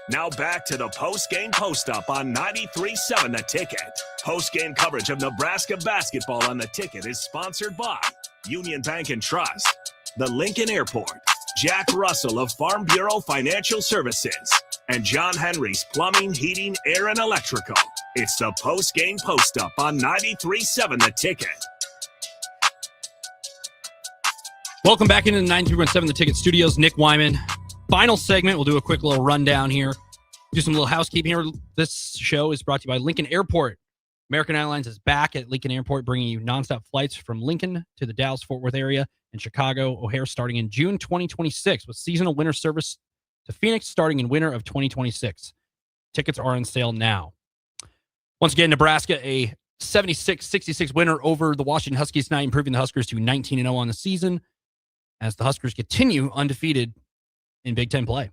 Now back to the post-game post-up on 93.7 The Ticket. Post-game coverage of Nebraska basketball on The Ticket is sponsored by Union Bank and Trust, the Lincoln Airport, Jack Russell of Farm Bureau Financial Services, and John Henry's Plumbing, Heating, Air, and Electrical. It's the post-game post-up on 93.7 The Ticket. Welcome back into the 93.7 The Ticket Studios. Nick Wyman. Final segment. We'll do a quick little rundown here. Do some little housekeeping here. This show is brought to you by Lincoln Airport. American Airlines is back at Lincoln Airport, bringing you nonstop flights from Lincoln to the Dallas-Fort Worth area and Chicago O'Hare starting in June 2026, with seasonal winter service to Phoenix starting in winter of 2026. Tickets are on sale now. Once again, Nebraska, a 76-66 winner over the Washington Huskies tonight, improving the Huskers to 19-0 on the season as the Huskers continue undefeated in Big Ten play.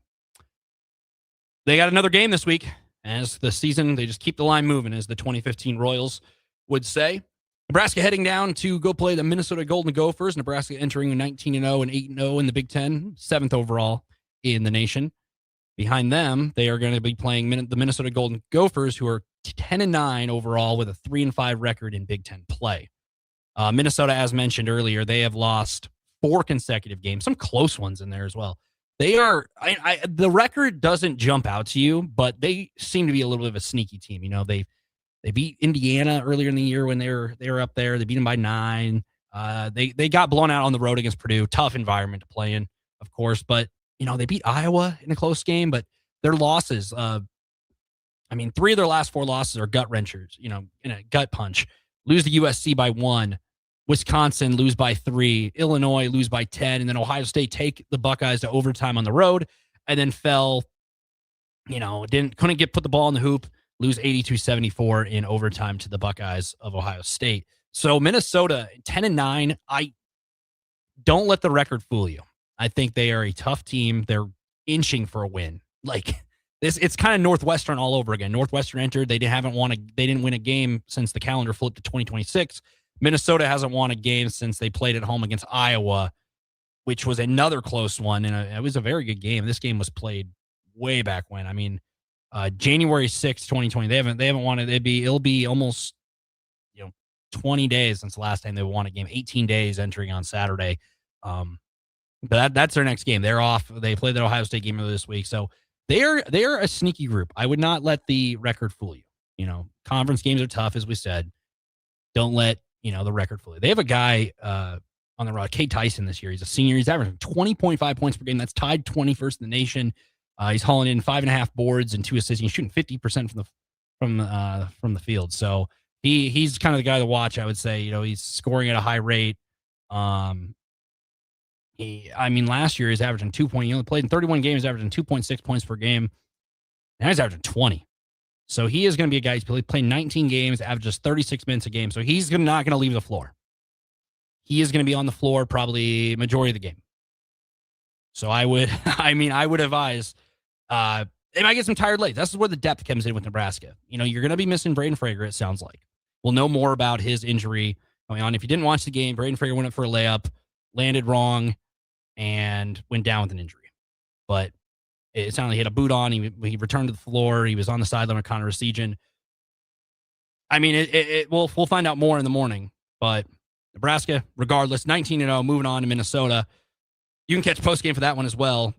They got another game this week. As the season, they just keep the line moving, as the 2015 Royals would say. Nebraska heading down to go play the Minnesota Golden Gophers. Nebraska entering 19-0 and 8-0 in the Big Ten, 7th overall in the nation. Behind them, they are going to be playing the Minnesota Golden Gophers, who are 10-9 overall with a 3-5 record in Big Ten play. Minnesota, as mentioned earlier, they have lost 4 consecutive games, some close ones in there as well. They are, the record doesn't jump out to you, but they seem to be a little bit of a sneaky team. You know, they beat Indiana earlier in the year when they were up there. They beat them by 9. They got blown out on the road against Purdue. Tough environment to play in, of course, but you know, they beat Iowa in a close game, but their losses, 3 of their last 4 losses are gut wrenchers, you know, in a gut punch. Lose to USC by 1, Wisconsin lose by 3, Illinois lose by 10, and then Ohio State take the Buckeyes to overtime on the road, and then fell, you know, couldn't put the ball in the hoop, lose 82-74 in overtime to the Buckeyes of Ohio State. So Minnesota 10-9, I don't let the record fool you. I think they are a tough team. They're inching for a win. Like this, it's kind of Northwestern all over again. Northwestern entered. They didn't win a game since the calendar flipped to 2026. Minnesota hasn't won a game since they played at home against Iowa which was another close one, and it was a very good game. This game was played way back when. I mean, January 6th, 2020. They haven't won it. It'll be almost 20 days since the last time they won a game. 18 days entering on Saturday. But that's their next game. They're off. They played the Ohio State game this week, so they're a sneaky group. I would not let the record fool you. Conference games are tough, as we said. Don't let the record fool you. They have a guy on the road, Cade Tyson, this year. He's a senior. He's averaging 20.5 points per game. That's tied 21st in the nation. He's hauling in 5.5 boards and 2 assists. He's shooting 50% from the field. So he's kind of the guy to watch. I would say. He's scoring at a high rate. Last year he's averaging 2 points. He only played in 31 games, averaging 2.6 points per game. Now he's averaging 20. So he is going to be a guy who's playing 19 games, averages 36 minutes a game. So he's not going to leave the floor. He is going to be on the floor probably majority of the game. So I would advise, they might get some tired late. This is where the depth comes in with Nebraska. You're going to be missing Braden Frager, it sounds like. We'll know more about his injury going on. If you didn't watch the game, Braden Frager went up for a layup, landed wrong, and went down with an injury. But it sounded like he had a boot on. He returned to the floor. He was on the sideline with Connor Recegian. We'll find out more in the morning. But Nebraska, regardless, 19-0, moving on to Minnesota. You can catch postgame for that one as well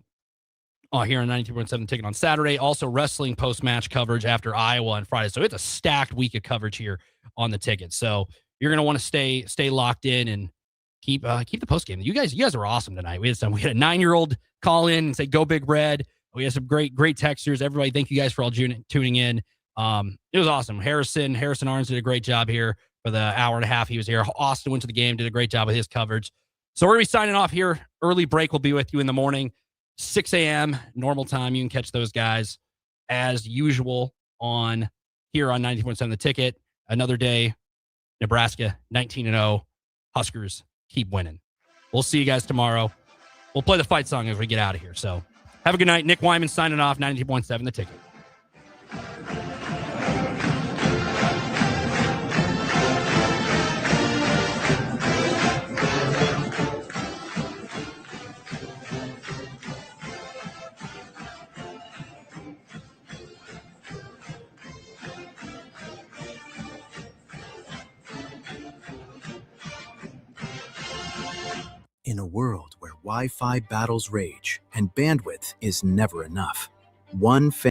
here on 92.7 Ticket on Saturday. Also, wrestling post-match coverage after Iowa on Friday. So it's a stacked week of coverage here on the Ticket. So you're going to want to stay locked in and keep the postgame. You guys are awesome tonight. We had a 9-year-old call in and say, "Go Big Red." We had some great texters. Everybody, thank you guys for all tuning in. It was awesome. Harrison Arns did a great job here for the hour and a half he was here. Austin went to the game, did a great job with his coverage. So we're going to be signing off here. Early break will be with you in the morning, 6 a.m. normal time. You can catch those guys as usual here on 90.7 The Ticket. Another day, Nebraska 19-0. Huskers keep winning. We'll see you guys tomorrow. We'll play the fight song as we get out of here. So have a good night. Nick Wyman signing off, 92.7 The Ticket. In a world where Wi-Fi battles rage and bandwidth is never enough, one